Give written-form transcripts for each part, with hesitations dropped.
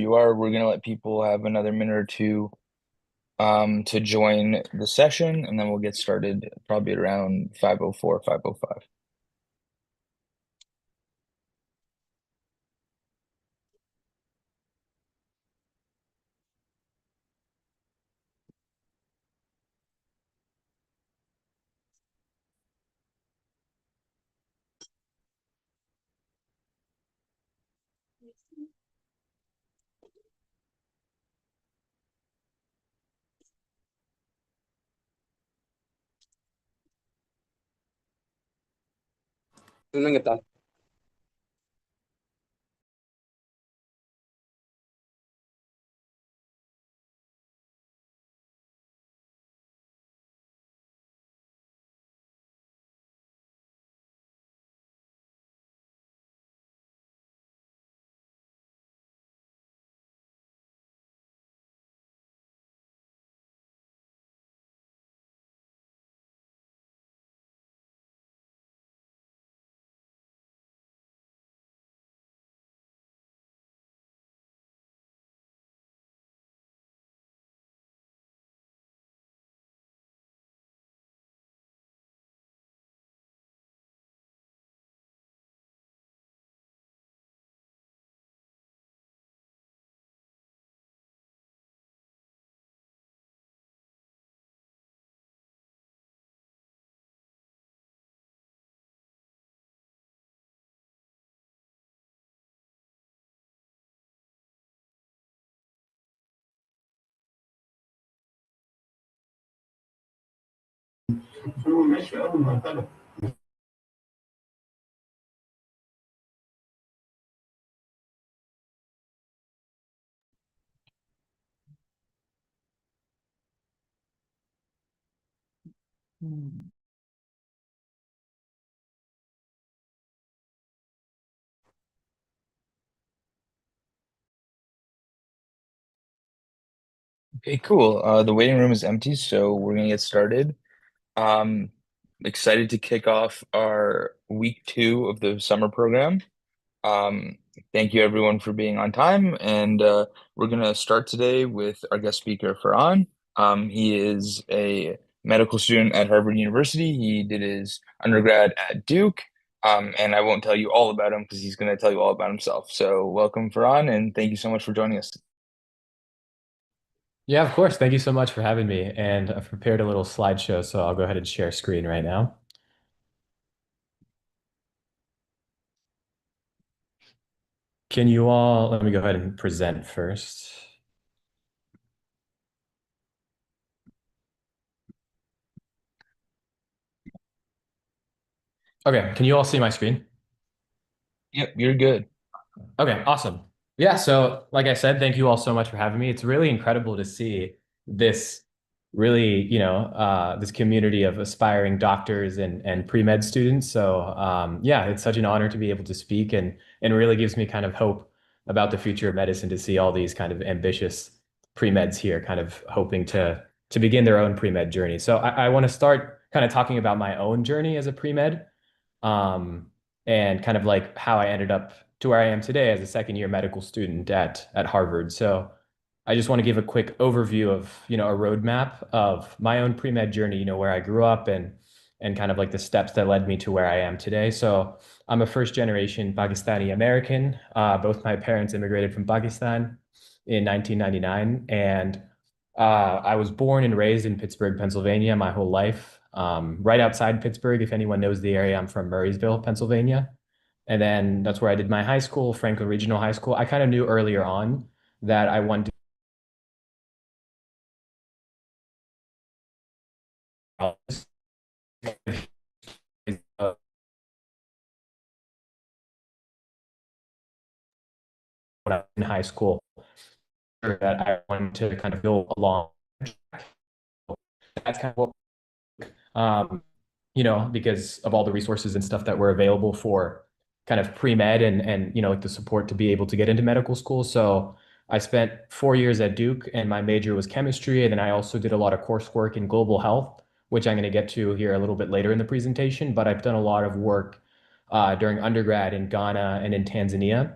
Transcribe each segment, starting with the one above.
you are. We're gonna let people have another minute or two to join the session, and then we'll get started probably at around 5:04, 5:05. Seneng, ¿qué tal? Okay, cool. The waiting room is empty, so we're gonna get started. Um, Excited to kick off our week two of the summer program. Um, Thank you everyone for being on time, and we're gonna start today with our guest speaker, Farhan. He is a medical student at Harvard University. He did his undergrad at Duke, and I won't tell you all about him because he's gonna tell you all about himself. So welcome, Farhan, and thank you so much for joining us. Yeah, of course. Thank you so much for having me. And I've prepared a little slideshow, so I'll go ahead and share screen right now. Can you all, let me go ahead and present first. Okay, can you all see my screen? Yep, you're good. Okay, awesome. Yeah, so like I said, thank you all so much for having me. It's really incredible to see this really, this community of aspiring doctors and pre-med students. So yeah, it's such an honor to be able to speak and really gives me kind of hope about the future of medicine to see all these kind of ambitious pre-meds here kind of hoping to begin their own pre-med journey. So I want to start kind of talking about my own journey as a pre-med. Um, and kind of like how I ended up to where I am today as a second year medical student at Harvard. So I just want to give a quick overview of, a roadmap of my own pre-med journey, where I grew up and kind of like the steps that led me to where I am today. So I'm a first generation Pakistani American. Both my parents immigrated from Pakistan in 1999, and I was born and raised in Pittsburgh, Pennsylvania, my whole life. Right outside Pittsburgh, if anyone knows the area, I'm from Murraysville, Pennsylvania. And then that's where I did my high school, Franklin Regional High School. I kind of knew earlier on that I wanted to when I was in high school, that I wanted to kind of go along. That's kind of what because of all the resources and stuff that were available for kind of pre-med and like the support to be able to get into medical school. So I spent 4 years at Duke and my major was chemistry. And then I also did a lot of coursework in global health, which I'm going to get to here a little bit later in the presentation. But I've done a lot of work during undergrad in Ghana and in Tanzania.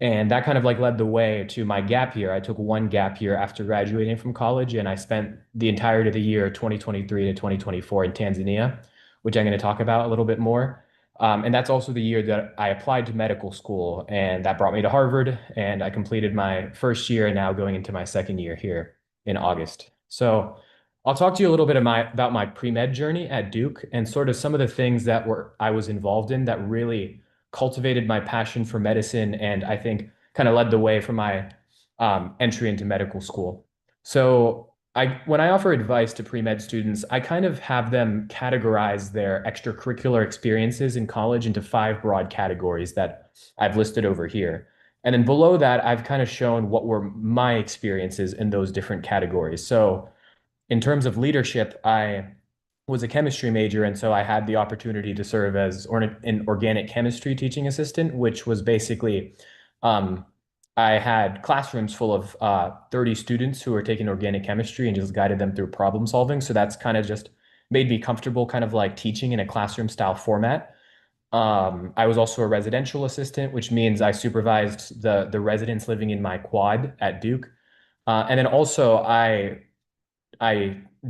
And that kind of like led the way to my gap year. I took one gap year after graduating from college, and I spent the entirety of the year 2023 to 2024 in Tanzania, which I'm going to talk about a little bit more. And that's also the year that I applied to medical school, and that brought me to Harvard. And I completed my first year and now going into my second year here in August. So I'll talk to you a little bit about my pre-med journey at Duke and sort of some of the things that were I was involved in that really cultivated my passion for medicine and I think kind of led the way for my entry into medical school. So when I offer advice to pre-med students, I kind of have them categorize their extracurricular experiences in college into five broad categories that I've listed over here. And then below that, I've kind of shown what were my experiences in those different categories. So in terms of leadership, I was a chemistry major, and so I had the opportunity to serve as an organic chemistry teaching assistant, which was basically um, I had classrooms full of 30 students who were taking organic chemistry and just guided them through problem solving. So that's kind of just made me comfortable, kind of like teaching in a classroom style format. I was also a residential assistant, which means I supervised the residents living in my quad at Duke. And then also I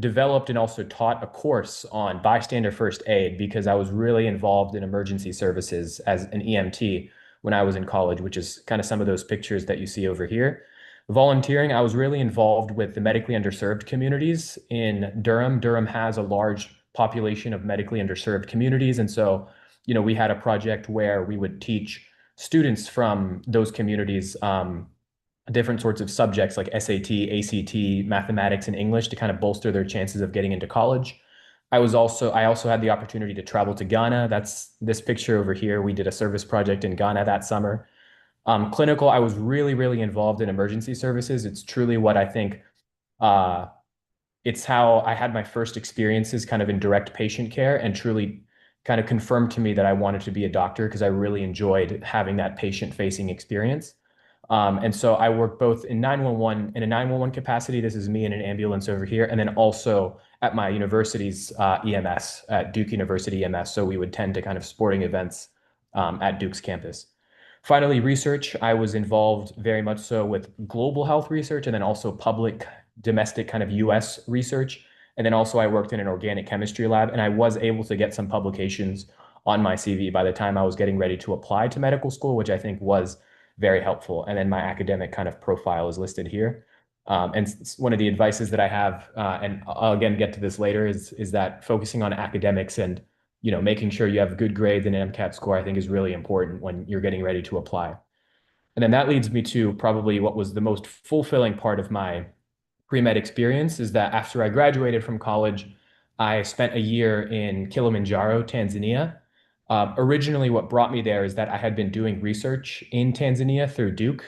developed and also taught a course on bystander first aid because I was really involved in emergency services as an EMT when I was in college, which is kind of some of those pictures that you see over here. Volunteering, I was really involved with the medically underserved communities in Durham. Durham has a large population of medically underserved communities. And so, we had a project where we would teach students from those communities different sorts of subjects like SAT, ACT, mathematics, and English to kind of bolster their chances of getting into college. I also had the opportunity to travel to Ghana. That's this picture over here. We did a service project in Ghana that summer. Clinical, I was really, really involved in emergency services. It's truly what I think uh, it's how I had my first experiences kind of in direct patient care and truly kind of confirmed to me that I wanted to be a doctor because I really enjoyed having that patient facing experience. And so I work both in 911 in a 911 capacity. This is me in an ambulance over here, and then also at my university's EMS at Duke University EMS. So we would tend to kind of sporting events at Duke's campus. Finally, research. I was involved very much so with global health research and then also public domestic kind of US research. And then also I worked in an organic chemistry lab and I was able to get some publications on my CV by the time I was getting ready to apply to medical school, which I think was very helpful. And then my academic kind of profile is listed here. And one of the advices that I have, and I'll again get to this later, is that focusing on academics and making sure you have good grades and an MCAT score, I think is really important when you're getting ready to apply. And then that leads me to probably what was the most fulfilling part of my pre-med experience is that after I graduated from college, I spent a year in Kilimanjaro, Tanzania. Originally, what brought me there is that I had been doing research in Tanzania through Duke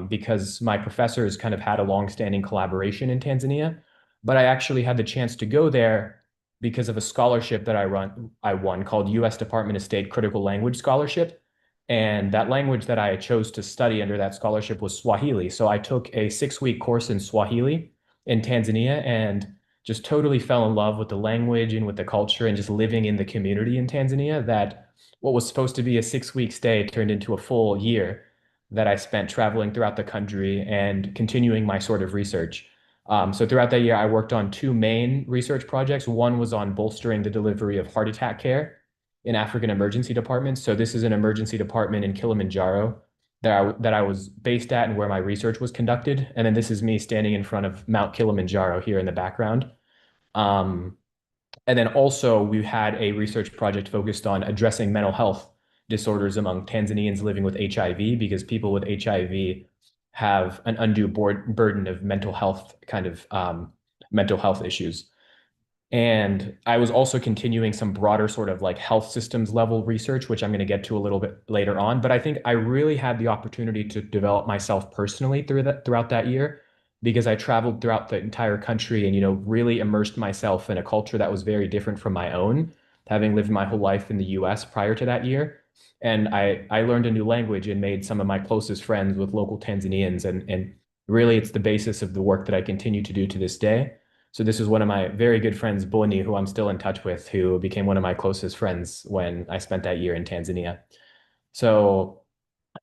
because my professors kind of had a long-standing collaboration in Tanzania. But I actually had the chance to go there because of a scholarship that I won called U.S. Department of State Critical Language Scholarship. And that language that I chose to study under that scholarship was Swahili. So I took a 6-week course in Swahili in Tanzania and just totally fell in love with the language and with the culture and just living in the community in Tanzania that what was supposed to be a 6-week stay turned into a full year that I spent traveling throughout the country and continuing my sort of research. So throughout that year, I worked on two main research projects. One was on bolstering the delivery of heart attack care in African emergency departments. So this is an emergency department in Kilimanjaro that I was based at and where my research was conducted. And then this is me standing in front of Mount Kilimanjaro here in the background. Um, and then also we had a research project focused on addressing mental health disorders among Tanzanians living with HIV because people with HIV have an undue burden of mental health issues. And I was also continuing some broader sort of like health systems level research, which I'm going to get to a little bit later on. But I think I really had the opportunity to develop myself personally throughout that year because I traveled throughout the entire country and, really immersed myself in a culture that was very different from my own, having lived my whole life in the US prior to that year. And I learned a new language and made some of my closest friends with local Tanzanians. And really, it's the basis of the work that I continue to do to this day. So this is one of my very good friends, Boni, who I'm still in touch with, who became one of my closest friends when I spent that year in Tanzania. So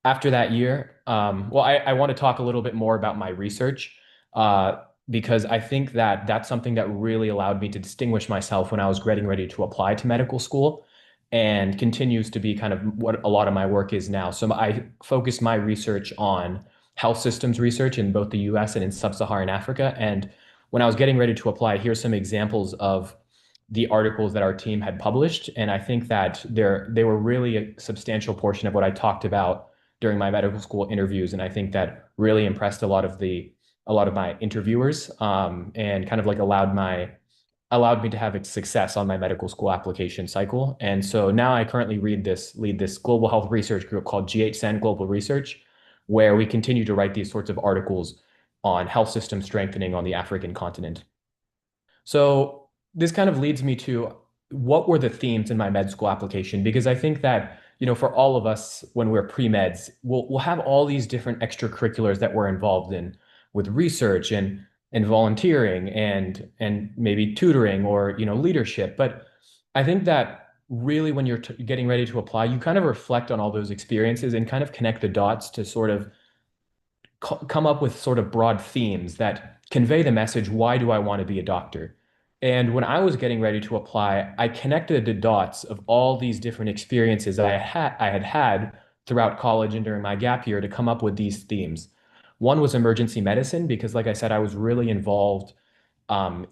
After that year, well, I want to talk a little bit more about my research, uh, because I think that that's something that really allowed me to distinguish myself when I was getting ready to apply to medical school, and continues to be kind of what a lot of my work is now. So I focused my research on health systems research in both the US and in sub-Saharan Africa. And when I was getting ready to apply, here's some examples of the articles that our team had published. And I think that they were really a substantial portion of what I talked about during my medical school interviews, and I think that really impressed a lot of my interviewers, and kind of like allowed me to have success on my medical school application cycle. And so now I currently lead this global health research group called GHSN Global Research, where we continue to write these sorts of articles on health system strengthening on the African continent. So this kind of leads me to what were the themes in my med school application? Because I think that, for all of us when we're pre-meds, we'll have all these different extracurriculars that we're involved in with research and volunteering and maybe tutoring or, leadership. But I think that really when you're getting ready to apply, you kind of reflect on all those experiences and kind of connect the dots to sort of come up with sort of broad themes that convey the message, why do I want to be a doctor? And when I was getting ready to apply, I connected the dots of all these different experiences I had had throughout college and during my gap year to come up with these themes. One was emergency medicine, because like I said, I was really involved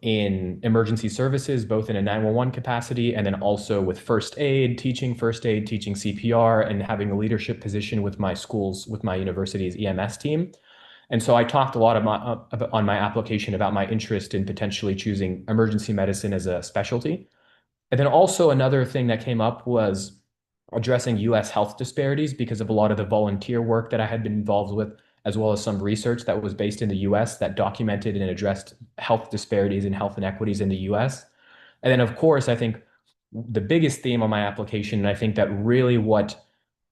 in emergency services, both in a 911 capacity and then also with first aid, teaching CPR, and having a leadership position with with my university's EMS team. And so I talked a lot on my application about my interest in potentially choosing emergency medicine as a specialty. And then also another thing that came up was addressing US health disparities because of a lot of the volunteer work that I had been involved with, as well as some research that was based in the US that documented and addressed health disparities and health inequities in the US. And then, of course, I think the biggest theme on my application, and I think that really what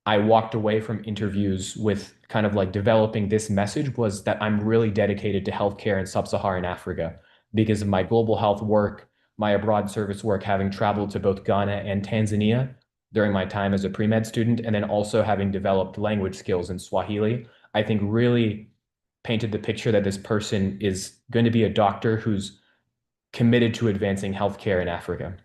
I walked away from interviews with kind of like developing this message was that I'm really dedicated to healthcare in sub-Saharan Africa because of my global health work, my abroad service work, having traveled to both Ghana and Tanzania during my time as a pre-med student, and then also having developed language skills in Swahili. I think really painted the picture that this person is going to be a doctor who's committed to advancing healthcare in Africa.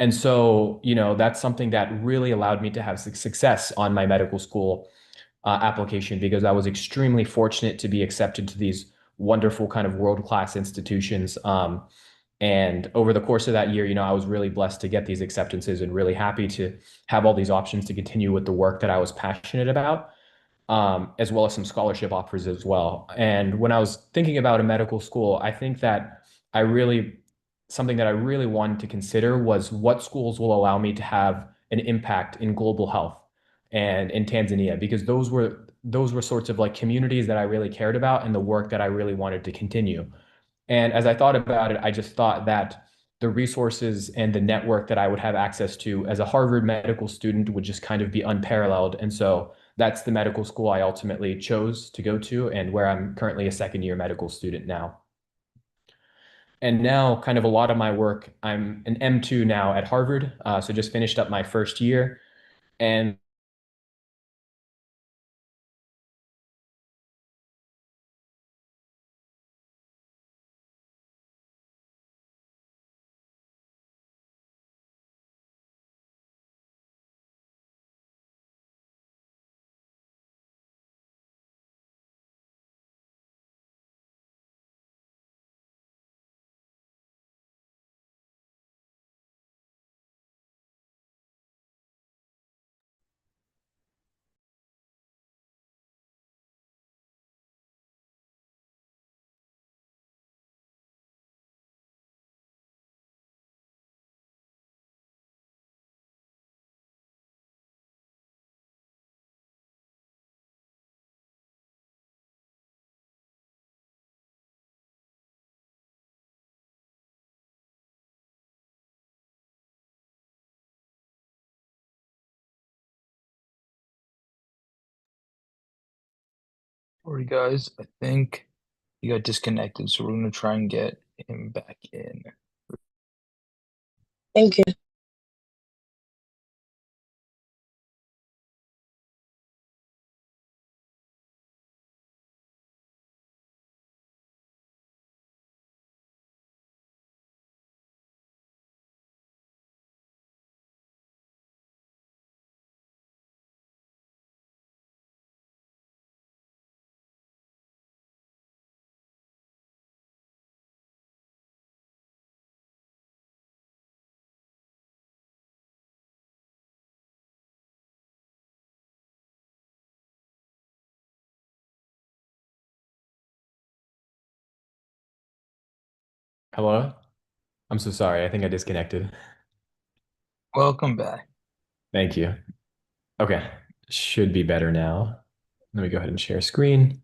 And so, that's something that really allowed me to have success on my medical school application, because I was extremely fortunate to be accepted to these wonderful kind of world-class institutions. And over the course of that year, I was really blessed to get these acceptances and really happy to have all these options to continue with the work that I was passionate about, as well as some scholarship offers as well. And when I was thinking about a medical school, I think that I really, something that I really wanted to consider was what schools will allow me to have an impact in global health and in Tanzania, because those were sorts of like communities that I really cared about and the work that I really wanted to continue. And as I thought about it, I just thought that the resources and the network that I would have access to as a Harvard medical student would just kind of be unparalleled. And so that's the medical school I ultimately chose to go to, and where I'm currently a second year medical student now. And now, kind of a lot of my work, I'm an M2 now at Harvard. So just finished up my first year. And Sorry, guys. I think he got disconnected, so we're gonna try and get him back in. Thank you. Hello? I'm so sorry. I think I disconnected. Welcome back. Thank you. Okay. Should be better now. Let me go ahead and share screen.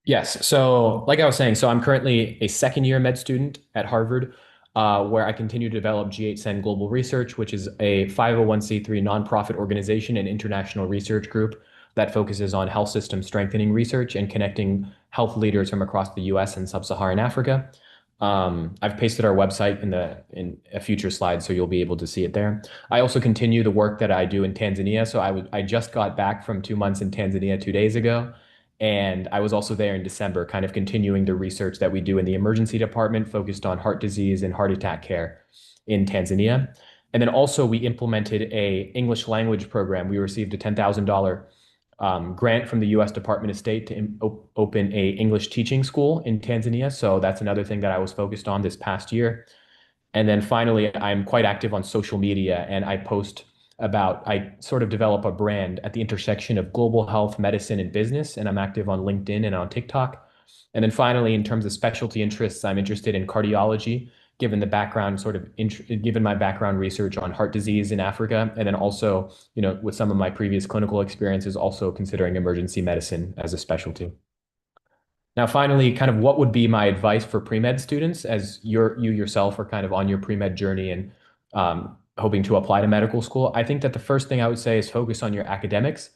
Yes. So, like I was saying, so I'm currently a second year med student at Harvard, where I continue to develop G8SEN Global Research, which is a 501(c)(3) nonprofit organization and international research group that focuses on health system strengthening research and connecting health leaders from across the US and sub-Saharan Africa. I've pasted our website in a future slide, so you'll be able to see it there. I also continue the work that I do in Tanzania. So I just got back from 2 months in Tanzania 2 days ago. And I was also there in December, kind of continuing the research that we do in the emergency department, focused on heart disease and heart attack care in Tanzania. And then also we implemented a English language program. We received a $10,000 grant from the U.S. Department of State to open a English teaching school in Tanzania. So that's another thing that I was focused on this past year. And then finally, I'm quite active on social media and I sort of develop a brand at the intersection of global health, medicine, and business. And I'm active on LinkedIn and on TikTok. And then finally, in terms of specialty interests, I'm interested in cardiology, given the background, given my background research on heart disease in Africa. And then also, with some of my previous clinical experiences, also considering emergency medicine as a specialty. Now, finally, kind of what would be my advice for pre-med students as you yourself are kind of on your pre-med journey and hoping to apply to medical school? I think that the first thing I would say is focus on your academics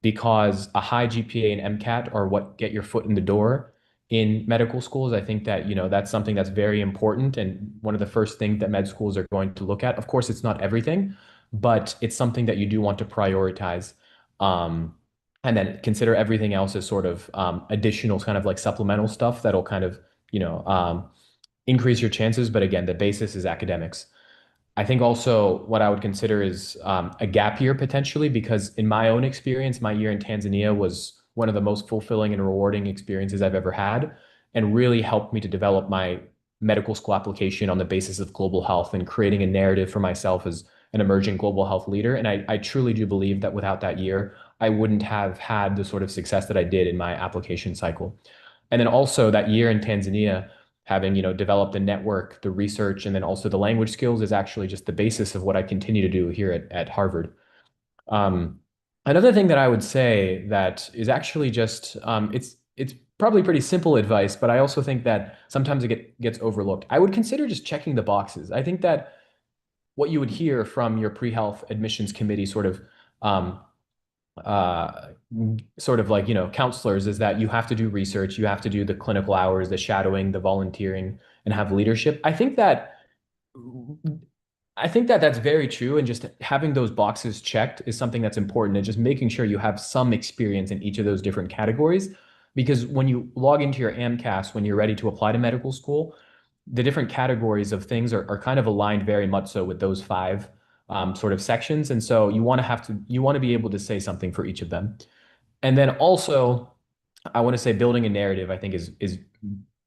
because a high GPA and MCAT are what get your foot in the door in medical schools. I think that, that's something that's very important and one of the first things that med schools are going to look at. Of course, it's not everything, but it's something that you do want to prioritize. Um, and then consider everything else as sort of additional kind of like supplemental stuff that'll kind of, you know, um, increase your chances. But again, the basis is academics. I think also what I would consider is a gap year potentially, because in my own experience, my year in Tanzania was one of the most fulfilling and rewarding experiences I've ever had, and really helped me to develop my medical school application on the basis of global health and creating a narrative for myself as an emerging global health leader. And I truly do believe that without that year, I wouldn't have had the sort of success that I did in my application cycle. And then also that year in Tanzania, having, developed the network, the research, and then also the language skills is actually just the basis of what I continue to do here at Harvard. Um, Another thing that I would say that is actually just it's probably pretty simple advice, but I also think that sometimes gets overlooked. I would consider just checking the boxes. I think that what you would hear from your pre-health admissions committee um, uh, sort of like, counselors is that you have to do research, you have to do the clinical hours, the shadowing, the volunteering, and have leadership. I think that that's very true. And just having those boxes checked is something that's important. And just making sure you have some experience in each of those different categories. Because when you log into your AMCAS, when you're ready to apply to medical school, the different categories of things are kind of aligned very much so with those five sort of sections. And so you want to be able to say something for each of them. And then also, I want to say building a narrative, I think is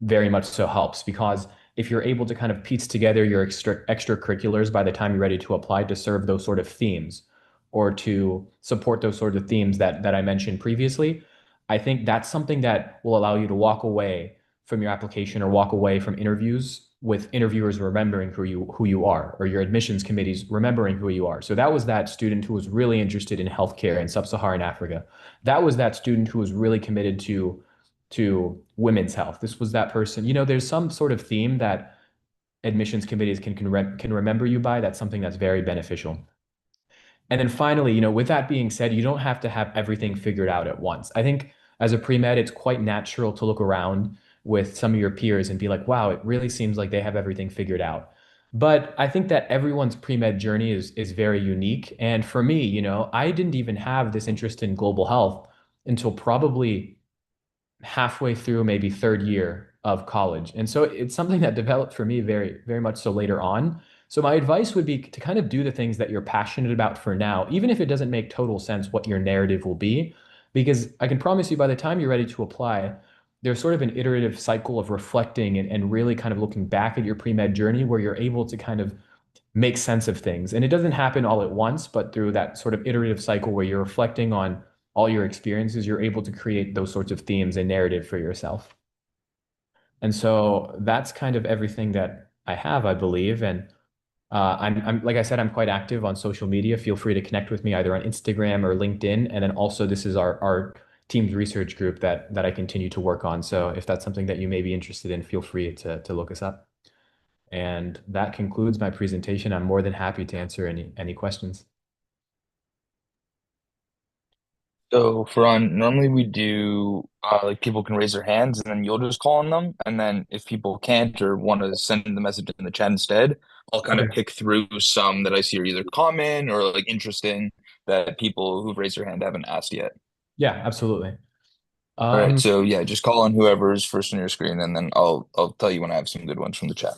very much so helps because if you're able to kind of piece together your extracurriculars by the time you're ready to apply to serve those sort of themes or to support those sort of themes that I mentioned previously, I think that's something that will allow you to walk away from your application or walk away from interviews with interviewers remembering who you are, or your admissions committees remembering who you are. So that was that student who was really interested in healthcare in sub-Saharan Africa. That was that student who was really committed to women's health. This was that person. There's some sort of theme that admissions committees can remember you by. That's something that's very beneficial. And then finally, with that being said, you don't have to have everything figured out at once. I think as a pre-med, it's quite natural to look around with some of your peers and be like, wow, it really seems like they have everything figured out. But I think that everyone's pre-med journey is very unique. And for me, I didn't even have this interest in global health until probably halfway through maybe third year of college. And so it's something that developed for me very, very much so later on. So my advice would be to kind of do the things that you're passionate about for now, even if it doesn't make total sense what your narrative will be, because I can promise you by the time you're ready to apply, there's sort of an iterative cycle of reflecting and really kind of looking back at your pre-med journey where you're able to kind of make sense of things. And it doesn't happen all at once, but through that sort of iterative cycle where you're reflecting on all your experiences, you're able to create those sorts of themes and narrative for yourself. And so that's kind of everything that I have, I believe. And like I said, I'm quite active on social media. Feel free to connect with me either on Instagram or LinkedIn. And then also, this is our team's research group that I continue to work on. So if that's something that you may be interested in, feel free to look us up. And that concludes my presentation. I'm more than happy to answer any questions. So for on normally we do like people can raise their hands and then you'll just call on them. And then if people can't or want to send the message in the chat instead, I'll kind of Okay. pick through some that I see are either common or like interesting that people who've raised their hand haven't asked yet. Yeah, absolutely. All right, Um, so yeah, just call on whoever's first on your screen and then I'll tell you when I have some good ones from the chat.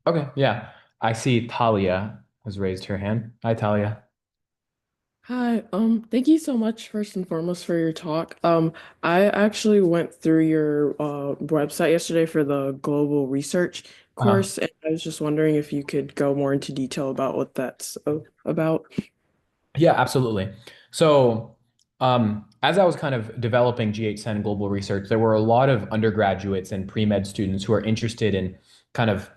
okay, yeah. I see Talia has raised her hand. Hi, Talia. Hi, thank you so much first and foremost for your talk. I actually went through your website yesterday for the global research Uh-huh. course, and I was just wondering if you could go more into detail about what that's about. Yeah, absolutely. So, as I was kind of developing GH10 global research, there were a lot of undergraduates and pre-med students who are interested in kind of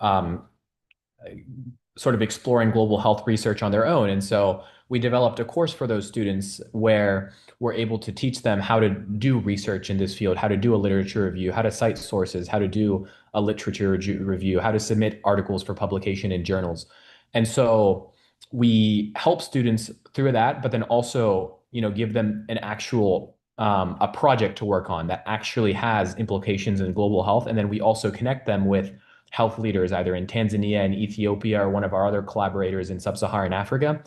sort of exploring global health research on their own. And so we developed a course for those students where we're able to teach them how to do research in this field, how to do a literature review, how to cite sources, how to do a literature review, how to submit articles for publication in journals. And so we help students through that, but then also, give them an actual a project to work on that actually has implications in global health. And then we also connect them with health leaders either in Tanzania and Ethiopia or one of our other collaborators in sub-Saharan Africa.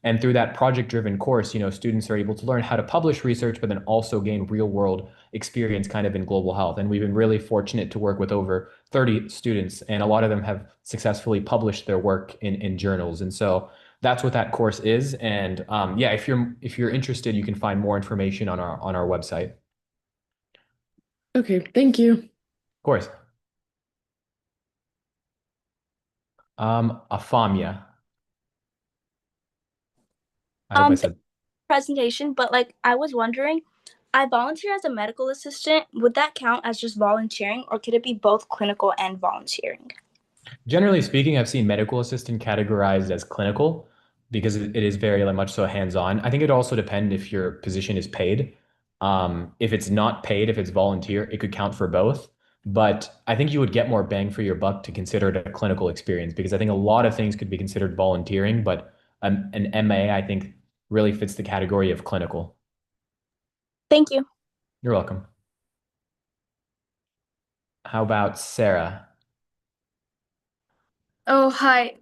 And through that project-driven course, students are able to learn how to publish research, but then also gain real-world experience kind of in global health. And we've been really fortunate to work with over 30 students, and a lot of them have successfully published their work in journals. And so that's what that course is. And yeah, if you're interested, you can find more information on our website. Of Okay, thank you. course. Afamia. I hope I Um, said. Presentation, but like I was wondering, I volunteer as a medical assistant. Would that count as just volunteering, or could it be both clinical and volunteering? Generally speaking, I've seen medical assistant categorized as clinical because it is very like, much so hands-on. I think it also depends if your position is paid. If it's not paid, if it's volunteer, it could count for both. But I think you would get more bang for your buck to consider it a clinical experience because I think a lot of things could be considered volunteering, but an MA, I think, really fits the category of clinical. Thank you. You're welcome. How about Sarah? Oh, hi.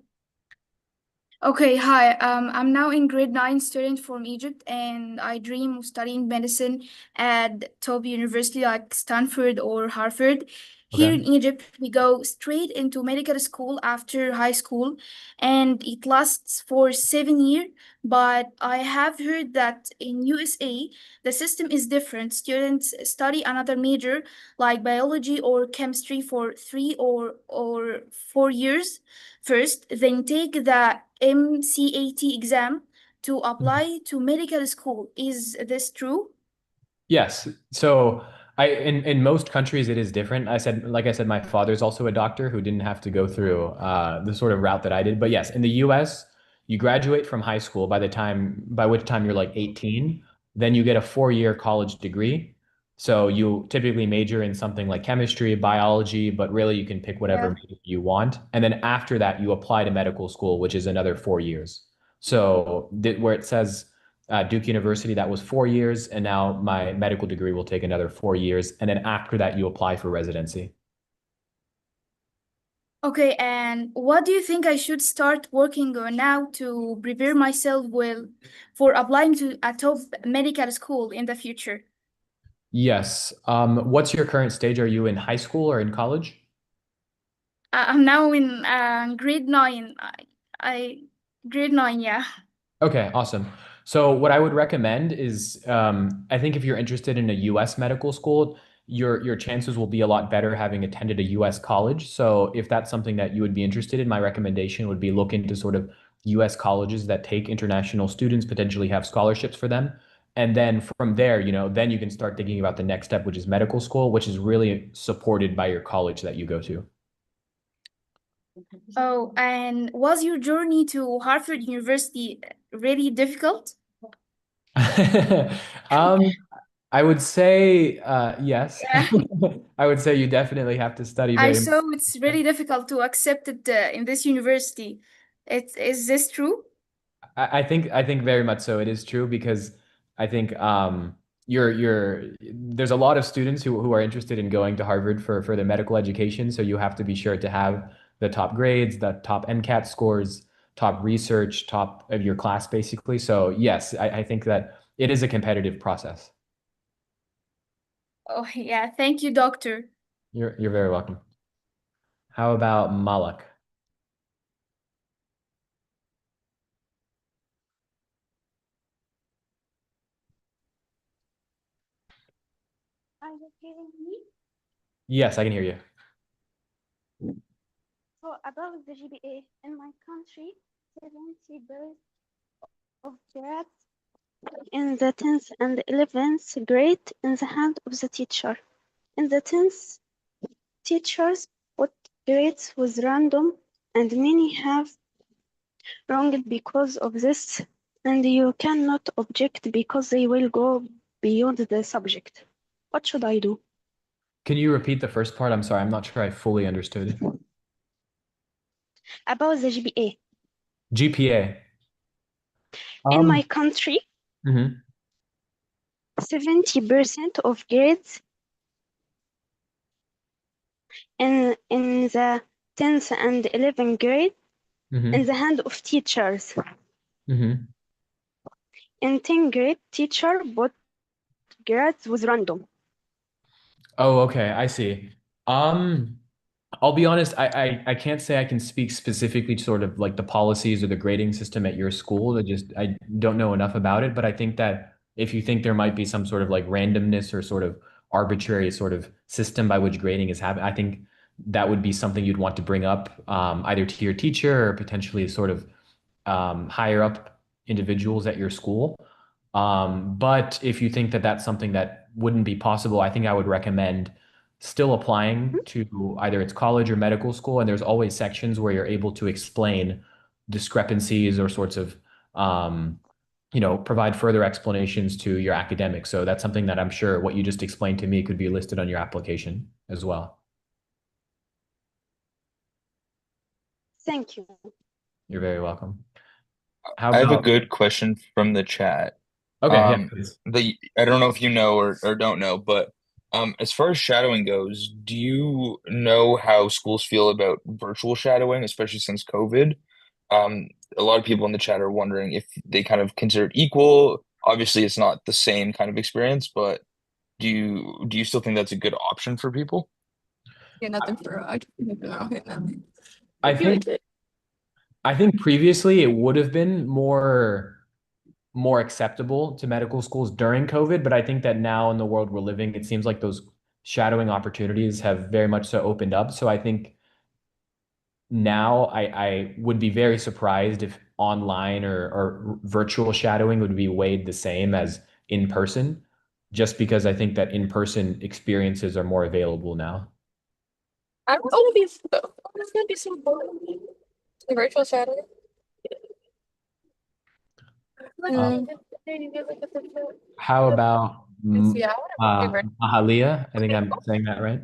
Okay, hi. I'm now in grade 9 student from Egypt, and I dream of studying medicine at top university like Stanford or Harvard. Here Okay. in Egypt, we go straight into medical school after high school, and it lasts for 7 years. But I have heard that in USA, the system is different. Students study another major like biology or chemistry for 3 or 4 years first, then take the MCAT exam to apply to medical school. Is this true? Yes. So in most countries it is different. Like I said, my father's also a doctor who didn't have to go through the sort of route that I did. But yes, in the US, you graduate from high school by which time you're like 18, then you get a 4-year college degree. So you typically major in something like chemistry, biology, but really you can pick whatever Yeah. major you want. And then after that, you apply to medical school, which is another 4 years. So where it says Duke University, that was 4 years, and now my medical degree will take another 4 years. And then after that, you apply for residency. Okay, and what do you think I should start working on now to prepare myself well for applying to a top medical school in the future? Yes. What's your current stage? Are you in high school or in college? I'm now in grade 9. I grade 9, yeah. Okay, awesome. So what I would recommend is, I think if you're interested in a U.S. medical school, your chances will be a lot better having attended a U.S. college. So if that's something that you would be interested in, my recommendation would be look into sort of U.S. colleges that take international students, potentially have scholarships for them. And then from there, then you can start thinking about the next step, which is medical school, which is really supported by your college that you go to. Oh, and was your journey to Harvard University really difficult? Um, I would say yes. Yeah, I would say you definitely have to study I very much. saw it's really difficult to accept it in this university. Is this true? I think very much so. It is true because I think you're there's a lot of students who are interested in going to Harvard for their medical education. So you have to be sure to have the top grades, the top MCAT scores, top research, top of your class, basically. So yes, I think that it is a competitive process. Oh, yeah, thank you, doctor. You're very welcome. How about Malak? Are you hearing me? Yes, I can hear you. So about the GPA in my country, 70% of grades in the 10th and 11th grade in the hand of the teacher. In the 10th, teachers put grades with random and many have wronged because of this and you cannot object because they will go beyond the subject. What should I do? Can you repeat the first part? I'm sorry, I'm not sure I fully understood. About the GPA. GPA. In my Um, country, mhm, 70% of grades in the 10th and 11th grade in mhm, the hand of teachers. mhm. In 10th grade, teacher put grades with random. Oh, okay, I see. Um, I'll be honest, I can't say I can speak specifically to sort of like the policies or the grading system at your school. I don't know enough about it, but I think that if you think there might be some sort of like randomness or sort of arbitrary sort of system by which grading is happening, I think that would be something you'd want to bring up either to your teacher or potentially sort of higher up individuals at your school. But if you think that that's something that wouldn't be possible, I think I would recommend still applying to either it's college or medical school. And there's always sections where you're able to explain discrepancies or sorts of, provide further explanations to your academics. So that's something that I'm sure what you just explained to me could be listed on your application as well. Thank you. You're very welcome. How I have a about, good question from the chat. okay, yeah, please. I don't know if you know or don't know, but as far as shadowing goes, do you know how schools feel about virtual shadowing, especially since COVID? Um, a lot of people in the chat are wondering if they kind of consider it equal. Obviously, it's not the same kind of experience, but do you still think that's a good option for people? Yeah, nothing for I nothing. I think I think previously it would have been more acceptable to medical schools during COVID, but I think that now in the world we're living, it seems like those shadowing opportunities have very much so opened up. So I think now I would be very surprised if online or virtual shadowing would be weighed the same as in person, just because I think that in-person experiences are more available now. I'm gonna be it's gonna be some the virtual shadow. Um, how about Yeah, I want to Mahalia? I think I'm saying that right.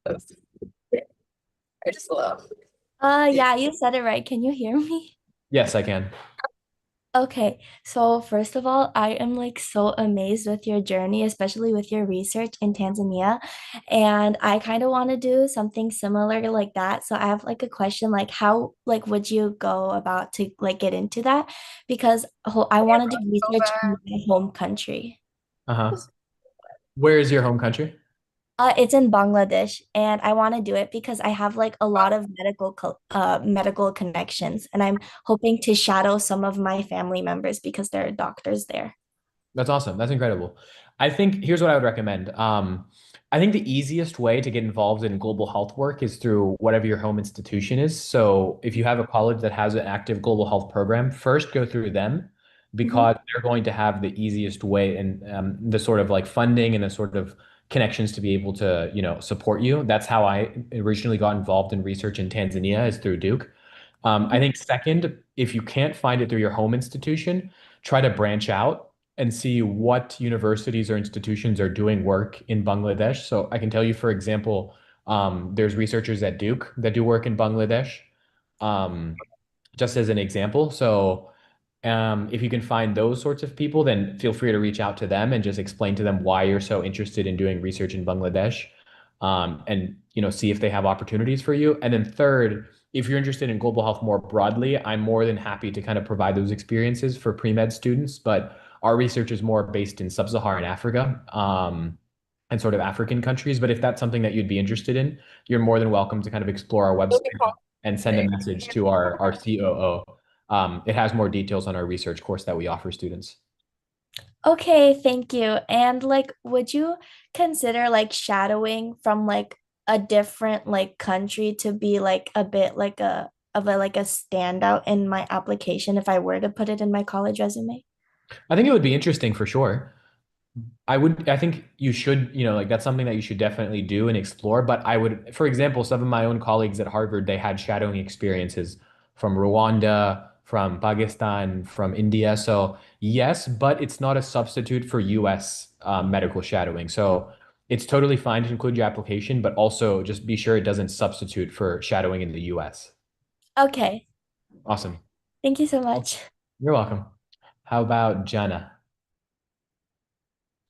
I just love. Yeah, you said it right. Can you hear me? Yes, I can. Okay, so first of all, I am like so amazed with your journey, especially with your research in Tanzania. And I kind of want to do something similar like that. So I have like a question, like how like would you go about to like get into that? Because I want to do So research in bad. my home country. Uh-huh. Where is your home country? It's in Bangladesh, and I want to do it because I have like a lot of medical connections, and I'm hoping to shadow some of my family members because there are doctors there. That's awesome. That's incredible. I think here's what I would recommend. I think the easiest way to get involved in global health work is through whatever your home institution is. So if you have a college that has an active global health program, first go through them. Mhm. because they're going to have the easiest way and the sort of like funding and the sort of connections to be able to, support you. That's how I originally got involved in research in Tanzania is through Duke. I think second, if you can't find it through your home institution, try to branch out and see what universities or institutions are doing work in Bangladesh. So I can tell you, for example, there's researchers at Duke that do work in Bangladesh, um, just as an example. So if you can find those sorts of people, then feel free to reach out to them and just explain to them why you're so interested in doing research in Bangladesh, and see if they have opportunities for you. And then third, if you're interested in global health more broadly, I'm more than happy to kind of provide those experiences for pre-med students. But our research is more based in sub-Saharan Africa, and sort of African countries. But if that's something that you'd be interested in, you're more than welcome to kind of explore our website and send a message to our COO. It has more details on our research course that we offer students. Okay, thank you. And like, would you consider like shadowing from like a different like country to be like a bit like a standout in my application if I were to put it in my college resume? I think it would be interesting for sure. I think you should, like that's something that you should definitely do and explore. But I would, for example, some of my own colleagues at Harvard, they had shadowing experiences from Rwanda, from Pakistan, from India. So yes, but it's not a substitute for US medical shadowing. So it's totally fine to include your application, but also just be sure it doesn't substitute for shadowing in the US. Okay, Awesome. thank you so much. You're welcome. How about Jana?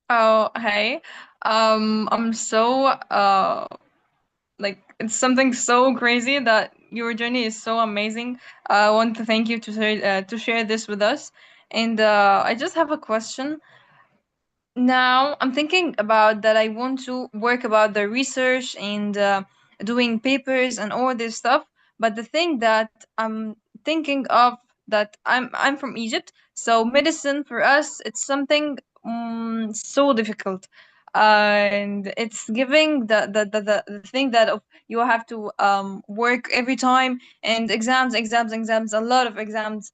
Oh, hey. I'm so like it's something so crazy that your journey is so amazing. I want to thank you to share this with us. And I just have a question. Now I'm thinking about that I want to work about the research and doing papers and all this stuff. But the thing that I'm thinking of that I'm from Egypt, so medicine for us it's something so difficult, and it's giving the thing that of you have to work every time and exams, a lot of exams,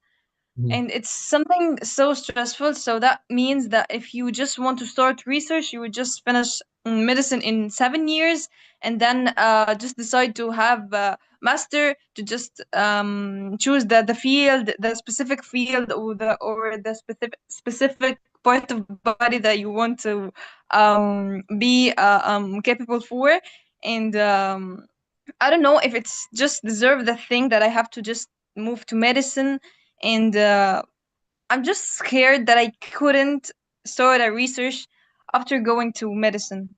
Mhm. and it's something so stressful. So that means that if you just want to start research, you would just finish medicine in 7 years, and then just decide to have a master to just choose the field, the specific field, or the specific part of body that you want to be capable for. And I don't know if it's just deserve the thing that I have to just move to medicine. And I'm just scared that I couldn't start a research after going to medicine.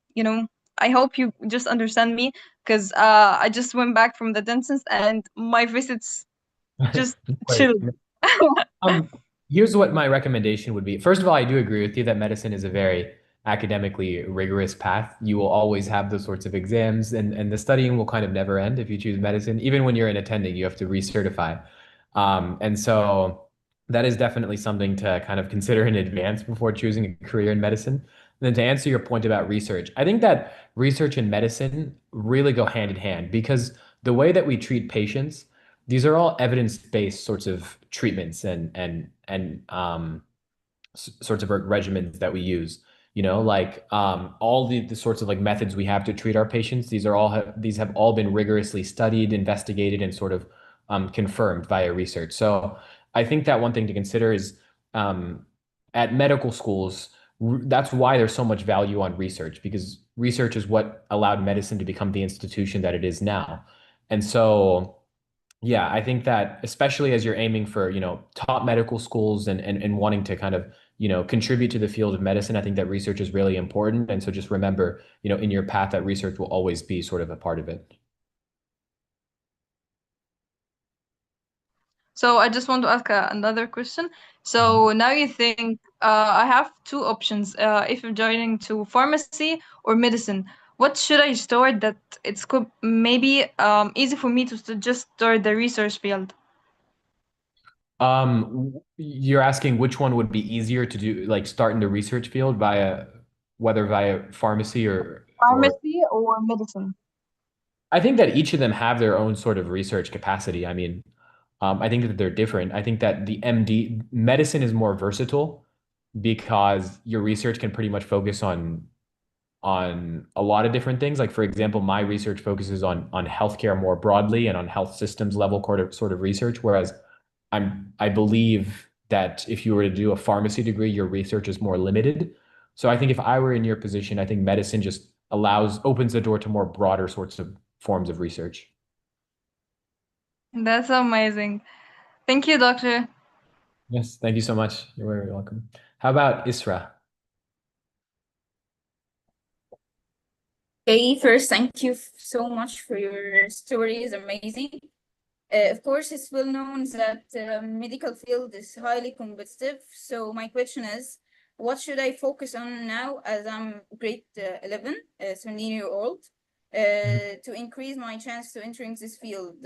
I hope you just understand me, because I just went back from the dentist and my visits just Wait. chilled. Um, Here's what my recommendation would be. First of all, I do agree with you that medicine is a very academically rigorous path. You will always have those sorts of exams, and the studying will kind of never end if you choose medicine. Even when you're in attending, you have to recertify. And so that is definitely something to kind of consider in advance before choosing a career in medicine. And then to answer your point about research, I think that research and medicine really go hand in hand because the way that we treat patients, these are all evidence-based sorts of treatments and sorts of regimens that we use. Like all the sorts of like methods we have to treat our patients. These have all been rigorously studied, investigated, and sort of confirmed via research. So I think that one thing to consider is um, at medical schools. That's why there's so much value on research because research is what allowed medicine to become the institution that it is now. And so yeah, I think that especially as you're aiming for, top medical schools and wanting to kind of, contribute to the field of medicine, I think that research is really important. And so just remember, in your path that research will always be sort of a part of it. So I just want to ask another question. So now you think I have two options. If I'm joining to pharmacy or medicine, what should I start that it's maybe easy for me to just start the research field? You're asking which one would be easier to do, like start in the research field whether via pharmacy or Pharmacy or medicine? I think that each of them have their own sort of research capacity. I mean, I think that they're different. I think that the MD medicine is more versatile because your research can pretty much focus on a lot of different things. Like for example, my research focuses on healthcare more broadly and on health systems level sort of research, whereas I believe that if you were to do a pharmacy degree, your research is more limited. So I think if I were in your position, I think medicine just opens the door to more broader sorts of forms of research. That's amazing. Thank you, doctor. Yes, thank you so much. You're very welcome. How about Isra? Okay, first, thank you so much for your story. Is amazing. Of course, it's well known that medical field is highly competitive. So my question is, what should I focus on now as I'm grade 11, 17-year-old, to increase my chance to entering this field?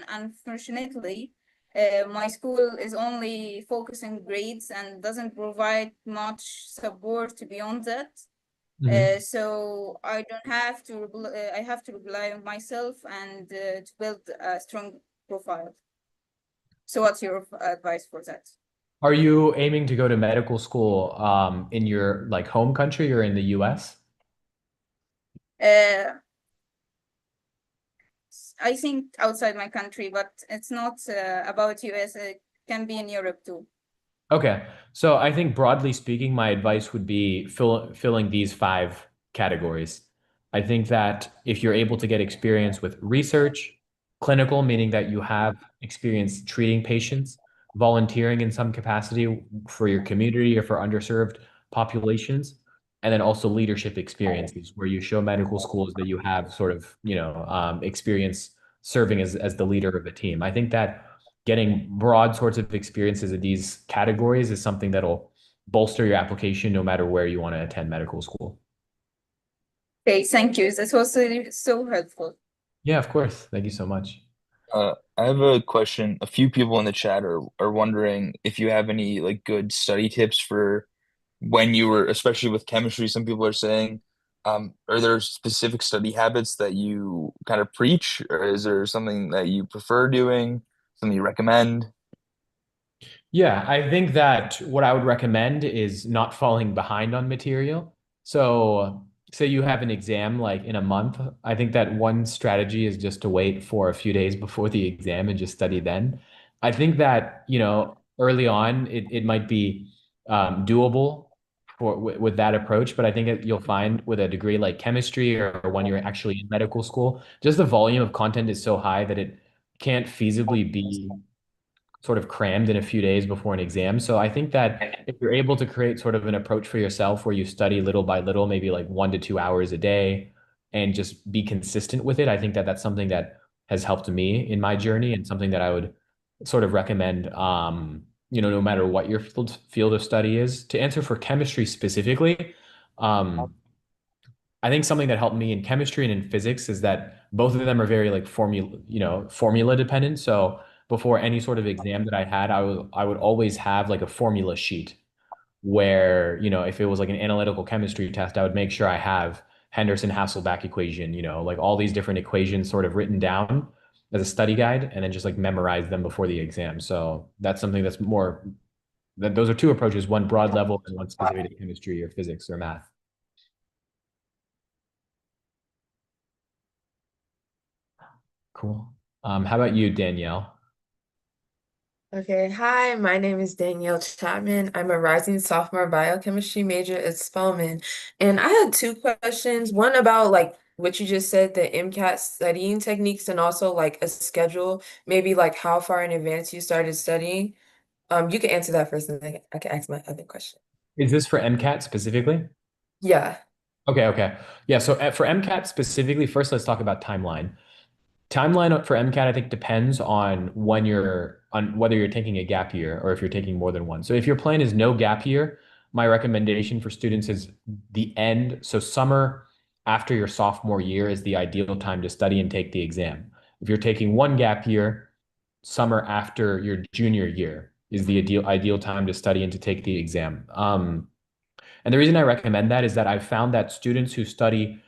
Unfortunately, my school is only focusing grades and doesn't provide much support beyond that. Mhm. So I don't have to, I have to rely on myself and to build a strong profile. So what's your advice for that? Are you aiming to go to medical school in your like home country or in the US? Uh, I think outside my country, but it's not about US. It can be in Europe too. Okay. So I think broadly speaking, my advice would be filling these five categories. I think that if you're able to get experience with research, clinical, meaning that you have experience treating patients, volunteering in some capacity for your community or for underserved populations, and then also leadership experiences where you show medical schools that you have sort of, experience serving as the leader of a team. I think that getting broad sorts of experiences in these categories is something that'll bolster your application no matter where you want to attend medical school. Okay, thank you. This was really so helpful. Yeah, of course. Thank you so much. I have a question. A few people in the chat are wondering if you have any like good study tips for when you were, especially with chemistry. Some people are saying, are there specific study habits that you kind of preach, or is there something that you prefer doing, something you recommend? Yeah, I think that what I would recommend is not falling behind on material. So, say you have an exam like in a month, I think that one strategy is just to wait for a few days before the exam and just study then. I think that, early on it might be doable with that approach, but I think you'll find with a degree like chemistry or when you're actually in medical school, just the volume of content is so high that it can't feasibly be sort of crammed in a few days before an exam. So I think that if you're able to create sort of an approach for yourself where you study little by little, maybe like 1 to 2 hours a day, and just be consistent with it, I think that that's something that has helped me in my journey and something that I would sort of recommend, no matter what your field of study is. To answer for chemistry specifically, um, I think something that helped me in chemistry and in physics is that both of them are very like formula dependent. So before any sort of exam that I had, I would always have like a formula sheet where, if it was like an analytical chemistry test, I would make sure I have Henderson-Hasselbalch equation, like all these different equations sort of written down as a study guide and then just like memorize them before the exam. So that's something that's more that those are two approaches, one broad level and one specific to chemistry or physics or math. Cool. How about you, Danielle? Okay, hi, my name is Danielle Chapman. I'm a rising sophomore biochemistry major at Spelman. And I had two questions. One about like what you just said, the MCAT studying techniques, and also like a schedule, maybe like how far in advance you started studying. You can answer that first, and then I can ask my other question. Is this for MCAT specifically? Yeah. Okay, okay. Yeah, so for MCAT specifically, first let's talk about timeline. Timeline for MCAT, I think, depends on whether you're taking a gap year or if you're taking more than one. So if your plan is no gap year, my recommendation for students is the end. So summer after your sophomore year is the ideal time to study and take the exam. If you're taking one gap year, summer after your junior year is the ideal time to study and to take the exam. And the reason I recommend that is that I've found that students who study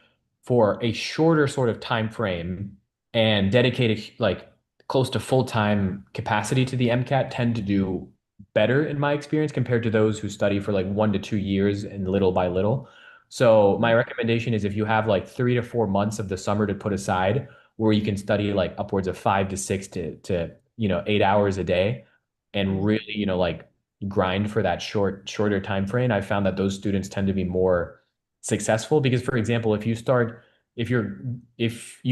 for a shorter sort of time frame and dedicate like close to full-time capacity to the MCAT tend to do better in my experience compared to those who study for like 1 to 2 years and little by little. So my recommendation is if you have like 3 to 4 months of the summer to put aside where you can study like upwards of 5 to 6 to 8 hours a day and really, like grind for that shorter time frame, I found that those students tend to be more successful because, for example, if you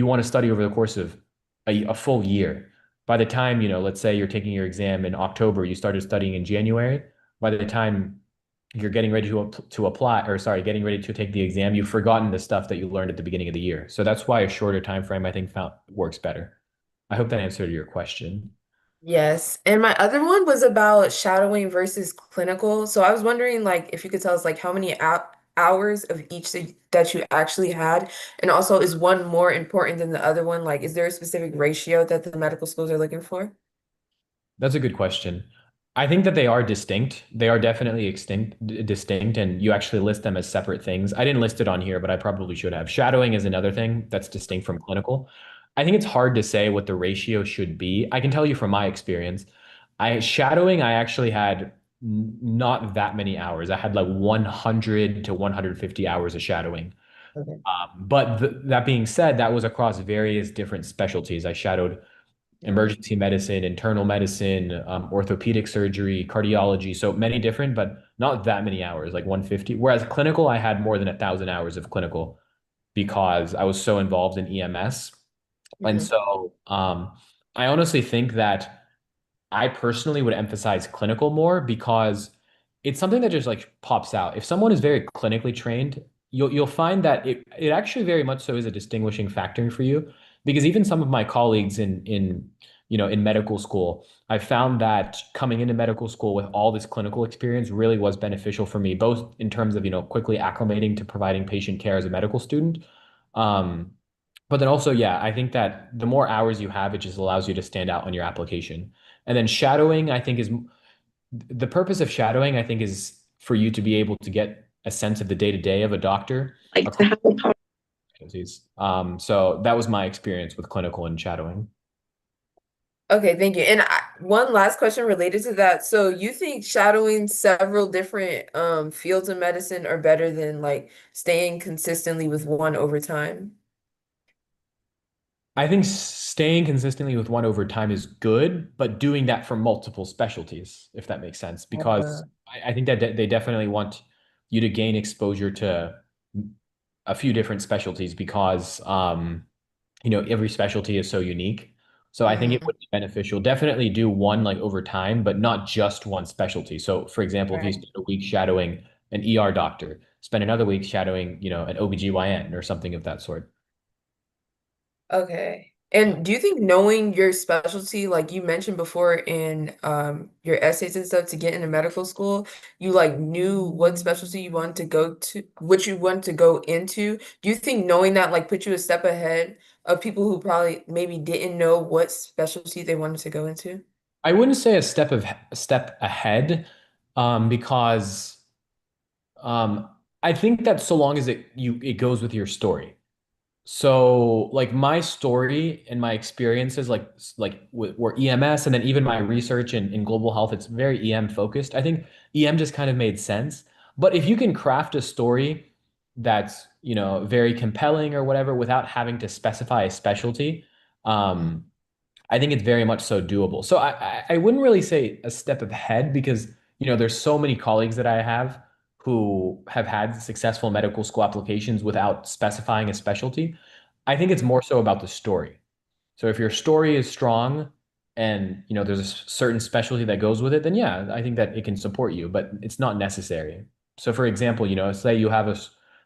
want to study over the course of a full year, by the time, let's say you're taking your exam in October, you started studying in January, by the time you're getting ready to apply, or sorry, getting ready to take the exam, you've forgotten the stuff that you learned at the beginning of the year. So that's why a shorter time frame, I think, works better. I hope that answered your question. Yes. And my other one was about shadowing versus clinical. So I was wondering, like, if you could tell us, like, how many hours of each that you actually had, and also is one more important than the other one? Like, is there a specific ratio that the medical schools are looking for? That's a good question. I think that they are distinct. They are definitely distinct, and you actually list them as separate things. I didn't list it on here, but I probably should have. Shadowing is another thing that's distinct from clinical. I think it's hard to say what the ratio should be. I can tell you from my experience, I actually had not that many hours. I had like 100 to 150 hours of shadowing. Okay. But that being said, that was across various different specialties. I shadowed emergency medicine, internal medicine, orthopedic surgery, cardiology. So many different, but not that many hours, like 150. Whereas clinical, I had more than 1,000 hours of clinical because I was so involved in EMS. And Mhm. so I honestly think that I personally would emphasize clinical more because it's something that just like pops out. If someone is very clinically trained, you'll find that it actually very much so is a distinguishing factor for you. Because even some of my colleagues in medical school, I found that coming into medical school with all this clinical experience really was beneficial for me, both in terms of quickly acclimating to providing patient care as a medical student. Um, but then also, yeah, I think that the more hours you have, it just allows you to stand out on your application. And then shadowing, I think, is the purpose of shadowing, I think, is for you to be able to get a sense of the day to day of a doctor. Like to have a so that was my experience with clinical and shadowing. Okay, thank you. And one last question related to that. So you think shadowing several different fields of medicine are better than like staying consistently with one over time? I think staying consistently with one over time is good, but doing that for multiple specialties, if that makes sense, because I think that they definitely want you to gain exposure to a few different specialties because every specialty is so unique. So I think it Mhm. would be beneficial. Definitely do one like over time, but not just one specialty. So for example, if you Right. spend a week shadowing an ER doctor, spend another week shadowing, an OBGYN or something of that sort. Okay. And do you think knowing your specialty, like you mentioned before in your essays and stuff to get into medical school, you like knew what specialty you wanted to go to, what you wanted to go into? Do you think knowing that like put you a step ahead of people who probably maybe didn't know what specialty they wanted to go into? I wouldn't say a step ahead, because um, I think that so long as it goes with your story. So like my story and my experiences were EMS, and then even my research in global health, it's very EM focused. I think EM just kind of made sense. But if you can craft a story that's, very compelling or whatever without having to specify a specialty, um, I think it's very much so doable. So I wouldn't really say a step ahead because, there's so many colleagues that I have who have had successful medical school applications without specifying a specialty. I think it's more so about the story. So if your story is strong and, there's a certain specialty that goes with it, then yeah, I think that it can support you, but it's not necessary. So for example, say you have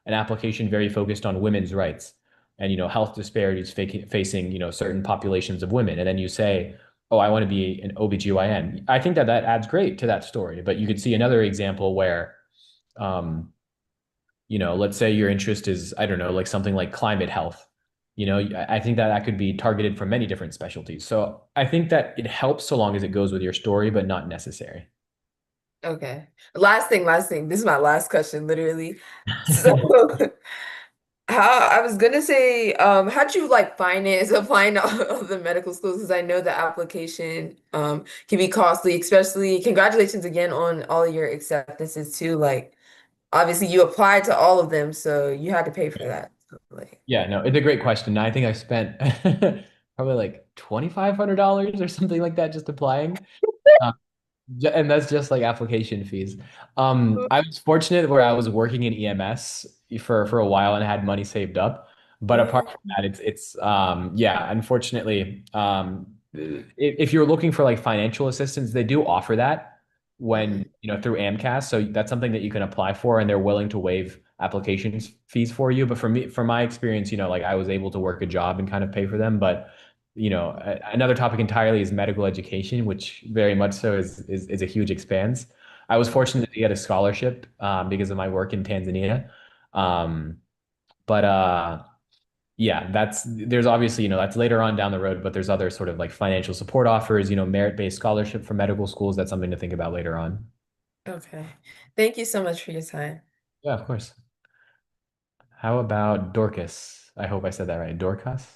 an application very focused on women's rights and, health disparities facing, certain populations of women. And then you say, oh, I want to be an OBGYN. I think that that adds great to that story. But you could see another example where, um, let's say your interest is, I don't know, like something like climate health. I think that that could be targeted from many different specialties. So I think that it helps so long as it goes with your story, but not necessary. Okay. Last thing. This is my last question, literally. So How I was gonna say, how'd you like finance applying to all of the medical schools? Because I know the application can be costly, especially congratulations again on all your acceptances too. Like obviously you applied to all of them, so you had to pay for that. So, like, Yeah, no, it's a great question. I think I spent probably like $2,500 or something like that just applying. Uh, and that's just like application fees. I was fortunate where I was working in EMS for a while and had money saved up. But apart from that, it's yeah, unfortunately, if you're looking for like financial assistance, they do offer that when, mhm. through AMCAS. So that's something that you can apply for and they're willing to waive application fees for you. But for me, from my experience, like I was able to work a job and kind of pay for them. But another topic entirely is medical education, which very much so is a huge expanse. I was fortunate to get a scholarship because of my work in Tanzania. Um, but yeah, there's obviously, that's later on down the road, but there's other sort of like financial support offers, merit-based scholarship for medical schools. That's something to think about later on. Okay. Thank you so much for your time. Yeah, of course. How about Dorcas? I hope I said that right. Dorcas?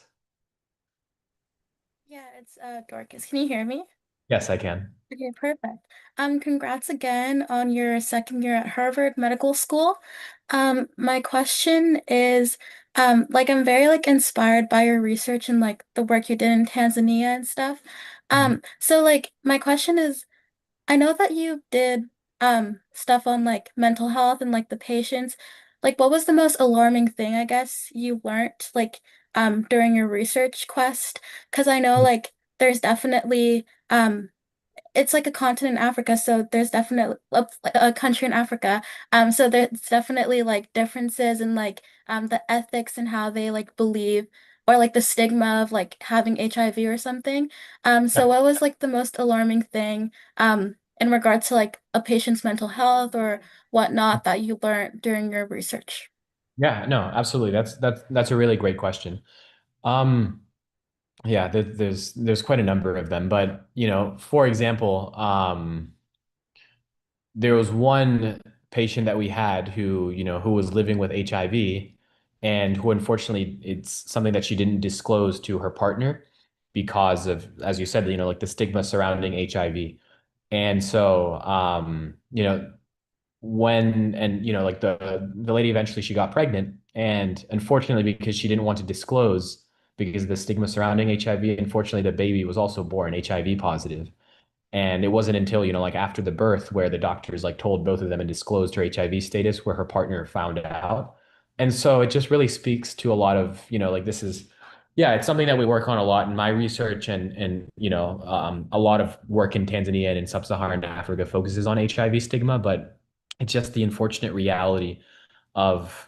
Yeah, it's Dorcas. Can you hear me? Yes, I can. Okay, perfect. Congrats again on your second year at Harvard Medical School. My question is, like I'm very like inspired by your research and like the work you did in Tanzania and stuff. So like my question is, I know that you did stuff on like mental health and like the patients. Like what was the most alarming thing I guess you learned like during your research quest? Because I know like there's definitely it's like a continent in Africa, so there's definitely a country in Africa. So there's definitely like differences in like the ethics and how they like believe or like the stigma of like having HIV or something. So what was like the most alarming thing in regard to like a patient's mental health or whatnot that you learned during your research? Yeah, no, absolutely. That's a really great question. Um, yeah, there's quite a number of them, but for example, there was one patient that we had who was living with HIV and who unfortunately it's something that she didn't disclose to her partner because of, as you said, like the stigma surrounding HIV. And so, like the lady eventually she got pregnant, and unfortunately because she didn't want to disclose because of the stigma surrounding HIV, unfortunately the baby was also born HIV positive. And it wasn't until, like after the birth where the doctors like told both of them and disclosed her HIV status where her partner found out. And so it just really speaks to a lot of, like this is, yeah, it's something that we work on a lot in my research and a lot of work in Tanzania and in sub-Saharan Africa focuses on HIV stigma, but it's just the unfortunate reality of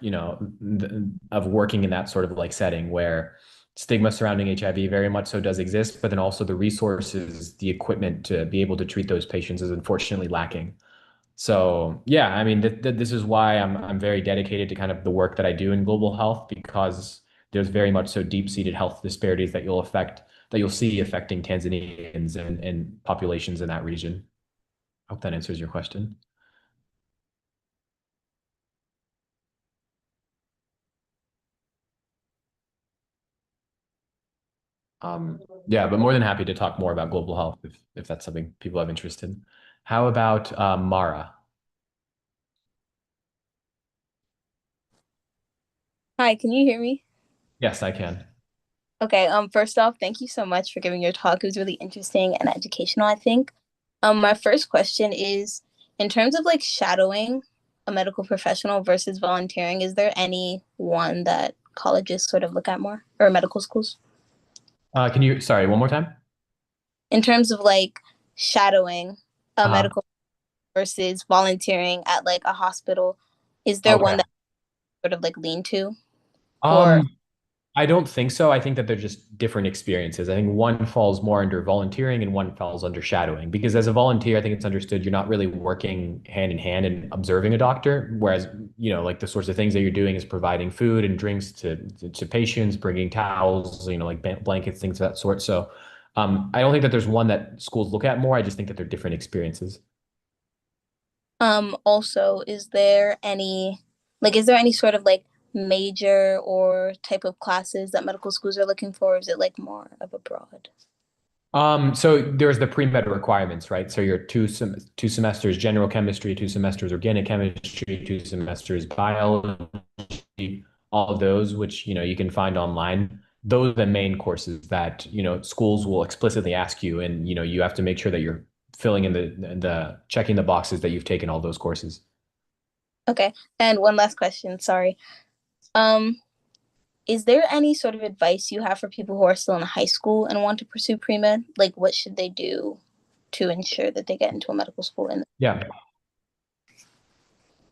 of working in that sort of like setting where stigma surrounding HIV very much so does exist, but then also the resources, the equipment to be able to treat those patients is unfortunately lacking. So yeah, I mean, this is why I'm very dedicated to kind of the work that I do in global health because there's very much so deep-seated health disparities that you'll see affecting Tanzanians and populations in that region. Hope that answers your question. Yeah, but more than happy to talk more about global health if that's something people have interest in. How about Mara? Hi, can you hear me? Yes, I can. Okay, first off, thank you so much for giving your talk. It was really interesting and educational, I think. My first question is, in terms of like shadowing a medical professional versus volunteering, is there any one that colleges sort of look at more or medical schools? Sorry, one more time? In terms of like shadowing a Uh-huh. medical versus volunteering at like a hospital, is there Okay. one that sort of like lean to? Or Um, I don't think so. I think that they're just different experiences. I think one falls more under volunteering and one falls under shadowing. Because as a volunteer, I think it's understood you're not really working hand in hand and observing a doctor. Whereas, like the sorts of things that you're doing is providing food and drinks to patients, bringing towels, like blankets, things of that sort. So, I don't think that there's one that schools look at more. I just think that they're different experiences. also, is there any sort of like major or type of classes that medical schools are looking for? Or is it like more of a broad? So there's the pre-med requirements, right? So your two semesters general chemistry, 2 semesters organic chemistry, 2 semesters biology, all of those, which you can find online. Those are the main courses that schools will explicitly ask you, and you have to make sure that you're filling in the checking the boxes that you've taken all those courses. Okay. And one last question, sorry. Um, is there any sort of advice you have for people who are still in high school and want to pursue pre-med? Like what should they do to ensure that they get into a medical school? Yeah.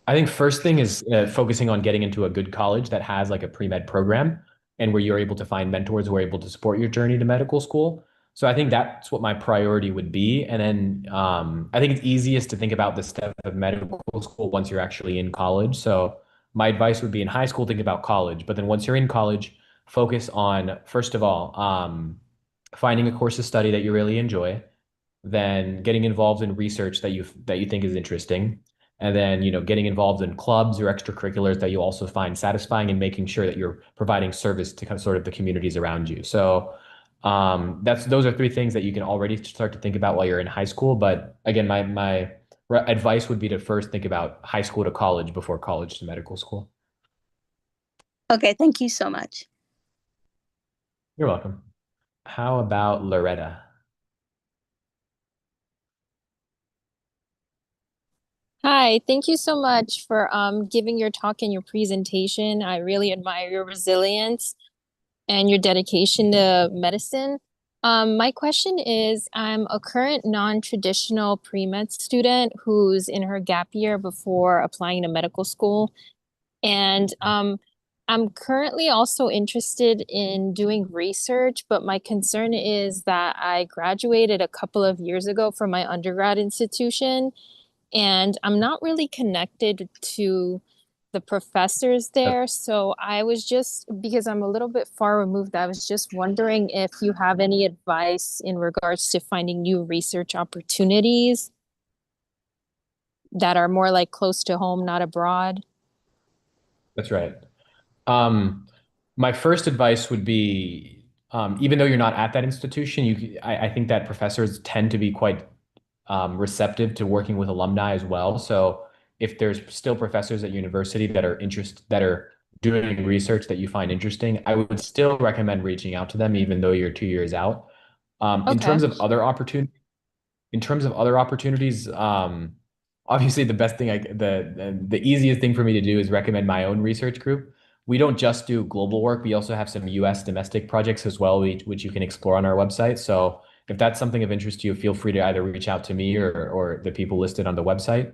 I think first thing is focusing on getting into a good college that has like a pre-med program and where you're able to find mentors who are able to support your journey to medical school. So I think that's what my priority would be. And then I think it's easiest to think about the step of medical school once you're actually in college. So my advice would be in high school, think about college. But then once you're in college, focus on, first of all, finding a course to study that you really enjoy, then getting involved in research that you think is interesting, and then getting involved in clubs or extracurriculars that you also find satisfying, and making sure that you're providing service to kind of sort of the communities around you. So those are 3 things that you can already start to think about while you're in high school. But again, my advice would be to first think about high school to college before college to medical school. Okay, thank you so much. You're welcome. How about Loretta? Hi, thank you so much for giving your talk and your presentation. I really admire your resilience and your dedication to medicine. My question is, I'm a current non-traditional pre-med student who's in her gap year before applying to medical school. And I'm currently also interested in doing research, but my concern is that I graduated a couple of years ago from my undergrad institution, and I'm not really connected to the professors there. So I was just, because I'm a little bit far removed, I was just wondering if you have any advice in regards to finding new research opportunities that are more like close to home, not abroad. That's right. My first advice would be, even though you're not at that institution, I think that professors tend to be quite receptive to working with alumni as well. So if there's still professors at university that are doing research that you find interesting, I would still recommend reaching out to them, even though you're 2 years out. In Okay. terms of other opportunities, obviously the best thing the easiest thing for me to do is recommend my own research group. We don't just do global work. We also have some US domestic projects as well, which you can explore on our website. So if that's something of interest to you, feel free to either reach out to me or the people listed on the website.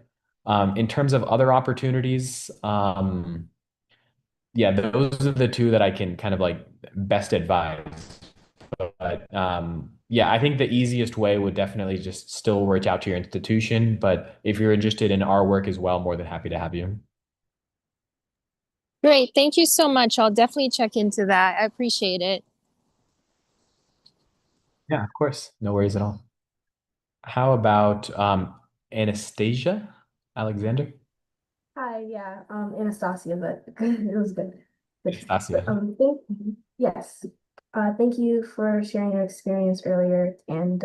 In terms of other opportunities, yeah, those are the 2 that I can kind of like best advise. But yeah, I think the easiest way would definitely just still reach out to your institution. But if you're interested in our work as well, more than happy to have you. Great. Thank you so much. I'll definitely check into that. I appreciate it. Yeah, of course. No worries at all. How about Anastasia Alexander? Hi, yeah, Anastasia, but it was good. Anastasia. Yes. Thank you for sharing your experience earlier and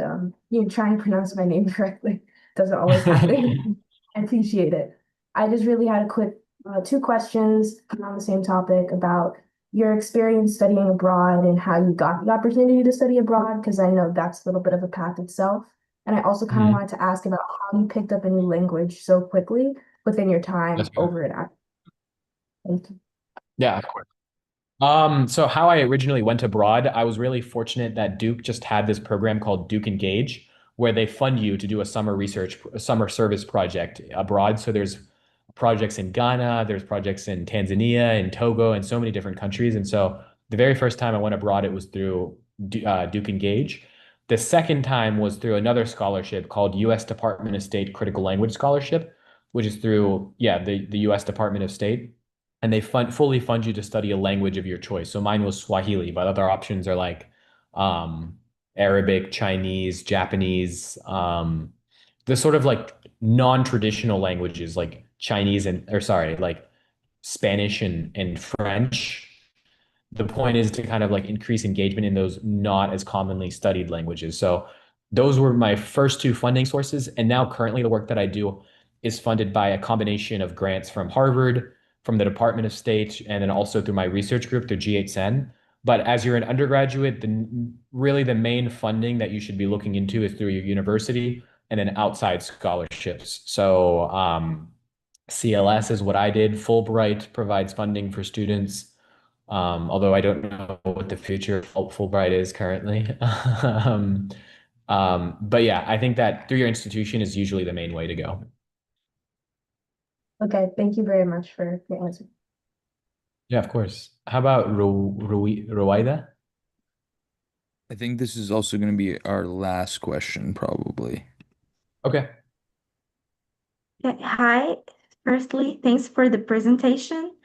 you trying to pronounce my name correctly. Doesn't always happen. I appreciate it. I just really had a quick 2 questions on the same topic about your experience studying abroad and how you got the opportunity to study abroad, because I know that's a little bit of a path itself. And I also kind of wanted to ask about how you picked up a new language so quickly within your time That's fair. over it. Thank you. Yeah, of course. So how I originally went abroad, I was really fortunate that Duke just had this program called Duke Engage, where they fund you to do a summer service project abroad. So there's projects in Ghana, there's projects in Tanzania, in Togo, and so many different countries. And so the very first time I went abroad, it was through Duke Engage. The second time was through another scholarship called U.S. Department of State Critical Language Scholarship, which is through, the U.S. Department of State, and they fully fund you to study a language of your choice. So mine was Swahili, but other options are like um, Arabic, Chinese, Japanese, the sort of like non-traditional languages like Chinese and, or sorry, like Spanish and French. The point is to kind of like increase engagement in those not as commonly studied languages. So those were my first two funding sources. And now currently the work that I do is funded by a combination of grants from Harvard, from the Department of State, and then also through my research group through G8SEN. But as you're an undergraduate, really the main funding that you should be looking into is through your university and then outside scholarships. So CLS is what I did. Fulbright provides funding for students. Although I don't know what the future of Fulbright is currently. um, but yeah, I think that through your institution is usually the main way to go. Okay, thank you very much for your answer. Yeah, of course. How about Ruwaida? I think this is also going to be our last question, probably. Okay. Hi, firstly, thanks for the presentation.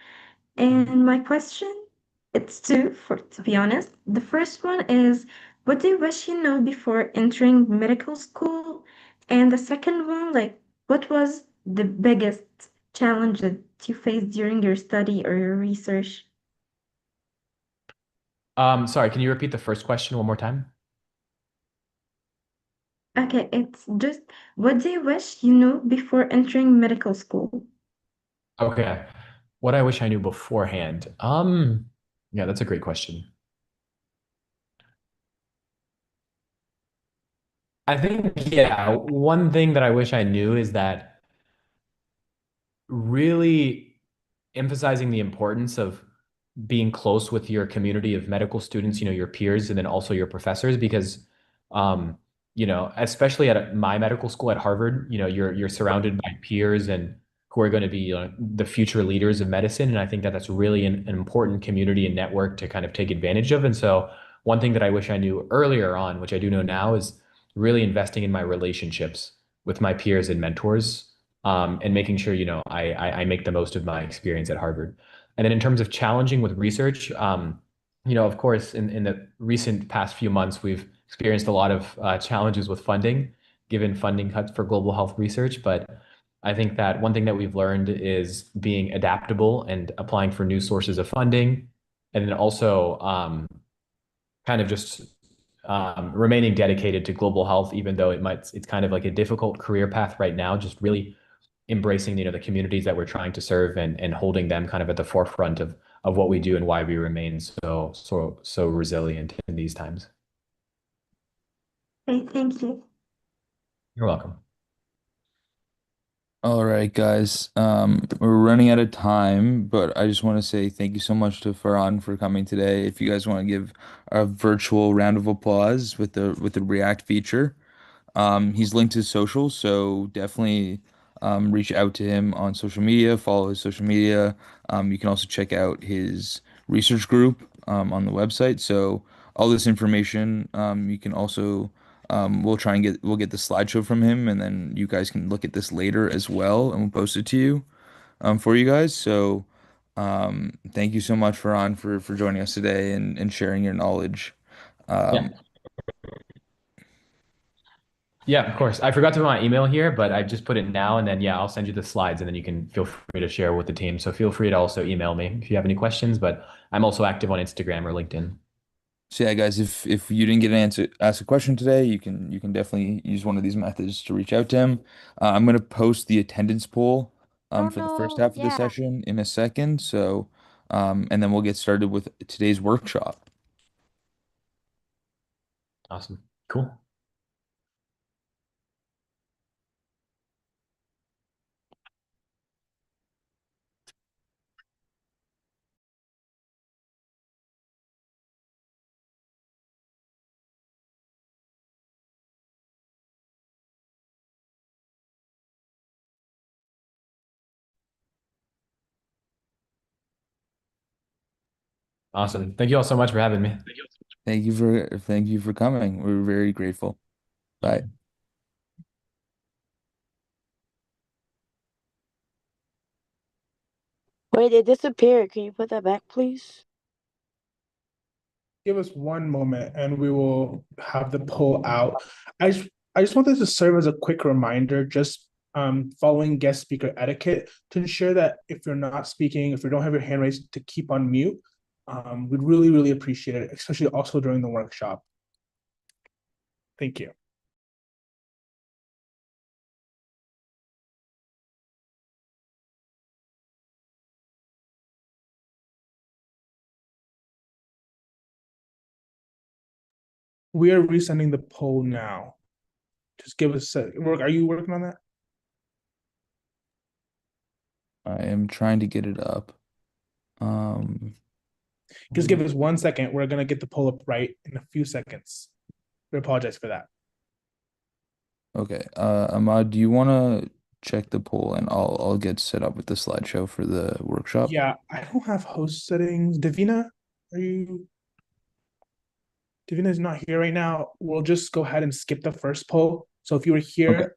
And my question, it's two, to be honest. The first one is, what do you wish you know before entering medical school? And the second one, like, what was the biggest challenge that you faced during your study or your research? Sorry, can you repeat the first question one more time? Okay, it's just, what do you wish you knew before entering medical school? Okay. What I wish I knew beforehand. Yeah, that's a great question. I think, yeah, one thing that I wish I knew is that really emphasizing the importance of being close with your community of medical students, your peers, and then also your professors, because, um, especially at my medical school at Harvard, you're surrounded by peers and who are going to be the future leaders of medicine. And I think that that's really an important community and network to kind of take advantage of. And so one thing that I wish I knew earlier on, which I do know now, is really investing in my relationships with my peers and mentors, and making sure, I make the most of my experience at Harvard. And then in terms of challenging with research, of course, in the recent past few months, we've experienced a lot of challenges with funding, given funding cuts for global health research. But I think that one thing that we've learned is being adaptable and applying for new sources of funding, and then also kind of just remaining dedicated to global health, even though it's kind of like a difficult career path right now, just really embracing, the communities that we're trying to serve and holding them kind of at the forefront of what we do and why we remain so resilient in these times. Okay, thank you. You're welcome. All right, guys. We're running out of time, but I just want to say thank you so much to Farhan for coming today. If you guys want to give a virtual round of applause with the React feature. He's linked to his social, so definitely reach out to him on social media, follow his social media. You can also check out his research group on the website. So all this information, you can also we'll get the slideshow from him, and then you guys can look at this later as well, and we'll post it to you for you guys. So thank you so much, Farhan, for joining us today and sharing your knowledge. Yeah. Um, Yeah, of course. I forgot to put my email here, but I just put it now, and then yeah, I'll send you the slides, and then you can feel free to share with the team. So feel free to also email me if you have any questions. But I'm also active on Instagram or LinkedIn. So yeah, guys, if you didn't get an answer, ask a question today, you can definitely use one of these methods to reach out to him. I'm gonna post the attendance poll Oh for the first no, half of the yeah. session in a second. So and then we'll get started with today's workshop. Awesome. Cool. Awesome. Thank you all so much for having me. Thank you for coming. We're very grateful. Bye. Wait, it disappeared. Can you put that back, please? Give us one moment and we will have the poll out. I just wanted to serve as a quick reminder, just following guest speaker etiquette to ensure that if you're not speaking, if you don't have your hand raised, to keep on mute. We'd really, really appreciate it, especially also during the workshop. Thank you. We are resending the poll now. Just give us a work. Are you working on that? I am trying to get it up. Just give us 1 second. We're gonna get the poll up right in a few seconds. We apologize for that. Okay. Ahmad, do you want to check the poll and I'll get set up with the slideshow for the workshop? Yeah, I don't have host settings. Davina, are you? Davina is not here right now. We'll just go ahead and skip the first poll. So if you were Okay. here,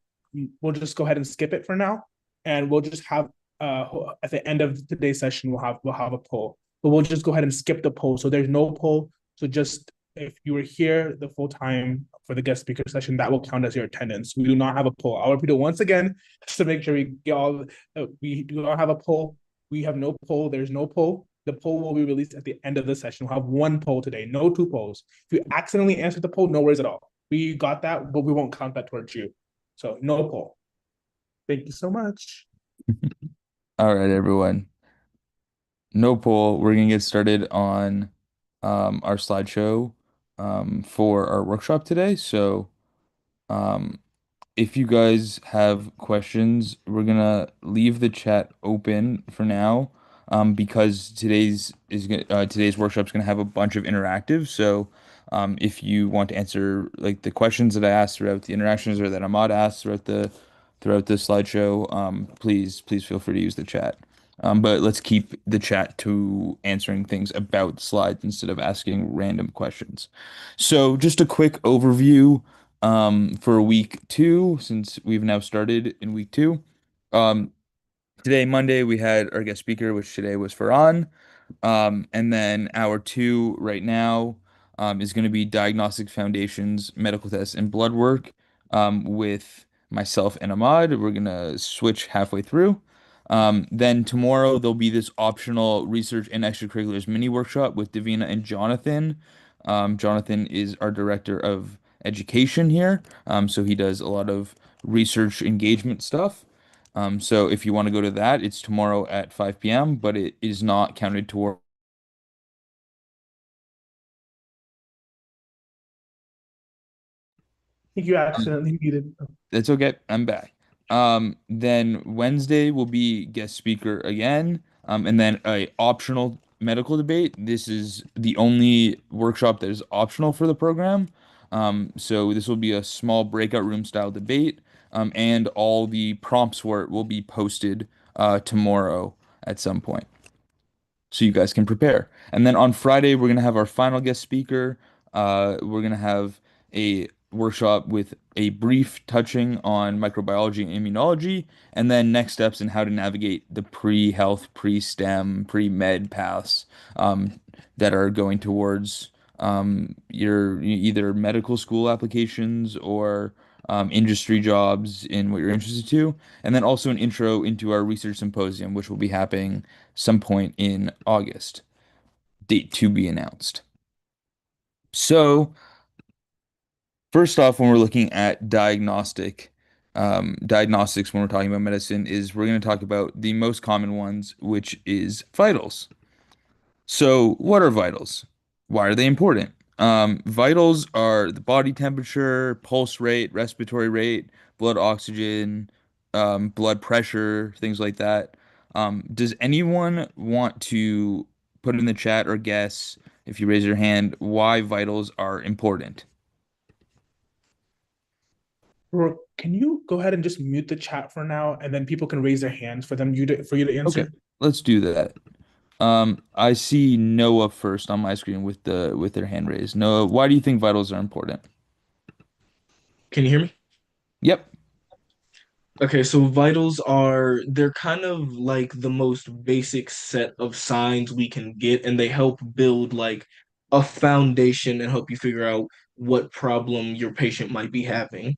we'll just go ahead and skip it for now, and we'll just have at the end of today's session we'll have a poll. But we'll just go ahead and skip the poll. So there's no poll. So just if you were here the full time for the guest speaker session, that will count as your attendance. We do not have a poll. I'll repeat it once again just to make sure we get all. We do not have a poll. We have no poll. There's no poll. The poll will be released at the end of the session. We'll have one poll today, no two polls. If you accidentally answered the poll, no worries at all. We got that, but we won't count that towards you. So no poll. Thank you so much. All right, everyone. No poll. We're gonna get started on our slideshow for our workshop today. So um, if you guys have questions, we're gonna leave the chat open for now, because today's workshop's gonna have a bunch of interactive. So, if you want to answer like the questions that I asked throughout the interactions or that Ahmad asked throughout the slideshow, please feel free to use the chat. But let's keep the chat to answering things about the slides instead of asking random questions. So, just a quick overview for week two, since we've now started in week two. Um, Today, Monday, we had our guest speaker, which today was Farhan. And then hour two right now is going to be diagnostic foundations, medical tests, and blood work with myself and Ahmad. We're going to switch halfway through. Then tomorrow, there'll be this optional research and extracurriculars mini workshop with Davina and Jonathan. Jonathan is our director of education here. So he does a lot of research engagement stuff. So if you want to go to that, it's tomorrow at 5 p.m., but it is not counted toward. I think you accidentally muted. That's okay. I'm back. Then Wednesday will be guest speaker again. And then a optional medical debate. This is the only workshop that is optional for the program. So this will be a small breakout room style debate. And all the prompts for it will be posted tomorrow at some point, so you guys can prepare. And then on Friday, we're gonna have our final guest speaker. We're gonna have a workshop with a brief touching on microbiology and immunology, and then next steps in how to navigate the pre-health, pre-STEM, pre-med paths that are going towards your either medical school applications or industry jobs in what you're interested to, and then also an intro into our research symposium, which will be happening some point in August. Date to be announced. So, first off, when we're looking at diagnostics when we're talking about medicine, is we're going to talk about the most common ones, which is vitals. So, what are vitals? Why are they important? Vitals are the body temperature, pulse rate, respiratory rate, blood oxygen, blood pressure, things like that. Does anyone want to put in the chat or guess, if you raise your hand, why vitals are important? Rourke, can you go ahead and just mute the chat for now, and then people can raise their hands for you to Okay, answer? let's do that. I see Noah first on my screen with their hand raised. Noah, why do you think vitals are important? Can you hear me? Yep. Okay, so vitals they're kind of like the most basic set of signs we can get, and they help build like a foundation and help you figure out what problem your patient might be having.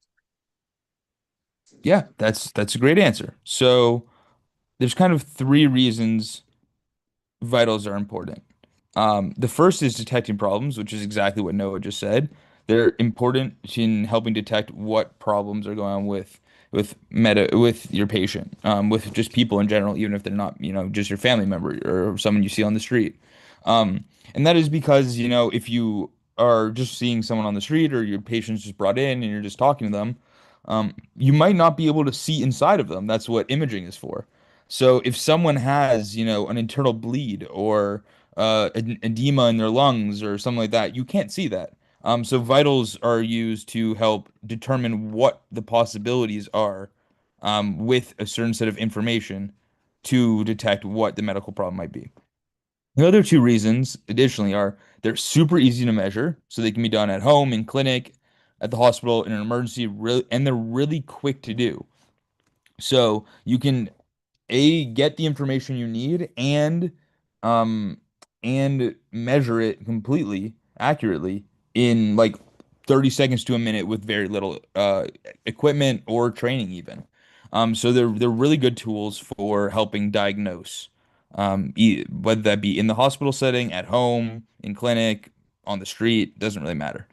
Yeah, that's a great answer. So there's kind of three reasons vitals are important. The first is detecting problems, which is exactly what Noah just said. They're important in helping detect what problems are going on with your patient, with just people in general, even if they're not, just your family member or someone you see on the street. And that is because, if you are just seeing someone on the street or your patient's just brought in and you're just talking to them, you might not be able to see inside of them. That's what imaging is for. So if someone has, an internal bleed or edema in their lungs or something like that, you can't see that. So vitals are used to help determine what the possibilities are with a certain set of information to detect what the medical problem might be. The other two reasons, additionally, are they're super easy to measure, so they can be done at home, in clinic, at the hospital, in an emergency, and they're really quick to do. So you can get the information you need um and measure it completely accurately in like 30 seconds to a minute with very little equipment or training even. So they're really good tools for helping diagnose, whether that be in the hospital setting, at home, in clinic, on the street, doesn't really matter.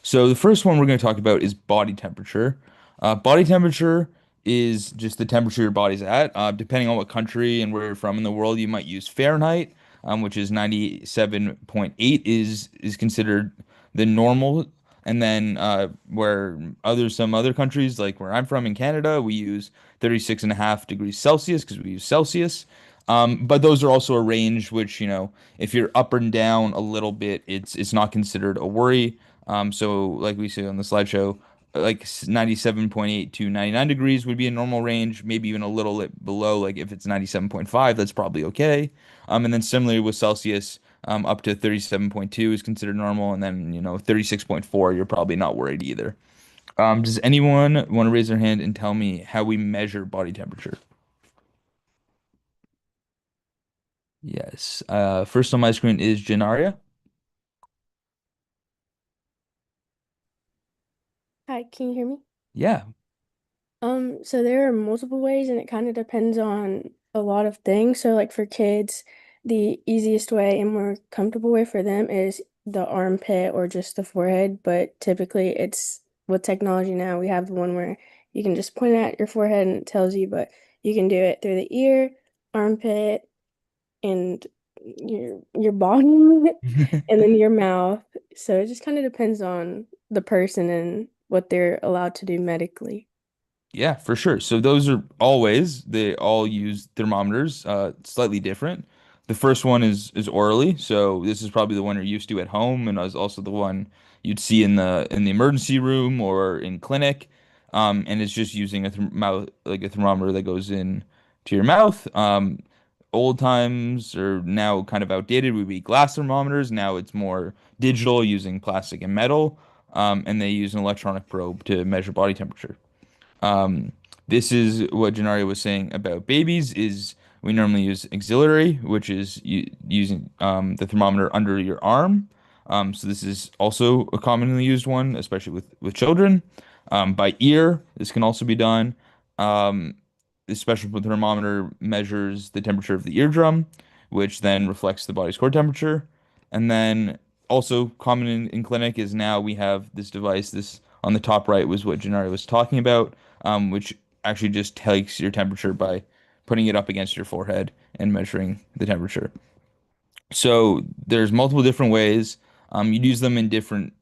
So the first one we're going to talk about is body temperature. Body temperature is just the temperature your body's at. Depending on what country and where you're from in the world, you might use Fahrenheit, which is 97.8 is considered the normal. And then where some other countries, like where I'm from in Canada, we use 36.5 degrees Celsius because we use Celsius. But those are also a range which, if you're up and down a little bit, it's not considered a worry. So like we see on the slideshow, like 97.8 to 99 degrees would be a normal range, maybe even a little bit below. Like if it's 97.5, that's probably okay. And then similarly with Celsius, up to 37.2 is considered normal, and then 36.4, you're probably not worried either. Does anyone want to raise their hand and tell me how we measure body temperature? Yes. First on my screen is Janaria. Hi, can you hear me? Yeah. So there are multiple ways and it kind of depends on a lot of things. So like for kids, the easiest way and more comfortable way for them is the armpit or just the forehead, but typically it's with technology now, we have the one where you can just point at your forehead and it tells you, but you can do it through the ear, armpit, and your bottom and then your mouth. So it just kind of depends on the person and what they're allowed to do medically. Yeah, for sure. So those are always they all use thermometers, slightly different. The first one is orally, so this is probably the one you're used to at home, and is also the one you'd see in the emergency room or in clinic. And it's just using a mouth like a thermometer that goes in to your mouth. Old times are now kind of outdated. Would be glass thermometers. Now it's more digital, using plastic and metal, and they use an electronic probe to measure body temperature. Um, this is what Janari was saying about babies is we normally use auxiliary, which is using the thermometer under your arm. So this is also a commonly used one, especially with children. By ear, this can also be done. Um, the special thermometer measures the temperature of the eardrum, which then reflects the body's core temperature. And then also common in clinic is now we have this device. This on the top right was what Janari was talking about, which actually just takes your temperature by putting it up against your forehead and measuring the temperature. So there's multiple different ways. You'd use them in different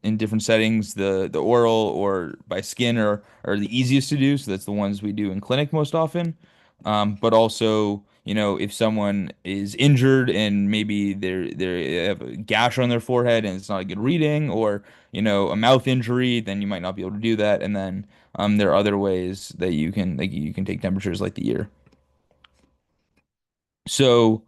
settings. The oral or by skin are the easiest to do. So that's the ones we do in clinic most often. But also, if someone is injured and maybe they have a gash on their forehead and it's not a good reading, or a mouth injury, then you might not be able to do that. And then there are other ways that you can take temperatures like the ear. So.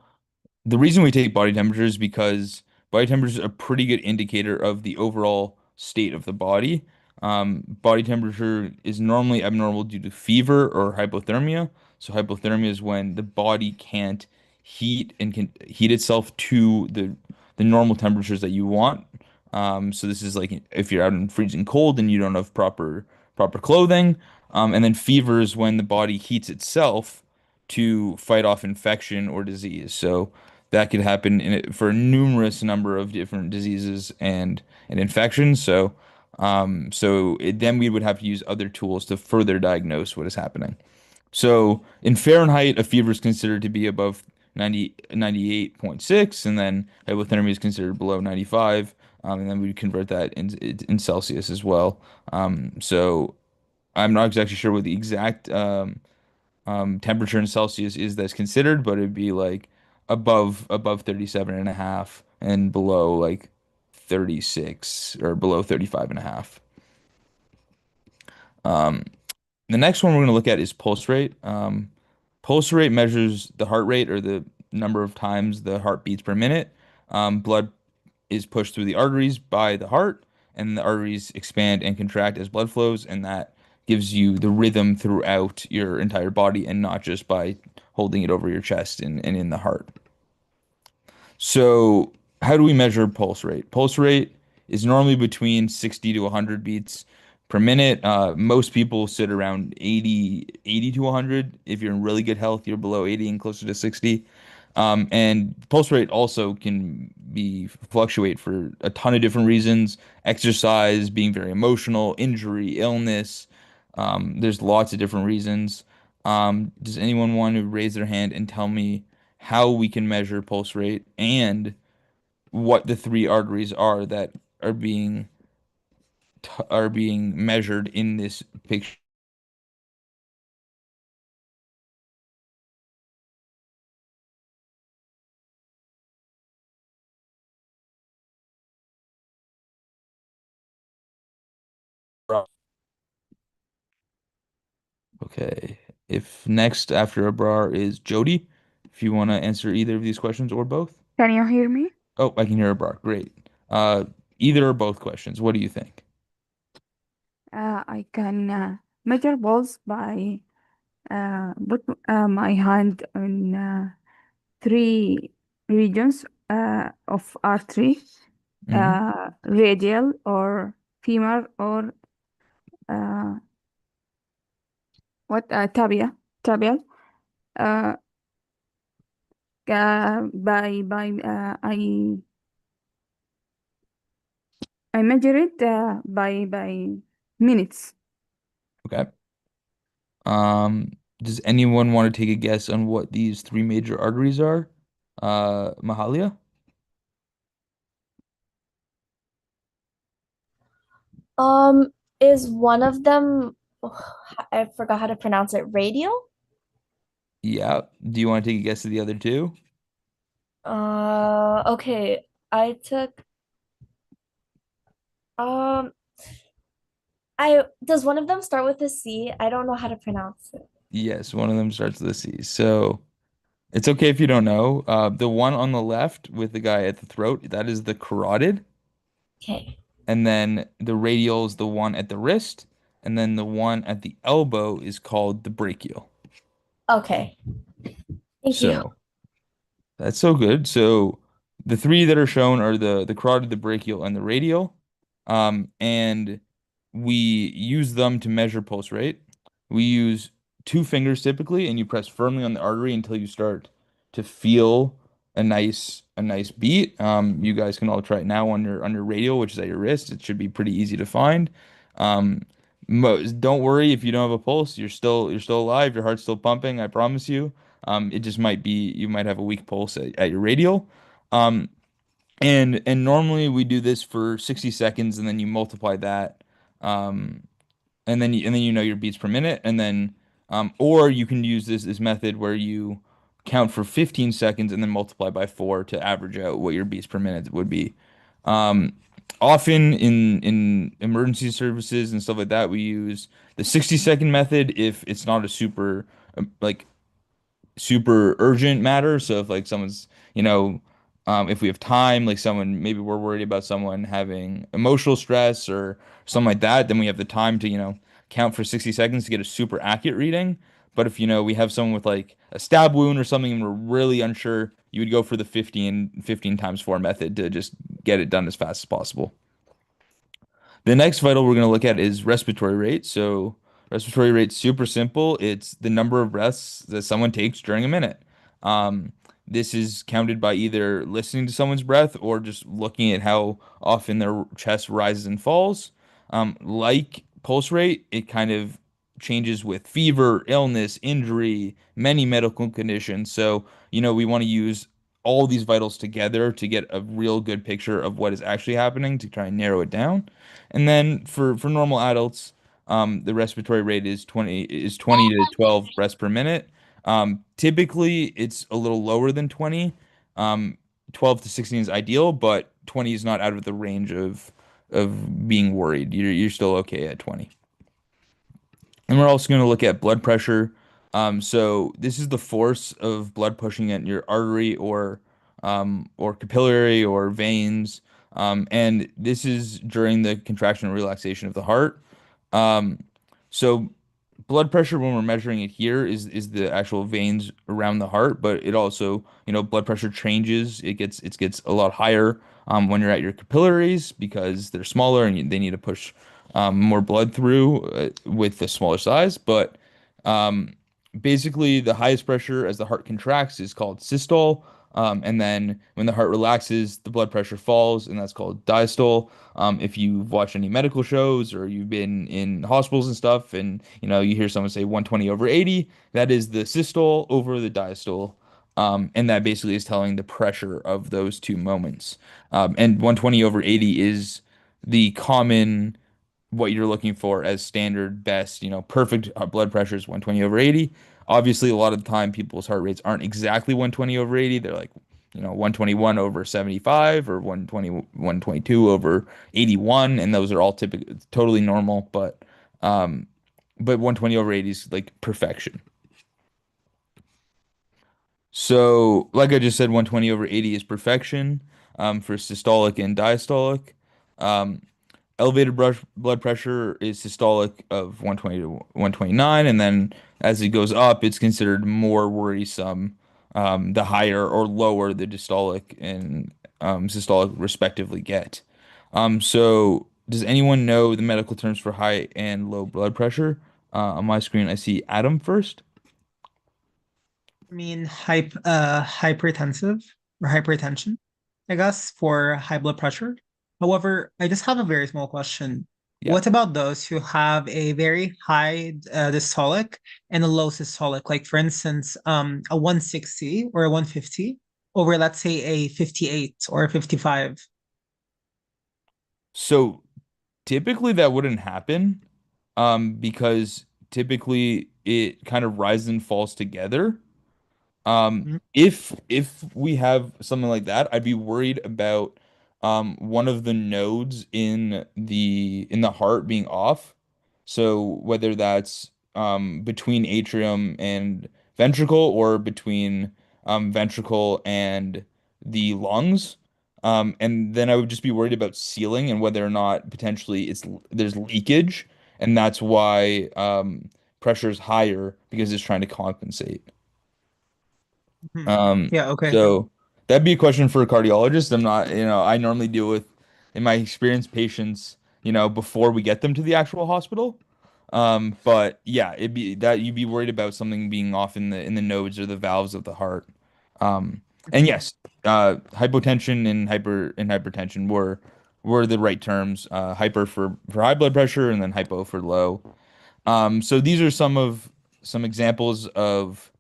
The reason we take body temperature is because body temperature is a pretty good indicator of the overall state of the body. Body temperature is normally abnormal due to fever or hypothermia. So hypothermia is when the body can't heat and can heat itself to the normal temperatures that you want. So this is like if you're out in freezing cold and you don't have proper proper clothing. And then fever is when the body heats itself to fight off infection or disease. So that could happen for a numerous number of different diseases and infections. Then we would have to use other tools to further diagnose what is happening. So in Fahrenheit, a fever is considered to be above 98.6, and then hypothermia is considered below 95. And then we convert that in Celsius as well. So I'm not exactly sure what the exact temperature in Celsius is that's considered, but it'd be like above 37 and a half and below like 36 or below 35 and a half. Um, the next one we're going to look at is pulse rate. Pulse rate measures the heart rate or the number of times the heart beats per minute. Blood is pushed through the arteries by the heart, and the arteries expand and contract as blood flows, and that gives you the rhythm throughout your entire body and not just by holding it over your chest and in the heart. So, how do we measure pulse rate? Pulse rate is normally between 60 to 100 beats per minute. Most people sit around 80 to 100. If you're in really good health, you're below 80 and closer to 60. And pulse rate also can be fluctuate for a ton of different reasons. Exercise, being very emotional, injury, illness. There's lots of different reasons. Does anyone want to raise their hand and tell me how we can measure pulse rate and what the three arteries are that are being measured in this picture? Okay. If next after Abrar is Jody, if you want to answer either of these questions or both. Can you hear me? Oh, I can hear Abrar. Great. Either or both questions. What do you think? I can measure balls by put my hand on three regions of artery, radial or femur or uh, tabial. Uh, I measure it by minutes. Okay. Does anyone want to take a guess on what these three major arteries are? Mahalia? Um, is one of them, I forgot how to pronounce it, radial? Yeah. Do you want to take a guess at the other two? Okay. I took um I does one of them start with a C? I don't know how to pronounce it. Yes, one of them starts with a C. So it's okay if you don't know. The one on the left with the guy at the throat, that is the carotid. Okay. And then the radial is the one at the wrist. And then the one at the elbow is called the brachial. Okay. Thank you. So that's so good. So the three that are shown are the carotid, the brachial, and the radial. And we use them to measure pulse rate. We use two fingers typically, and you press firmly on the artery until you start to feel a nice beat. You guys can all try it now on your radial, which is at your wrist. It should be pretty easy to find. Um, don't worry if you don't have a pulse. You're still alive. Your heart's still pumping. I promise you. It just might be you might have a weak pulse at your radial. Um, and normally we do this for 60 seconds, and then you multiply that. Um, and then you know your beats per minute, and then or you can use this method where you count for 15 seconds and then multiply by 4 to average out what your beats per minute would be. Um, Often in emergency services and stuff like that, we use the 60-second method if it's not a like super urgent matter. So if like someone's, if we have time, like someone, maybe we're worried about someone having emotional stress or something like that, then we have the time to, count for 60 seconds to get a super accurate reading. But if, we have someone with like a stab wound or something and we're really unsure, you would go for the 15 times 4 method to just get it done as fast as possible. The next vital we're going to look at is respiratory rate. So, respiratory rate's super simple. It's the number of breaths that someone takes during a minute. Um, this is counted by either listening to someone's breath or just looking at how often their chest rises and falls. Like pulse rate, it kind of changes with fever, illness, injury, many medical conditions. So, we want to use all these vitals together to get a real good picture of what is actually happening to try and narrow it down. And then for normal adults, the respiratory rate is 20 to 12 breaths per minute. Typically, it's a little lower than 20. 12 to 16 is ideal, but 20 is not out of the range of being worried. You're still okay at 20. And we're also going to look at blood pressure. So this is the force of blood pushing at your artery or capillary or veins. And this is during the contraction and relaxation of the heart. Um, so blood pressure when we're measuring it here is the actual veins around the heart, but it also, blood pressure changes. It gets a lot higher when you're at your capillaries because they're smaller and they need to push more blood through with the smaller size. But um, basically, the highest pressure as the heart contracts is called systole. And then when the heart relaxes, the blood pressure falls, and that's called diastole. If you've watched any medical shows or you've been in hospitals and stuff, and you hear someone say 120 over 80, that is the systole over the diastole. And that basically is telling the pressure of those two moments. And 120 over 80 is the common what you're looking for as standard best, perfect blood pressure is 120 over 80. Obviously, a lot of the time people's heart rates aren't exactly 120 over 80. They're like, 121 over 75 or 120, 122 over 81, and those are all typically totally normal, but 120 over 80 is like perfection. So, like I just said, 120 over 80 is perfection for systolic and diastolic. Um, Elevated blood pressure is systolic of 120 to 129, and then as it goes up, it's considered more worrisome, the higher or lower the diastolic and systolic respectively get. So does anyone know the medical terms for high and low blood pressure? On my screen, I see Adam first. Mean hypertensive or hypertension, I guess, for high blood pressure. However, I just have a very small question. Yeah. What about those who have a very high diastolic and a low systolic? Like, for instance, a 160 or a 150 over, let's say, a 58 or a 55. So typically that wouldn't happen, because typically it kind of rises and falls together. If we have something like that, I'd be worried about one of the nodes in the heart being off. So whether that's between atrium and ventricle or between ventricle and the lungs. And then I would just be worried about sealing and whether or not potentially there's leakage, and that's why pressure is higher because it's trying to compensate. Mhm. Um, Yeah, okay. so that'd be a question for a cardiologist. I'm not, I normally deal with, in my experience, patients, before we get them to the actual hospital. But yeah, it'd be that you'd be worried about something being off in the nodes or the valves of the heart. And Mhm. yes, hypotension and hypertension were the right terms. Hyper for high blood pressure and then hypo for low. So these are some examples of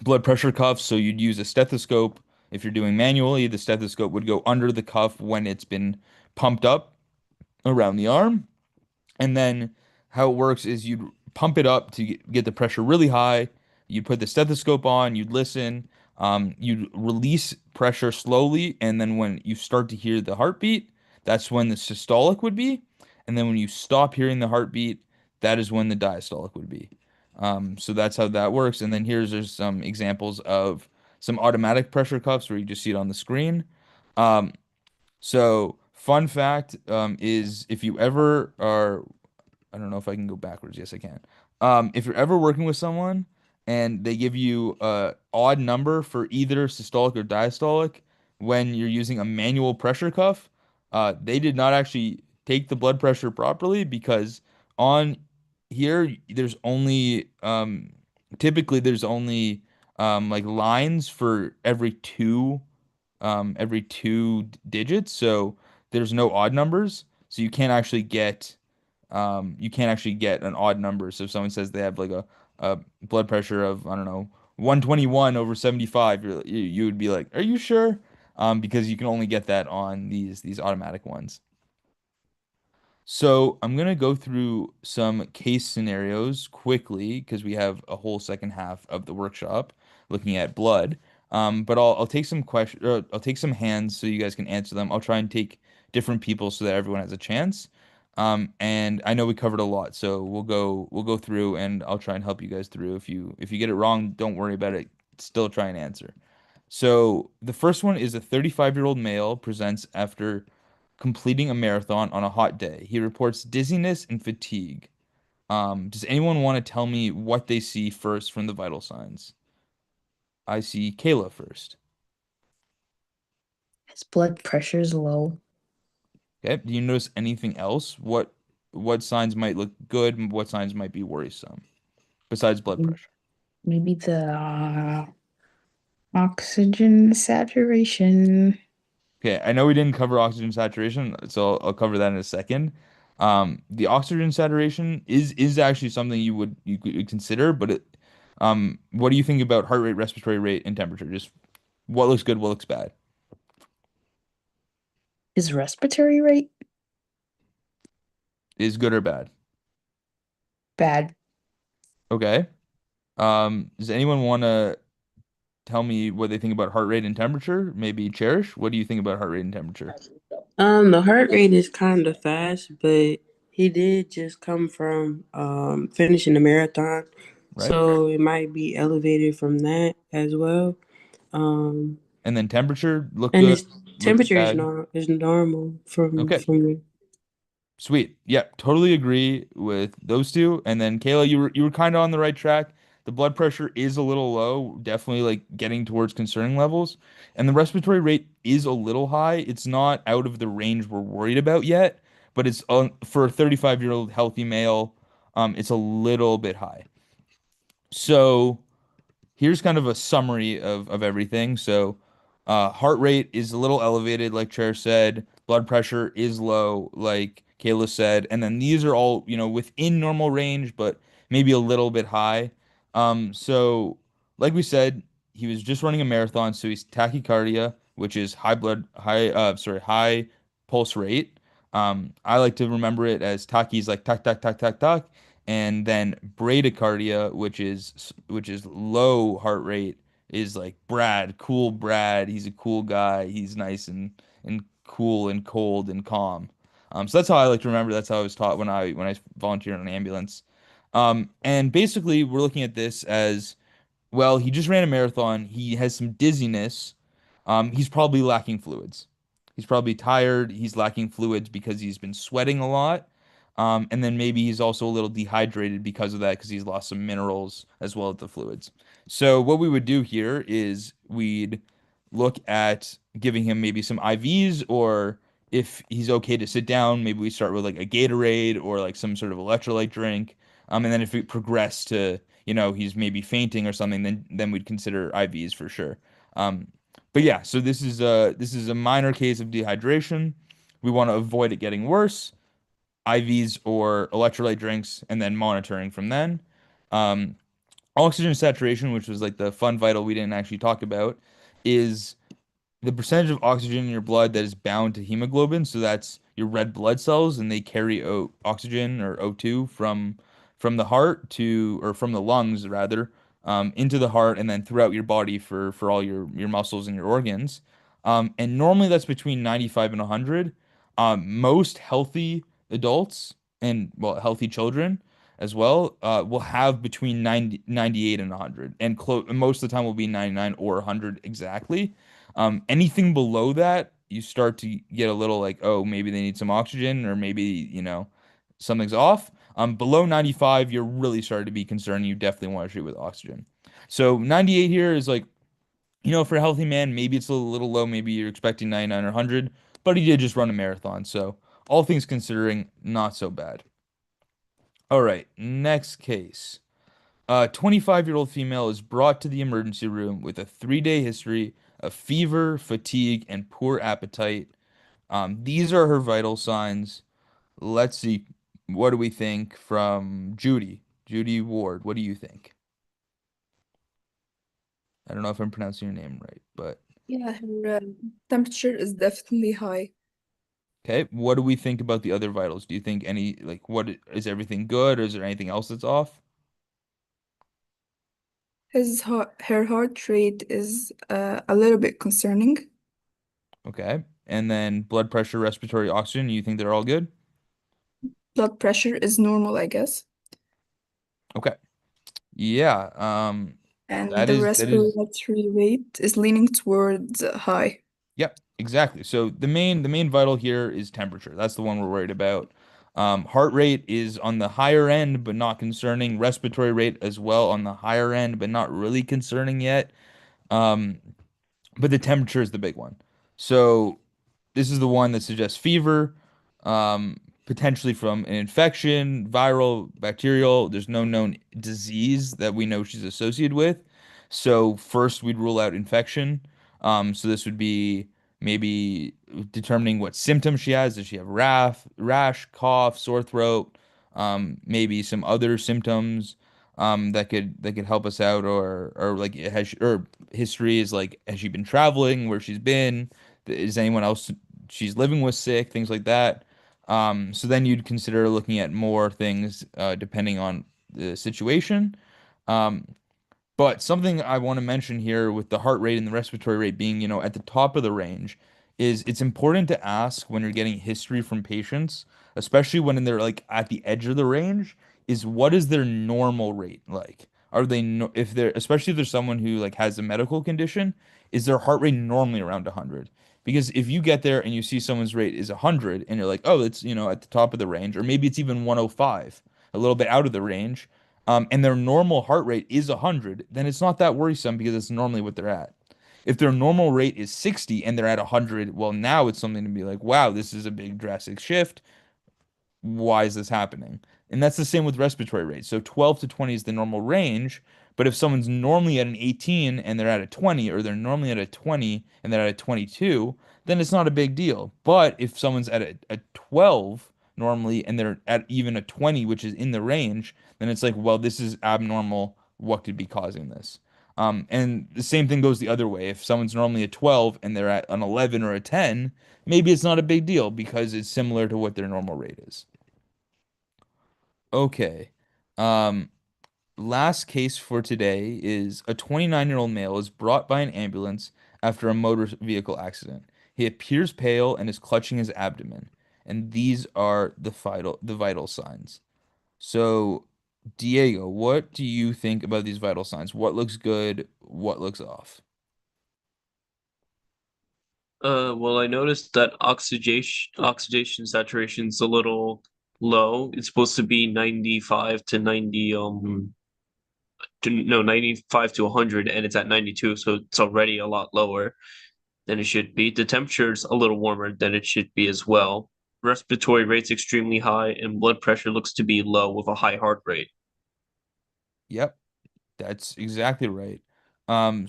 blood pressure cuffs. So you'd use a stethoscope. If you're doing manually, the stethoscope would go under the cuff when it's been pumped up around the arm. And then how it works is you'd pump it up to get the pressure really high. You'd put the stethoscope on, you'd listen, you'd release pressure slowly. And then when you start to hear the heartbeat, that's when the systolic would be. And then when you stop hearing the heartbeat, that is when the diastolic would be. So that's how that works. And then there's some examples of some automatic pressure cuffs where you just see it on the screen. Um, so fun fact is if you ever are, I don't know if I can go backwards. Yes, I can. If you're ever working with someone and they give you a odd number for either systolic or diastolic when you're using a manual pressure cuff, they did not actually take the blood pressure properly because on here there's only typically there's only like lines for every two digits, so there's no odd numbers, so you can't actually get an odd number. So if someone says they have like a blood pressure of, I don't know, 121 over 75, you would be like, are you sure? Because you can only get that on these automatic ones. So I'm gonna go through some case scenarios quickly because we have a whole second half of the workshop looking at blood. But I'll take some I'll take some hands so you guys can answer them. I'll try and take different people so that everyone has a chance. And I know we covered a lot, so we'll go through and I'll try and help you guys through. If you get it wrong, don't worry about it. Still try and answer. So the first one is a 35-year-old male presents after completing a marathon on a hot day. He reports dizziness and fatigue. Does anyone want to tell me what they see first from the vital signs? I see Kayla first. His blood pressure is low. Okay. Do you notice anything else? What signs might look good and what signs might be worrisome besides blood pressure? Maybe the oxygen saturation. Okay, I know we didn't cover oxygen saturation, so I'll cover that in a second. The oxygen saturation is actually something you could consider, but what do you think about heart rate, respiratory rate, and temperature? Just what looks good, what looks bad? His respiratory rate? Is good or bad? Bad. Okay. Does anyone want to tell me what they think about heart rate and temperature? Maybe Cherish, what do you think about heart rate and temperature? The heart rate is kind of fast, but he did just come from finishing the marathon, Right? so it might be elevated from that as well. Um, And then temperature, look and good, his look temperature bad. is normal from Okay. from Sweet. Yep, totally agree with those two. And then Kayla, you were kind of on the right track. The blood pressure is a little low, definitely like getting towards concerning levels. And the respiratory rate is a little high. It's not out of the range we're worried about yet, but it's for a 35-year-old healthy male, it's a little bit high. So here's kind of a summary of everything. So, heart rate is a little elevated, like Chair said. Blood pressure is low, like Kayla said. And then these are all, within normal range, but maybe a little bit high. So, like we said, he was just running a marathon, so he's tachycardia, which is high pulse rate. I like to remember it as tachy is like tac tac tac tac tac, and then bradycardia, which is low heart rate, is like Brad, cool Brad. He's a cool guy. He's nice and cool and cold and calm. So that's how I like to remember. That's how I was taught when I volunteered in an ambulance. And basically, we're looking at this as well, he just ran a marathon. He has some dizziness. He's probably lacking fluids. He's probably tired. He's lacking fluids because he's been sweating a lot. And then maybe he's also a little dehydrated because of that, because he's lost some minerals as well as the fluids. So what we would do here is we'd look at giving him maybe some IVs, or if he's okay to sit down, maybe we start with like a Gatorade or like some sort of electrolyte drink. And then if it progressed to, he's maybe fainting or something, then we'd consider IVs for sure. Um, but yeah, so this is a minor case of dehydration. We want to avoid it getting worse. IVs or electrolyte drinks, and then monitoring from then. Um, Oxygen saturation, which was like the fun vital we didn't actually talk about, is the percentage of oxygen in your blood that is bound to hemoglobin. So that's your red blood cells, and they carry oxygen or O2 from the heart to, or from the lungs rather, into the heart and then throughout your body for all your muscles and your organs. And normally that's between 95 and 100. Most healthy adults and, well, healthy children as well, will have between 98 and 100, and most of the time will be 99 or 100 exactly. Anything below that, you start to get a little like, oh, maybe they need some oxygen, or maybe, something's off. Below 95, you're really starting to be concerned. You definitely want to treat with oxygen. So 98 here is like, for a healthy man, maybe it's a little low. Maybe you're expecting 99 or 100, but he did just run a marathon. So all things considering, not so bad. All right, next case. A 25-year-old female is brought to the emergency room with a 3-day history of fever, fatigue, and poor appetite. These are her vital signs. Let's see. What do we think from Judy? Judy Ward, what do you think? I don't know if I'm pronouncing your name right, but Yeah, her temperature is definitely high. okay. What do we think about the other vitals? Do you think any, like, what is everything good, or is there anything else that's off? Her heart rate is a little bit concerning. Okay. And then blood pressure, respiratory, oxygen, you think they're all good? Blood pressure is normal, I guess. Okay. Yeah. And That the is respiratory rate is leaning towards high. Yep, exactly. So the main vital here is temperature. That's the one we're worried about. Heart rate is on the higher end, but not concerning. Respiratory rate as well on the higher end, but not really concerning yet. Um, but the temperature is the big one. So this is the one that suggests fever, potentially from an infection, viral, bacterial. There's no known disease that we know she's associated with. So first we'd rule out infection. So this would be maybe determining what symptoms she has. Does she have rash, cough, sore throat, maybe some other symptoms that could help us out, or like or history is like, has she been traveling, where she's been, is anyone else she's living with sick, things like that. So then you'd consider looking at more things depending on the situation. Um, but something I want to mention here with the heart rate and the respiratory rate being, at the top of the range, is it's important to ask when you're getting history from patients, especially when they're like at the edge of the range, is what is their normal rate like? Are they no if they're especially if there's someone who like has a medical condition, is their heart rate normally around 100? Because if you get there and you see someone's rate is 100 and you're like, "Oh, it's, at the top of the range," or maybe it's even 105, a little bit out of the range, and their normal heart rate is 100, then it's not that worrisome because it's normally what they're at. If their normal rate is 60 and they're at 100, well, now it's something to be like, wow, this is a big drastic shift. Why is this happening? And that's the same with respiratory rate. So 12 to 20 is the normal range, but if someone's normally at an 18 and they're at a 20, or they're normally at a 20 and they're at a 22, then it's not a big deal. But if someone's at a 12 normally and they're at even a 20, which is in the range, then it's like, well, this is abnormal. What could be causing this? And the same thing goes the other way. If someone's normally a 12 and they're at an 11 or a 10, maybe it's not a big deal because it's similar to what their normal rate is. Okay. Um, Last case for today is a 29-year-old male is brought by an ambulance after a motor vehicle accident. He appears pale and is clutching his abdomen, and these are the vital signs. So, Diego, what do you think about these vital signs? What looks good? What looks off? Well, I noticed that oxidation saturation's a little low. It's supposed to be 95 to 90 no 95 to 100, and it's at 92, so it's already a lot lower than it should be. The temperature's a little warmer than it should be as well. Respiratory rate's extremely high, and blood pressure looks to be low with a high heart rate. Yep, that's exactly right.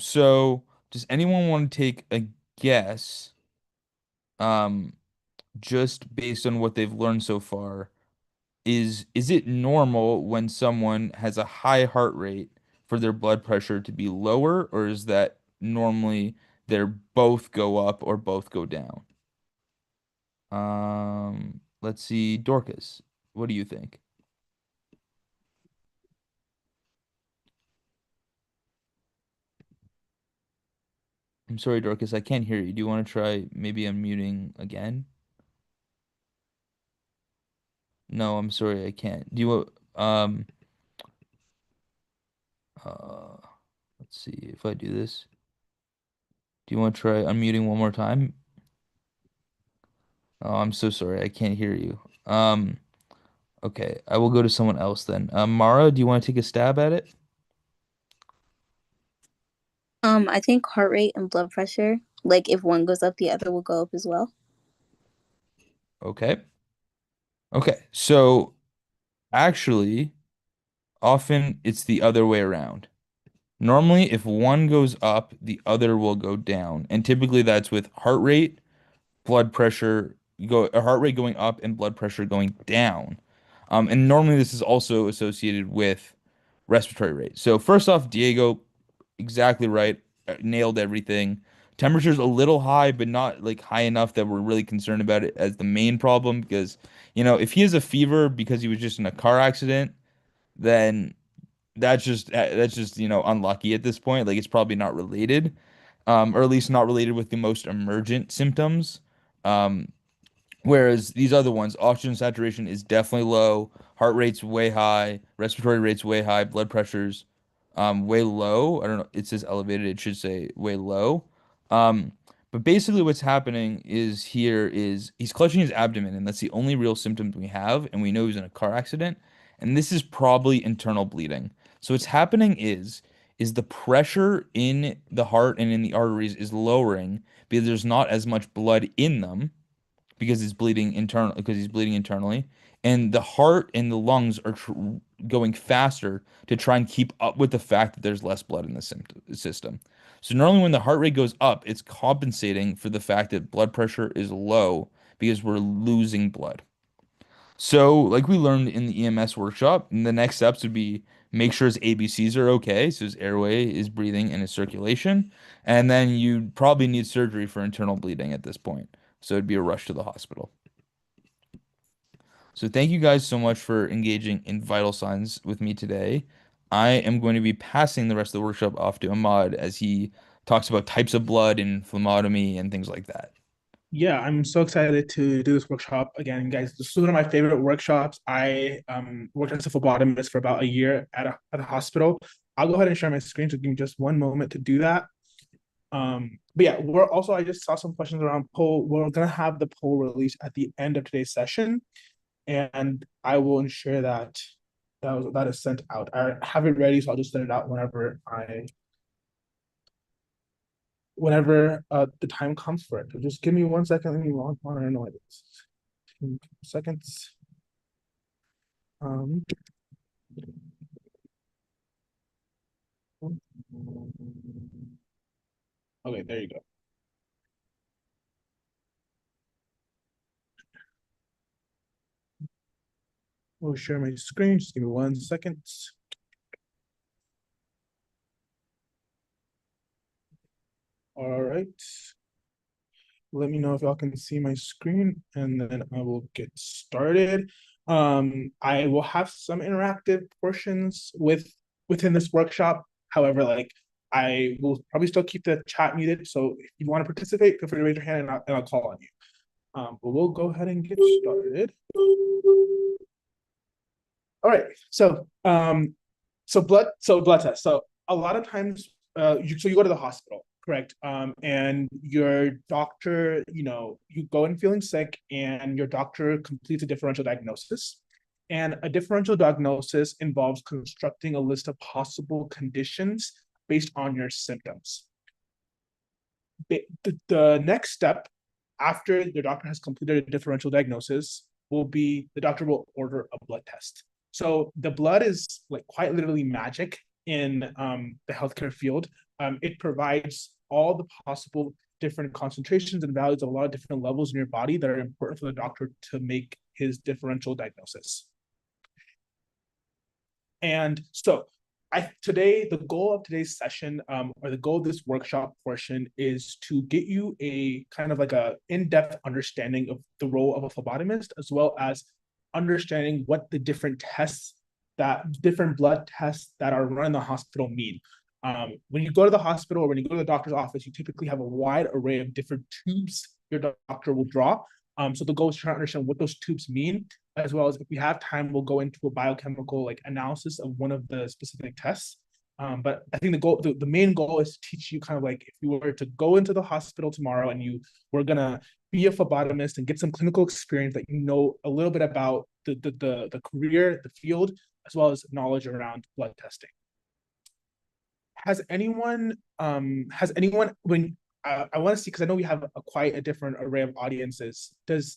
So does anyone want to take a guess, um, just based on what they've learned so far? Is it normal when someone has a high heart rate for their blood pressure to be lower, or is that normally they're both go up or both go down? Let's see, Dorcas, what do you think? I'm sorry, Dorcas, I can't hear you. Do you want to try maybe unmuting again? No, I'm sorry, I can't. Do you want uh let's see if I do this. Do you want to try unmuting one more time? Oh, I'm so sorry, I can't hear you. Okay, I will go to someone else then. Mara, do you want to take a stab at it? I think heart rate and blood pressure, like if one goes up, the other will go up as well. Okay. Okay, so actually, often it's the other way around. Normally, if one goes up, the other will go down. And typically that's with heart rate, blood pressure, heart rate going up and blood pressure going down. And normally this is also associated with respiratory rate. So first off, Diego, exactly right, nailed everything. Temperature's a little high, but not like high enough that we're really concerned about it as the main problem because, if he has a fever because he was just in a car accident, then that's just unlucky at this point. Like it's probably not related, or at least not related with the most emergent symptoms. Um, Whereas these other ones, oxygen saturation is definitely low, heart rate's way high, respiratory rate's way high, blood pressure's way low. I don't know, it says elevated, it should say way low. Um, but basically what's happening is he's clutching his abdomen, and that's the only real symptoms we have, and we know he's in a car accident, and this is probably internal bleeding. So what's happening is the pressure in the heart and in the arteries is lowering because there's not as much blood in them because he's bleeding internally, and the heart and the lungs are going faster to try and keep up with the fact that there's less blood in the system. So normally when the heart rate goes up, it's compensating for the fact that blood pressure is low because we're losing blood. So, like we learned in the EMS workshop, the next steps would be make sure his ABCs are okay, so his airway, his breathing, and his circulation. And then you probably need surgery for internal bleeding at this point. So it'd be a rush to the hospital. So thank you guys so much for engaging in vital signs with me today. I am going to be passing the rest of the workshop off to Ahmad as he talks about types of blood and phlebotomy and things like that. Yeah, I'm so excited to do this workshop again, guys. This is one of my favorite workshops. I worked as a phlebotomist for about a year at a hospital. I'll go ahead and share my screen, so give me just one moment to do that. But yeah, I just saw some questions around poll. We're gonna have the poll released at the end of today's session, and I will ensure that is sent out. I have it ready, so I'll just send it out whenever the time comes for it. So just give me 1 second. Let me log on. I don't know what it is. 2 seconds. Okay, there you go. We'll share my screen. Just give me 1 second. All right. Let me know if y'all can see my screen, and then I will get started. I will have some interactive portions within this workshop. However, I will probably still keep the chat muted. So if you want to participate, feel free to raise your hand, and I'll call on you. But we'll go ahead and get started. All right. So blood test. So a lot of times, you go to the hospital, correct? And your doctor, you go in feeling sick, and your doctor completes a differential diagnosis. And a differential diagnosis involves constructing a list of possible conditions based on your symptoms. The next step after the doctor has completed a differential diagnosis will be the doctor will order a blood test. So the blood is like quite literally magic in the healthcare field. It provides all the possible different concentrations and values of a lot of different levels in your body that are important for the doctor to make his differential diagnosis. And so today, the goal of today's session, or the goal of this workshop portion, is to get you a kind of like a in-depth understanding of the role of a phlebotomist, as well as understanding what the different blood tests that are run in the hospital mean. When you go to the hospital or when you go to the doctor's office, you typically have a wide array of different tubes your doctor will draw. So the goal is to try to understand what those tubes mean, as well as if we have time, we'll go into a biochemical analysis of one of the specific tests. But I think the main goal is to teach you kind of like if you were to go into the hospital tomorrow and you were gonna be a phlebotomist and get some clinical experience, that you know a little bit about the career, the field, as well as knowledge around blood testing. Has anyone when I want to see, because I know we have quite a different array of audiences. Does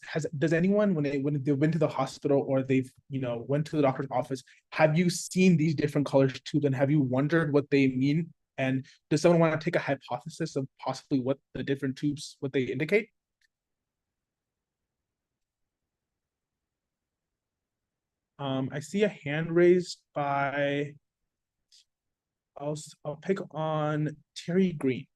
anyone, when they went to the hospital or they've went to the doctor's office, have you seen these different colors tubes, and have you wondered what they mean? And does someone want to take a hypothesis of possibly what the different tubes, what they indicate? I see a hand raised by, I'll pick on Terry Green.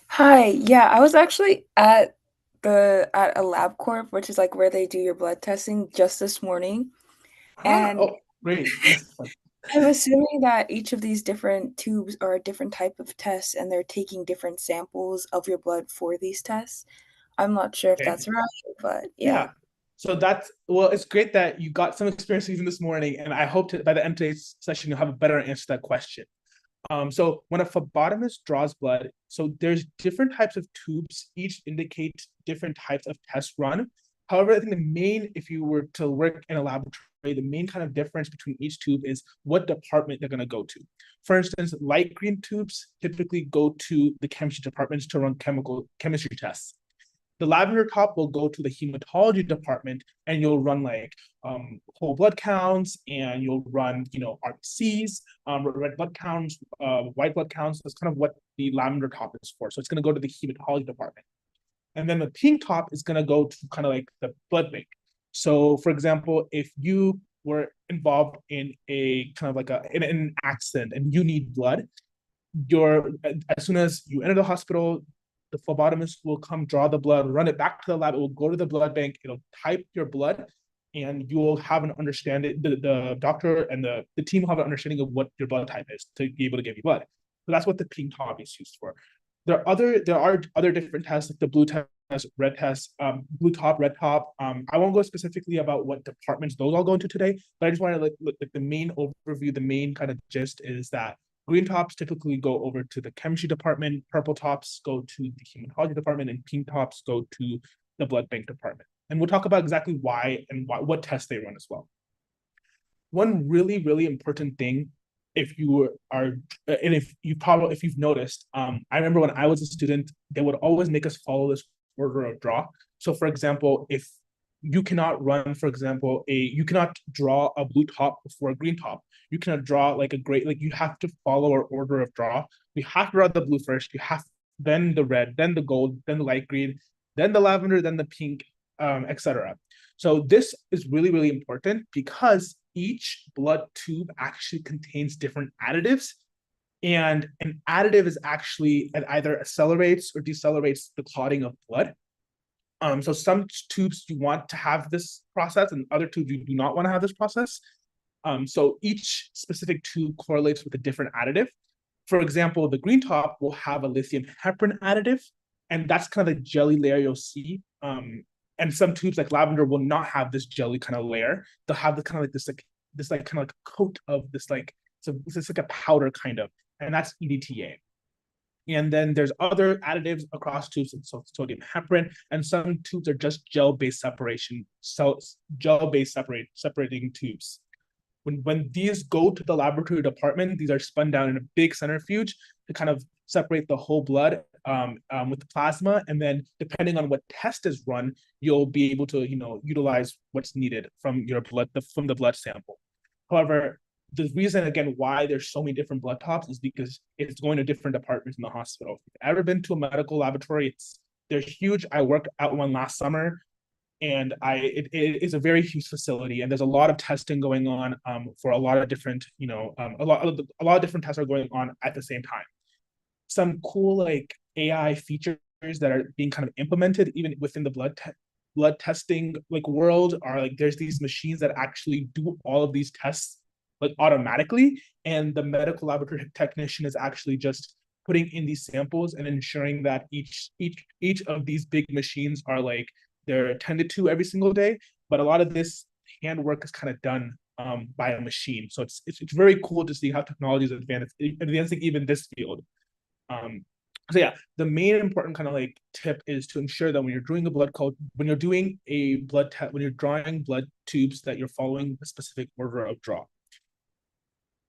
Hi, yeah, I was actually at a LabCorp, which is like where they do your blood testing, just this morning. And Oh, great. Yes. I'm assuming that each of these different tubes are a different type of test, and they're taking different samples of your blood for these tests. I'm not sure if Okay. that's right, but Yeah. So well, it's great that you got some experience even this morning, and I hope by the end of today's session, you'll have a better answer to that question. So when a phlebotomist draws blood, so there's different types of tubes, each indicate different types of tests run. However, I think if you were to work in a laboratory, the main kind of difference between each tube is what department they're going to go to. For instance, light green tubes typically go to the chemistry departments to run chemistry tests. The lavender top will go to the hematology department, and you'll run like whole blood counts, and you'll run RBCs, red blood counts, white blood counts. That's kind of what the lavender top is for. So it's going to go to the hematology department. And then the pink top is going to go to kind of like the blood bank. So for example, if you were involved in a kind of like in an accident and you need blood, as soon as you enter the hospital, the phlebotomist will come draw the blood, run it back to the lab. It will go to the blood bank. It'll type your blood, and you will have an understanding. The doctor and the team will have an understanding of what your blood type is to be able to give you blood. So that's what the pink top is used for. There are other different tests, like the blue test, red test, blue top, red top. I won't go specifically about what departments those all go into today, but I just want to look the main overview, the main kind of gist is that green tops typically go over to the chemistry department, purple tops go to the hematology department, and pink tops go to the blood bank department. And we'll talk about exactly why and what tests they run as well. One really, really important thing, if you've noticed, I remember when I was a student, they would always make us follow this order of draw. So for example, if you cannot run, for example, you cannot draw a blue top before a green top. You cannot draw like you have to follow our order of draw. We have to draw the blue first, then the red, then the gold, then the light green, then the lavender, then the pink, etc. So this is really, really important because each blood tube actually contains different additives. And an additive is actually, it either accelerates or decelerates the clotting of blood. So some tubes you want to have this process, and other tubes you do not want to have this process. So each specific tube correlates with a different additive. For example, the green top will have a lithium heparin additive, and that's kind of the jelly layer you'll see. And some tubes like lavender will not have this jelly kind of layer. They'll have the kind of like this kind of like coat of this like, so it's like a powder kind of, and that's EDTA. And then there's other additives across tubes, so sodium heparin, and some tubes are just gel-based separation, so gel-based separating tubes. When these go to the laboratory department, these are spun down in a big centrifuge to kind of separate the whole blood with the plasma, and then depending on what test is run, you'll be able to utilize what's needed from your blood from the blood sample. However, the reason again why there's so many different blood tops is because it's going to different departments in the hospital. If you've ever been to a medical laboratory, they're huge. I worked at one last summer, and it is a very huge facility, and there's a lot of testing going on for a lot of different a lot of different tests are going on at the same time. Some cool like AI features that are being kind of implemented even within the blood testing like world are like there's these machines that actually do all of these tests like automatically, and the medical laboratory technician is actually just putting in these samples and ensuring that each of these big machines are like they're attended to every single day. But a lot of this handwork is kind of done by a machine. So it's very cool to see how technology is advancing even this field. So yeah, the main important kind of like tip is to ensure that when you're doing a blood culture, when you're doing a blood test, when you're drawing blood tubes, that you're following a specific order of draw.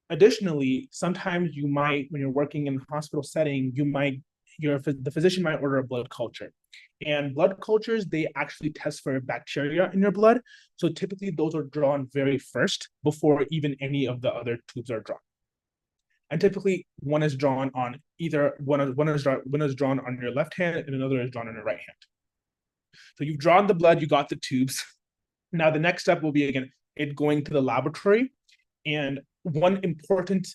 Additionally, sometimes you might, when you're working in a hospital setting, you might the physician might order a blood culture. And blood cultures, they actually test for bacteria in your blood. So typically those are drawn very first before even any of the other tubes are drawn. And typically one is drawn on either one is drawn on your left hand and another is drawn on your right hand. So you've drawn the blood, you got the tubes. Now the next step will be again it going to the laboratory. And one important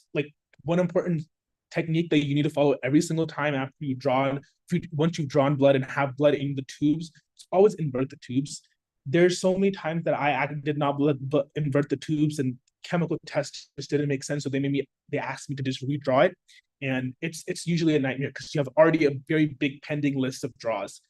technique that you need to follow every single time after you've drawn, once you've drawn blood and have blood in the tubes, always invert the tubes. There's so many times that I did not invert the tubes and chemical tests just didn't make sense. So they asked me to just redraw it. And it's usually a nightmare because you have already a very big pending list of draws.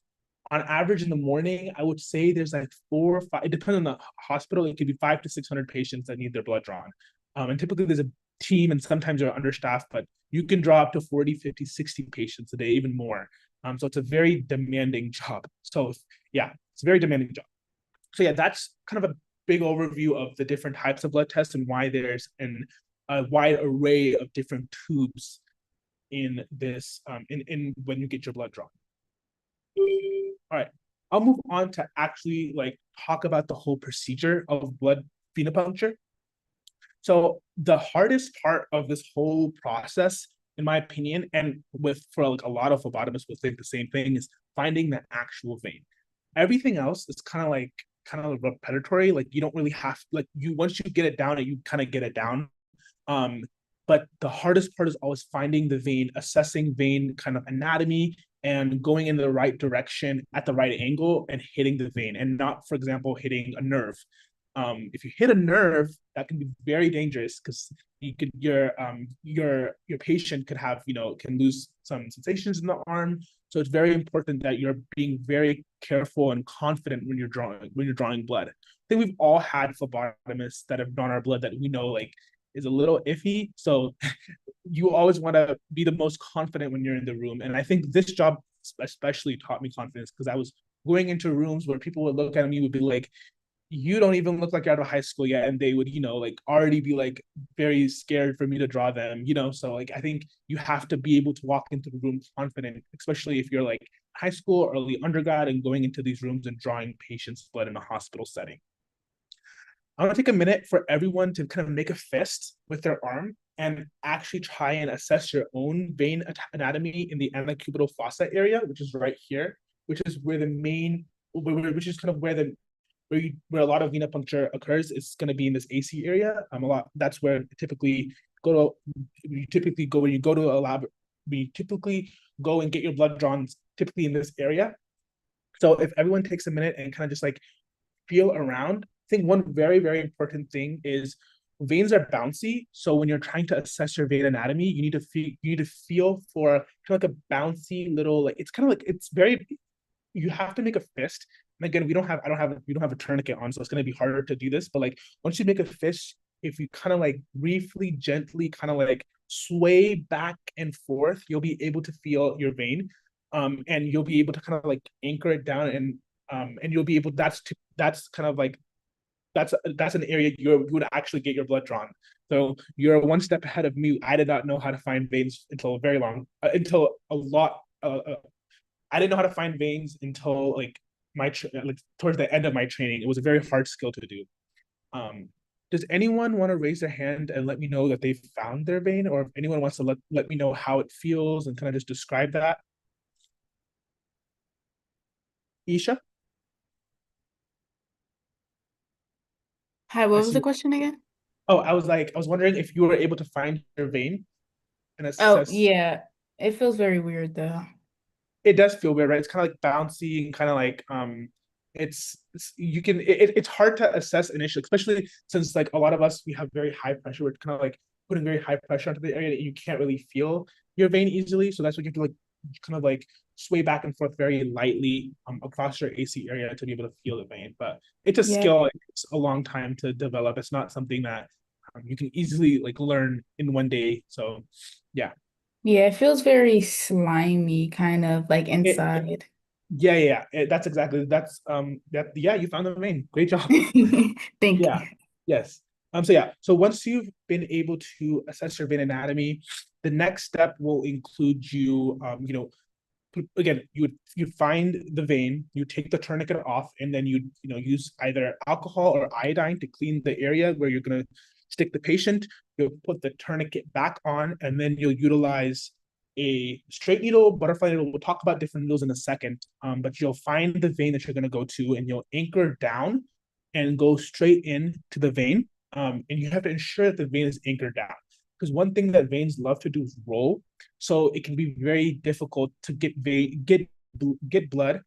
On average in the morning, I would say there's like 4 or 5, it depends on the hospital, it could be 500 to 600 patients that need their blood drawn. And typically there's a team and sometimes you're understaffed, but you can draw up to 40, 50, 60 patients a day, even more. So it's a very demanding job. So yeah, it's a very demanding job. So yeah, that's kind of a big overview of the different types of blood tests and why there's a wide array of different tubes in this, in when you get your blood drawn. All right, I'll move on to actually talk about the whole procedure of blood venipuncture. So the hardest part of this whole process, in my opinion, and for a lot of phlebotomists will think the same thing, is finding the actual vein. Everything else is kind of repetitive. Like you don't really have once you get it down, you kind of get it down. But the hardest part is always finding the vein, assessing vein kind of anatomy, and going in the right direction at the right angle and hitting the vein, and not, for example, hitting a nerve. If you hit a nerve, that can be very dangerous because your patient could have can lose some sensations in the arm. So it's very important that you're being very careful and confident when you're drawing blood. I think we've all had phlebotomists that have drawn our blood that we know is a little iffy. So you always want to be the most confident when you're in the room. And I think this job especially taught me confidence because I was going into rooms where people would look at me would be like, you don't even look like you're out of high school yet. And they would, already be very scared for me to draw them, So I think you have to be able to walk into the room confident, especially if you're high school or early undergrad and going into these rooms and drawing patients' blood in a hospital setting. I want to take a minute for everyone to kind of make a fist with their arm and actually try and assess your own vein anatomy in the antecubital fossa area, which is right here, which is where which is kind of where a lot of venipuncture occurs. It's going to be in this AC area. That's where you typically go when you go to a lab. We typically go and get your blood drawn typically in this area. So if everyone takes a minute and kind of just feel around, I think one very, very important thing is veins are bouncy. So when you're trying to assess your vein anatomy, you need to feel for kind of a bouncy little, it's kind of it's very, you have to make a fist. And again, we don't have a tourniquet on, so it's going to be harder to do this. But once you make a fist, if you kind of briefly, gently kind of sway back and forth, you'll be able to feel your vein. And you'll be able to kind of anchor it down and you'll be able, that's kind of that's an area you would actually get your blood drawn. So you're one step ahead of me. I did not know how to find veins until I didn't know how to find veins until towards the end of my training. It was a very hard skill to do. Does anyone want to raise their hand and let me know that they've found their vein, or if anyone wants to let me know how it feels and kind of just describe that? Isha? Hi, what was the question again? Oh, I was wondering if you were able to find your vein and Oh, assess. yeah. It feels very weird though. It does feel weird, right? It's kind of bouncy and kind of it's hard to assess initially, especially since a lot of us, we have very high pressure. We're kind of putting very high pressure onto the area that you can't really feel your vein easily. So that's what you have to kind of sway back and forth very lightly across your AC area to be able to feel the vein. But it's a skill. It takes a long time to develop. It's not something that you can easily learn in one day. So yeah. Yeah, it feels very slimy, kind of inside. Yeah. That's exactly yeah, you found the vein. Great job. Thank Yeah. you. Yes. So once you've been able to assess your vein anatomy, the next step will include you again, you find the vein, you take the tourniquet off, and then you use either alcohol or iodine to clean the area where you're going to stick the patient. You'll put the tourniquet back on, and then you'll utilize a straight needle, butterfly needle. We'll talk about different needles in a second, but you'll find the vein that you're going to go to, and you'll anchor down and go straight in to the vein. And you have to ensure that the vein is anchored down, because one thing that veins love to do is roll. So it can be very difficult to get blood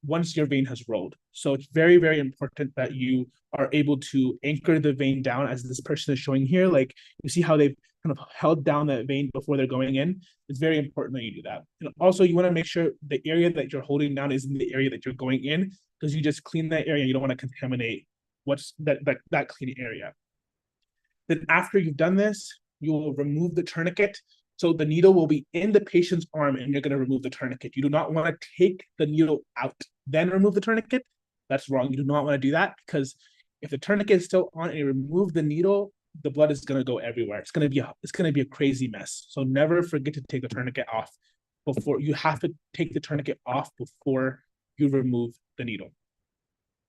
once your vein has rolled. So it's very, very important that you are able to anchor the vein down, as this person is showing here. Like, you see how they've kind of held down that vein before they're going in. It's very important that you do that. And also, you want to make sure the area that you're holding down is in the area that you're going in, because you just clean that area. You don't want to contaminate what's that clean area. Then after you've done this, you will remove the tourniquet. So the needle will be in the patient's arm, and you're going to remove the tourniquet. You do not want to take the needle out, then remove the tourniquet. That's wrong. You do not want to do that, because if the tourniquet is still on and you remove the needle, the blood is going to go everywhere. It's going to be a crazy mess. So never forget to take the tourniquet off before. You have to take the tourniquet off before you remove the needle.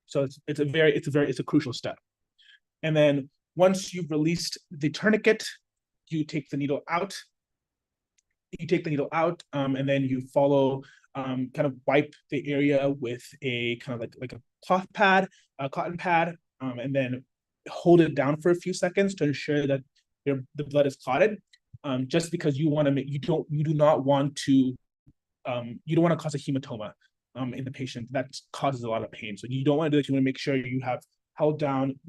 So it's a crucial step. And then once you've released the tourniquet, you take the needle out. And then you follow, kind of wipe the area with a kind of like a cloth pad, a cotton pad, and then hold it down for a few seconds to ensure that the blood is clotted. Just because you do not want to cause a hematoma in the patient. That causes a lot of pain. So you don't want to do that. You want to make sure you have held down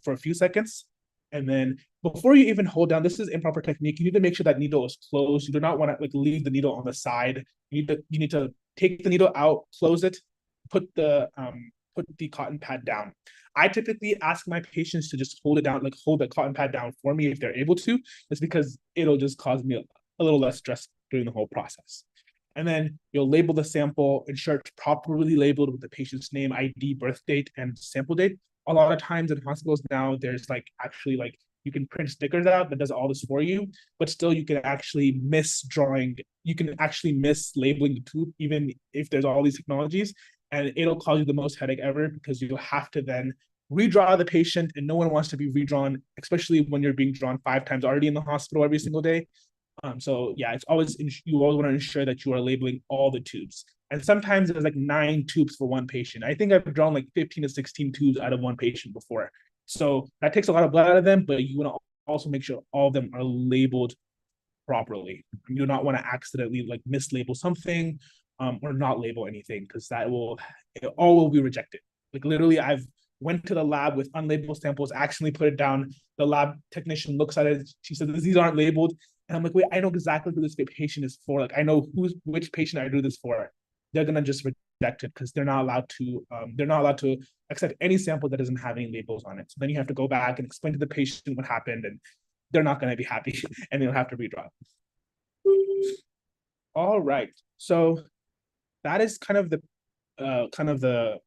for a few seconds. And then before you even hold down, this is improper technique. You need to make sure that needle is closed. You do not want to leave the needle on the side. You need to take the needle out, close it, put the cotton pad down. I typically ask my patients to just hold the cotton pad down for me if they're able to. It's because it'll just cause me a little less stress during the whole process. And then you'll label the sample, ensure it's properly labeled with the patient's name, ID, birth date, and sample date. A lot of times in hospitals now, there's actually you can print stickers out that does all this for you, but still you can actually miss labeling the tube, even if there's all these technologies, and it'll cause you the most headache ever, because you'll have to then redraw the patient, and no one wants to be redrawn, especially when you're being drawn 5 times already in the hospital every single day. So yeah, you always want to ensure that you are labeling all the tubes. And sometimes there's 9 tubes for one patient. I think I've drawn 15 to 16 tubes out of one patient before. So that takes a lot of blood out of them, but you want to also make sure all of them are labeled properly. You do not want to accidentally mislabel something, or not label anything, because it all will be rejected. Literally, I've went to the lab with unlabeled samples, accidentally put it down. The lab technician looks at it. She said, these aren't labeled. And I'm like, wait, I know exactly who this patient is for. I know which patient I do this for. They're gonna just reject it, because they're not allowed to accept any sample that doesn't have any labels on it. So then you have to go back and explain to the patient what happened, and they're not gonna be happy, and they'll have to redraw. All right. So that is kind of the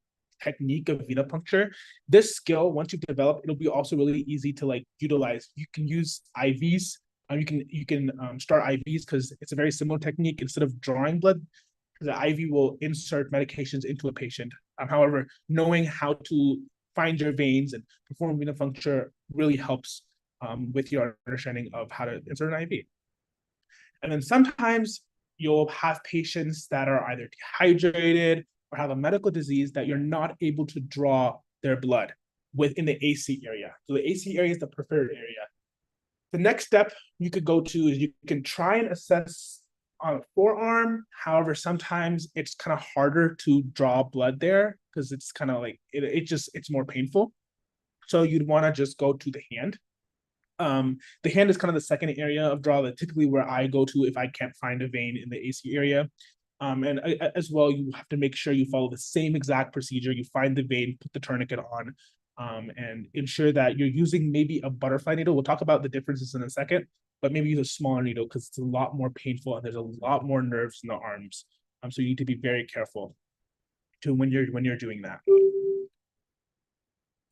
technique of venipuncture. This skill, once you develop, it'll be also really easy to utilize. You can use IVs. You can start IVs, because it's a very similar technique. Instead of drawing blood, the IV will insert medications into a patient. However, knowing how to find your veins and perform venipuncture really helps with your understanding of how to insert an IV. And then sometimes you'll have patients that are either dehydrated or have a medical disease that you're not able to draw their blood within the AC area. So the AC area is the preferred area. The next step you could go to is you can try and assess on a forearm. However, sometimes it's kind of harder to draw blood there, because it's kind of it's more painful. So you'd want to just go to the hand. The hand is kind of the second area of draw, that typically where I go to if I can't find a vein in the AC area. And as well, you have to make sure you follow the same exact procedure. You find the vein, put the tourniquet on, and ensure that you're using maybe a butterfly needle. We'll talk about the differences in a second, but maybe use a smaller needle, because it's a lot more painful and there's a lot more nerves in the arms. So you need to be very careful when you're doing that.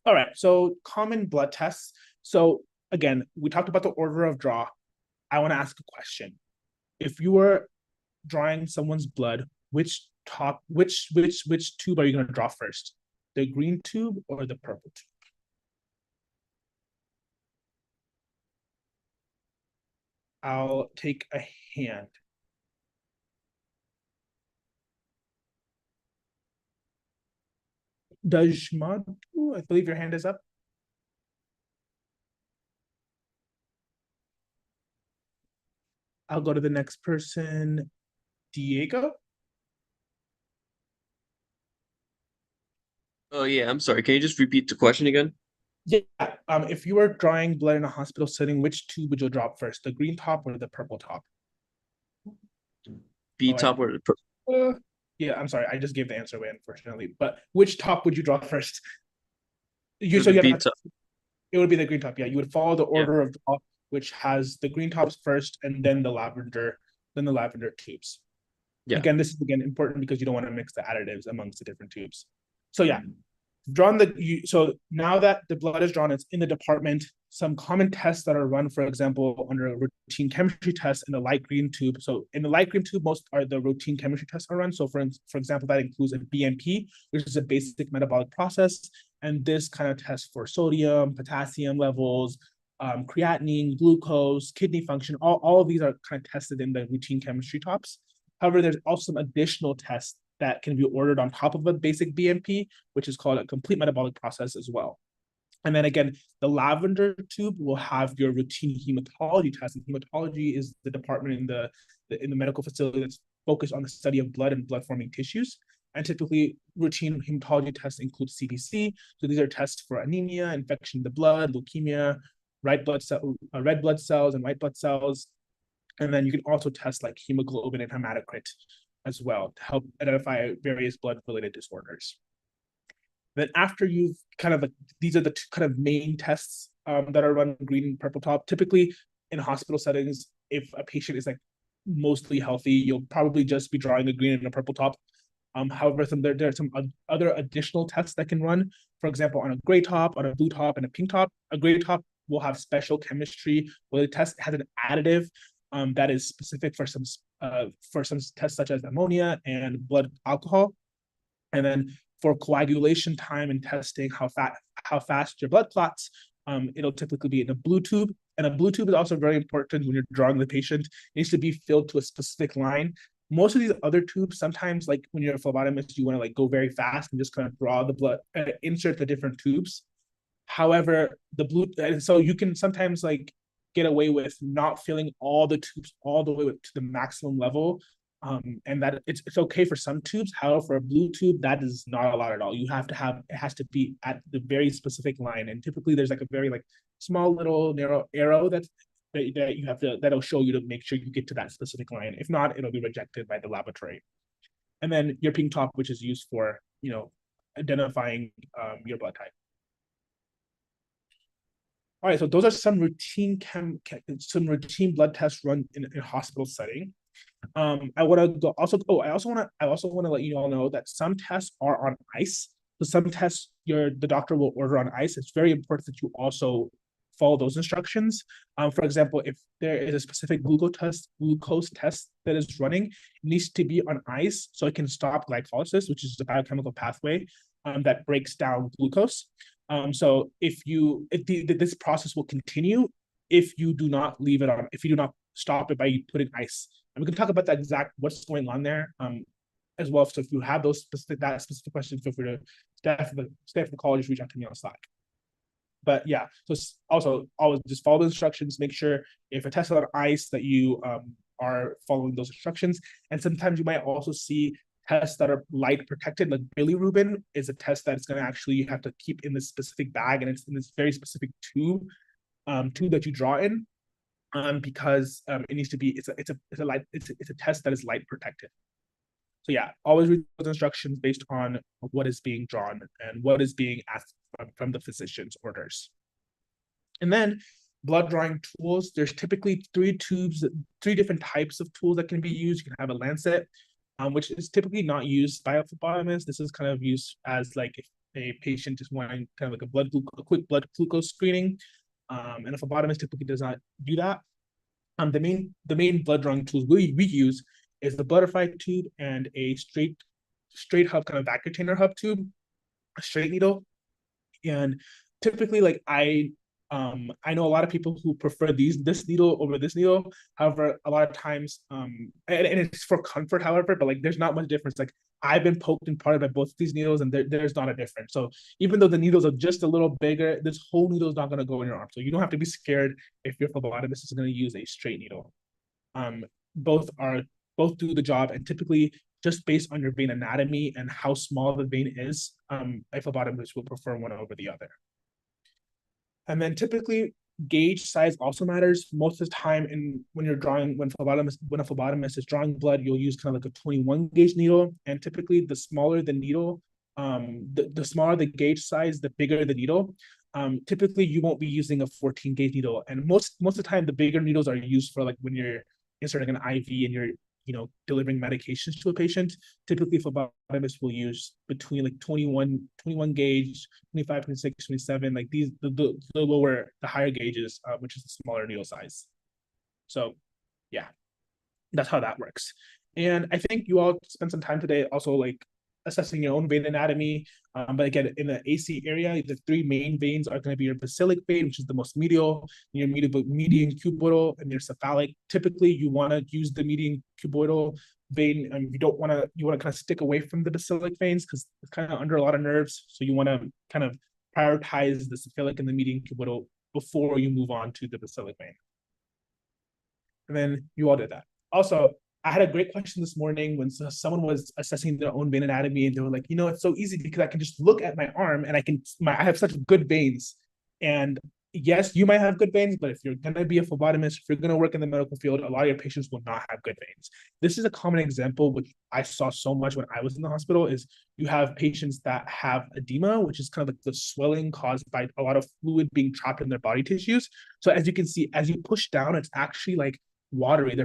All right, so common blood tests. So again, we talked about the order of draw. I want to ask a question. If you were drawing someone's blood, which tube are you going to draw first? The green tube or the purple tube? I'll take a hand. Dajmadu, I believe your hand is up. I'll go to the next person. Diego? Oh yeah, I'm sorry. Can you just repeat the question again? Yeah. If you were drawing blood in a hospital setting, which tube would you drop first? The green top or the purple top? B top or yeah, I'm sorry. I just gave the answer away, unfortunately. But which top would you draw first? the So you B have top. it would be the green top. Yeah, you would follow the Yeah. order of draw, which has the green tops first and then the lavender tubes. Yeah. Again, this is important because you don't want to mix the additives amongst the different tubes. So yeah, so now that the blood is drawn, it's in the department. Some common tests that are run, for example, under a routine chemistry test in the light green tube. So in the light green tube, most are the routine chemistry tests are run. So for example, that includes a BMP, which is a basic metabolic process. And this kind of tests for sodium, potassium levels, creatinine, glucose, kidney function. All of these are kind of tested in the routine chemistry tops. However, there's also some additional tests that can be ordered on top of a basic BMP, which is called a complete metabolic process as well. And then again, the lavender tube will have your routine hematology test. And hematology is the department in the medical facility that's focused on the study of blood and blood-forming tissues. And typically, routine hematology tests include CBC. So these are tests for anemia, infection in the blood, leukemia, red blood cells, and white blood cells. And then you can also test like hemoglobin and hematocrit as well to help identify various blood-related disorders. Then after you've these are the two kind of main tests that are run green and purple top. Typically in hospital settings, if a patient is like mostly healthy, you'll probably just be drawing a green and a purple top. However, there are some other additional tests that can run. For example, on a gray top, on a blue top, and a pink top. A gray top will have special chemistry where the test has an additive that is specific for some tests such as ammonia and blood alcohol. And then for coagulation time and testing how fast your blood clots, it'll typically be in a blue tube. And a blue tube is also very important when you're drawing the patient. It needs to be filled to a specific line. Most of these other tubes, sometimes like when you're a phlebotomist, you want to like go very fast and just kind of draw the blood, insert the different tubes. However, so you can sometimes like get away with not filling all the tubes all the way to the maximum level. And that it's okay for some tubes. However, for a blue tube, that is not allowed at all. It has to be at the very specific line. And typically there's like a very like small little narrow arrow that you have to, that'll show you to make sure you get to that specific line. If not, it'll be rejected by the laboratory. And then your pink top, which is used for, identifying your blood type. All right, so those are some routine blood tests run in a hospital setting. I want to go also. Oh, I also want to let you all know that some tests are on ice. So some tests the doctor will order on ice. It's very important that you also follow those instructions. For example, if there is a specific glucose test that is running, it needs to be on ice so it can stop glycolysis, which is a biochemical pathway that breaks down glucose. So this process will continue if you do not leave it on, if you do not stop it by putting ice. And we can talk about that exact what's going on there as well. So if you have those specific questions, feel free to staff of the college reach out to me on Slack. But yeah, so also always just follow the instructions. Make sure if a test is on ice that you are following those instructions. And sometimes you might also see tests that are light protected, like bilirubin is a test that's going to actually you have to keep in this specific bag, and it's in this very specific tube that you draw in, because it needs to be it's a test that is light protected. So yeah, always read those instructions based on what is being drawn and what is being asked from the physician's orders. And then blood drawing tools. There's typically three different types of tools that can be used. You can have a lancet, which is typically not used by a phlebotomist. This is kind of used as like if a patient is wanting kind of like a quick blood glucose screening, and a phlebotomist typically does not do that. The main blood drawing tools we use is the butterfly tube and a straight hub kind of vac retainer hub tube, a straight needle. And typically, like I know a lot of people who prefer this needle over this needle. However, a lot of times, and it's for comfort, however, but like there's not much difference. Like I've been poked and prodded by both of these needles, and there's not a difference. So even though the needles are just a little bigger, this whole needle is not going to go in your arm. So you don't have to be scared if your phlebotomist is going to use a straight needle. Um, both are both do the job, and typically just based on your vein anatomy and how small the vein is, a phlebotomist will prefer one over the other. And then typically gauge size also matters. Most of the time when a phlebotomist is drawing blood, you'll use kind of like a 21 gauge needle. And typically the smaller the needle, the smaller the gauge size, the bigger the needle. Typically you won't be using a 14 gauge needle. And most of the time the bigger needles are used for like when you're inserting an IV and you're delivering medications to a patient. Typically phlebotomists will use between like 21 gauge, 25, 26, 27, like these, the lower, the higher gauges, which is the smaller needle size. So yeah, that's how that works. And I think you all spent some time today also like assessing your own vein anatomy. But again, in the AC area, the three main veins are going to be your basilic vein, which is the most medial, your median cuboidal, and your cephalic. Typically, you want to use the median cuboidal vein, and you want to kind of stick away from the basilic veins because it's kind of under a lot of nerves. So you want to kind of prioritize the cephalic and the median cuboidal before you move on to the basilic vein. And then you all did that. Also, I had a great question this morning when someone was assessing their own vein anatomy, and they were like, it's so easy because I can just look at my arm and I have such good veins. And yes, you might have good veins, but if you're going to be a phlebotomist, if you're going to work in the medical field, a lot of your patients will not have good veins. This is a common example, which I saw so much when I was in the hospital, is you have patients that have edema, which is kind of like the swelling caused by a lot of fluid being trapped in their body tissues. So as you can see, as you push down, it's actually like watery.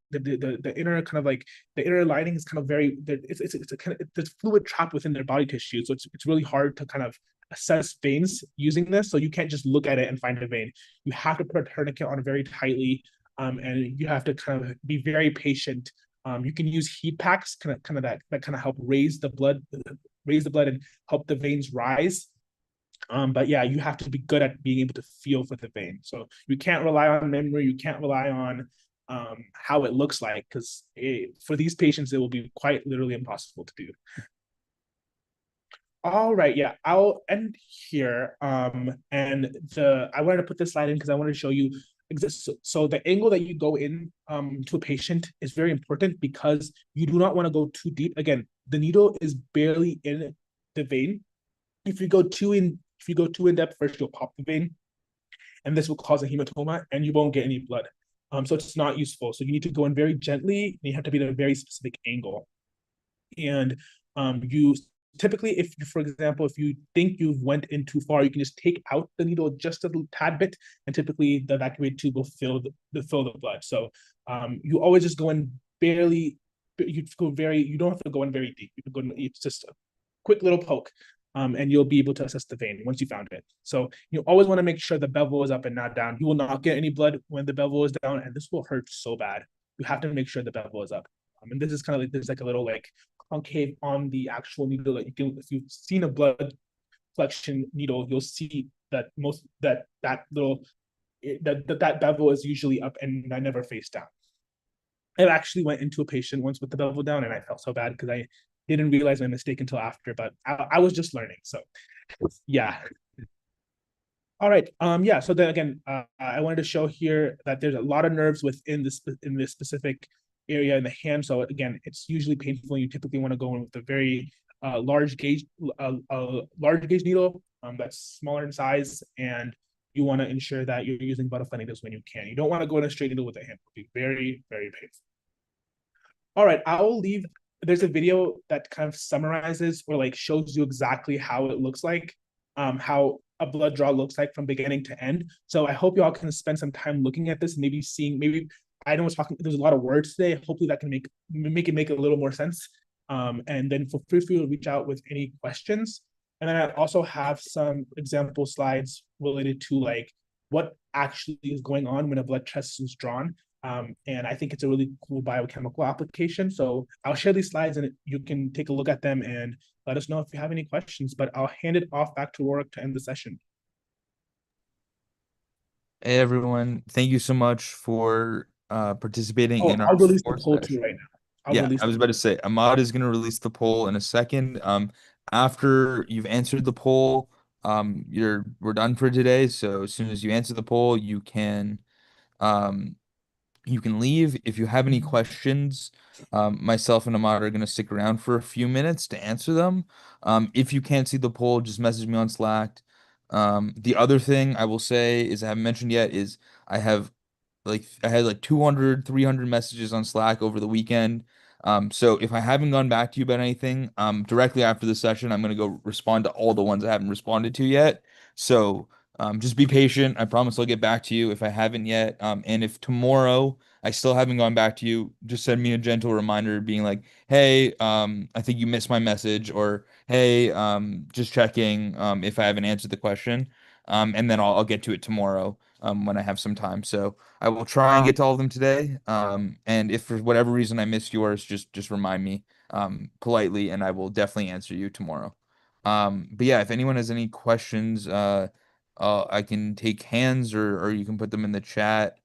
The inner kind of like the inner lining is kind of very it's a kind of there's fluid trapped within their body tissue, so it's really hard to kind of assess veins using this. So you can't just look at it and find a vein. You have to put a tourniquet on very tightly, and you have to kind of be very patient. You can use heat packs, that kind of help raise the blood and help the veins rise. But yeah, you have to be good at being able to feel for the vein. So you can't rely on memory. You can't rely on how it looks like, because for these patients, it will be quite literally impossible to do. All right, yeah, I'll end here. And I wanted to put this slide in because I wanted to show you so the angle that you go in to a patient is very important because you do not want to go too deep. Again, the needle is barely in the vein. If you go too in depth, first you'll pop the vein, and this will cause a hematoma, and you won't get any blood. So it's not useful. So you need to go in very gently, and you have to be at a very specific angle. And you typically, for example, if you think you've went in too far, you can just take out the needle just a tad bit, and typically the evacuated tube will fill the blood. So you always just go in barely. You don't have to go in very deep. You can go in, it's just a quick little poke. And you'll be able to assess the vein once you found it. So you always want to make sure the bevel is up and not down. You will not get any blood when the bevel is down, and this will hurt so bad. You have to make sure the bevel is up. And this is kind of like, there's like a little like concave on the actual needle that you can, if you've seen a blood collection needle, you'll see that that bevel is usually up and I never face down. I actually went into a patient once with the bevel down, and I felt so bad because I didn't realize my mistake until after, but I was just learning. So yeah. All right. Yeah. So then again, I wanted to show here that there's a lot of nerves within this specific area in the hand. So again, it's usually painful. You typically want to go in with a very large gauge needle that's smaller in size, and you want to ensure that you're using butterfly needles when you can. You don't want to go in a straight needle with a hand. It'll be very, very painful. All right, I will leave. There's a video that kind of summarizes or like shows you exactly how it looks like, how a blood draw looks like from beginning to end. So I hope you all can spend some time looking at this, maybe I know there's a lot of words today. Hopefully that can make it make a little more sense. And then feel free to reach out with any questions. And then I also have some example slides related to like what actually is going on when a blood test is drawn. And I think it's a really cool biochemical application. So I'll share these slides and you can take a look at them and let us know if you have any questions. But I'll hand it off back to Rorik to end the session. Hey everyone, thank you so much for participating Oh, in our I'll release the fourth poll too session. right now. I'll Yeah, release I the was about to say Ahmad is going to release the poll in a second. After you've answered the poll, we're done for today. So as soon as you answer the poll, um, you can leave. If you have any questions, myself and Ahmad are going to stick around for a few minutes to answer them. If you can't see the poll, just message me on Slack. The other thing I will say is I haven't mentioned yet is I have I had like 200, 300 messages on Slack over the weekend. So if I haven't gone back to you about anything, directly after the session, I'm gonna go respond to all the ones I haven't responded to yet. So just be patient. I promise I'll get back to you if I haven't yet. And if tomorrow I still haven't gone back to you, just send me a gentle reminder being like, hey, I think you missed my message, or hey, just checking if I haven't answered the question. And then I'll get to it tomorrow when I have some time. So I will try and get to all of them today. And if for whatever reason I missed yours, just remind me politely, and I will definitely answer you tomorrow. But yeah, if anyone has any questions, I can take hands or you can put them in the chat.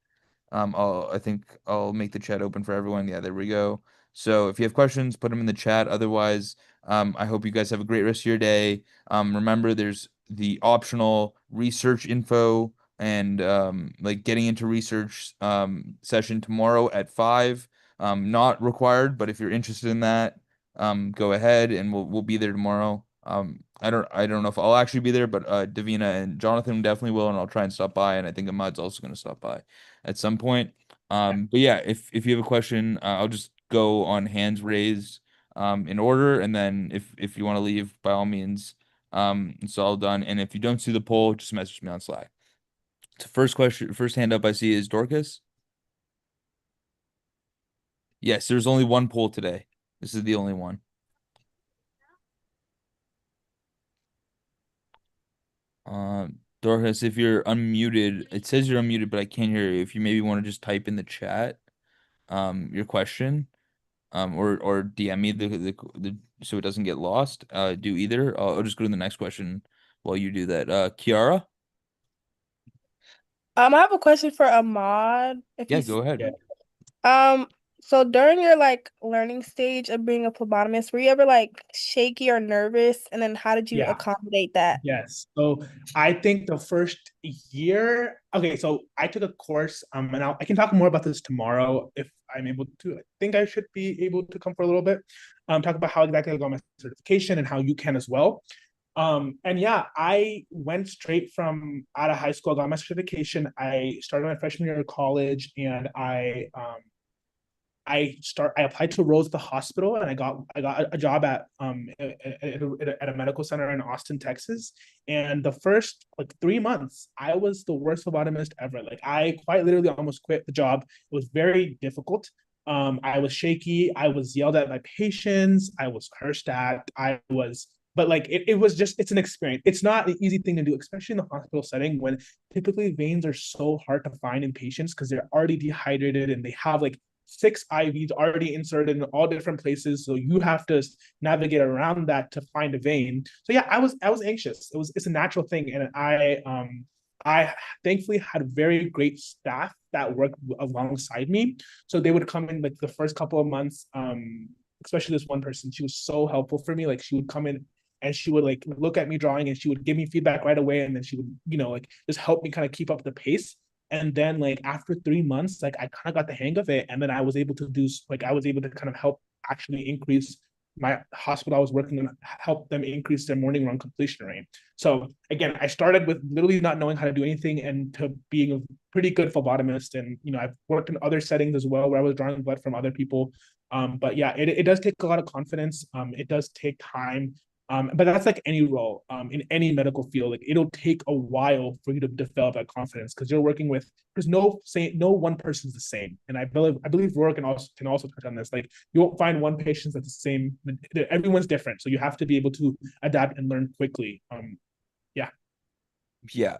I think I'll make the chat open for everyone. Yeah, there we go. So if you have questions, put them in the chat. Otherwise, I hope you guys have a great rest of your day. Remember, there's the optional research info and like getting into research session tomorrow at 5. Not required, but if you're interested in that, go ahead and we'll be there tomorrow. I don't know if I'll actually be there, but Davina and Jonathan definitely will, and I'll try and stop by. And I think Ahmad's also going to stop by at some point. But yeah, if you have a question, I'll just go on hands raised in order, and then if you want to leave, by all means, it's all done. And if you don't see the poll, just message me on Slack. So first hand up I see is Dorcas. Yes, there's only one poll today. This is the only one. Dorcas, if you're unmuted, it says you're unmuted, but I can't hear you. If you maybe want to just type in the chat, your question. Or DM me the so it doesn't get lost. Do either. I'll just go to the next question while you do that. Kiara? I have a question for Ahmad. If Yeah, he's go ahead. um, so during your like learning stage of being a phlebotomist, were you ever like shaky or nervous? And then how did you Yeah. accommodate that? Yes. So I think the first year, okay, so I took a course, and I can talk more about this tomorrow if I'm able to. I think I should be able to come for a little bit, talk about how exactly I got my certification and how you can as well. And yeah, I went straight from out of high school, I got my certification. I started my freshman year of college, and I applied to roles at the hospital, and I got a job at a medical center in Austin, Texas. And the first like 3 months, I was the worst phlebotomist ever. Like I quite literally almost quit the job. It was very difficult. I was shaky. I was yelled at by patients. I was cursed at. But like it was just it's an experience. It's not an easy thing to do, especially in the hospital setting when typically veins are so hard to find in patients because they're already dehydrated and they have like 6 IVs already inserted in all different places. So you have to navigate around that to find a vein. So yeah, I was anxious. It's a natural thing. And I thankfully had very great staff that worked alongside me. So they would come in like the first couple of months, especially this one person, she was so helpful for me. Like she would come in and she would like look at me drawing and she would give me feedback right away. And then she would, like just help me kind of keep up the pace. And then like after 3 months, like I kind of got the hang of it. And then I was able to kind of help actually increase my hospital I was working in, help them increase their morning run completion rate. So again, I started with literally not knowing how to do anything and to being a pretty good phlebotomist. And I've worked in other settings as well where I was drawing blood from other people. But yeah, it does take a lot of confidence. It does take time. But that's like any role in any medical field. Like it'll take a while for you to develop that confidence because you're working with. There's no one person's the same, and I believe Rourke can also touch on this. Like you won't find one patient that's the same. Everyone's different, so you have to be able to adapt and learn quickly. Yeah. Yeah,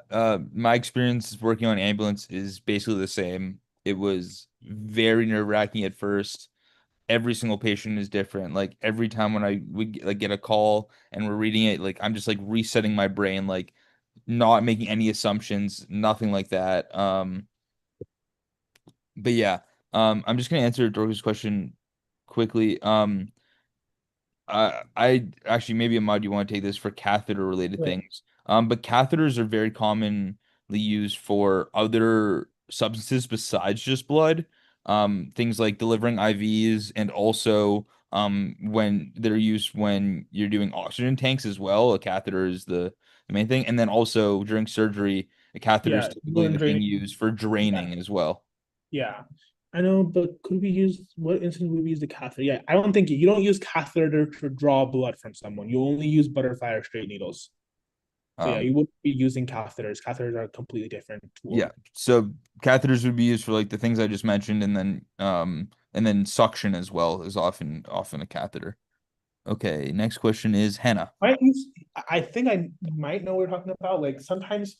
my experience working on ambulance is basically the same. It was very nerve-wracking at first. Every single patient is different. Like every time when I would like get a call and we're reading it, like I'm just like resetting my brain, like not making any assumptions, nothing like that. But yeah, I'm just gonna answer Dorcas' question quickly. I actually maybe Ahmad, you want to take this for catheter related Right. things. But catheters are very commonly used for other substances besides just blood. Things like delivering IVs and also when they're used when you're doing oxygen tanks as well. A catheter is the main thing. And then also during surgery, a catheter is Yeah, typically when the thing draining. used for Yeah, draining as well. yeah. I know, but could we use what instance would we use the catheter? Yeah, I don't think you don't use catheter to draw blood from someone. You only use butterfly or straight needles. So yeah, Um, you wouldn't be using catheters. Catheters are a completely different tool. Yeah. So catheters would be used for like the things I just mentioned and then suction as well is often a catheter. Okay, next question is Hannah. Might use, I think I might know what we're talking about. Like sometimes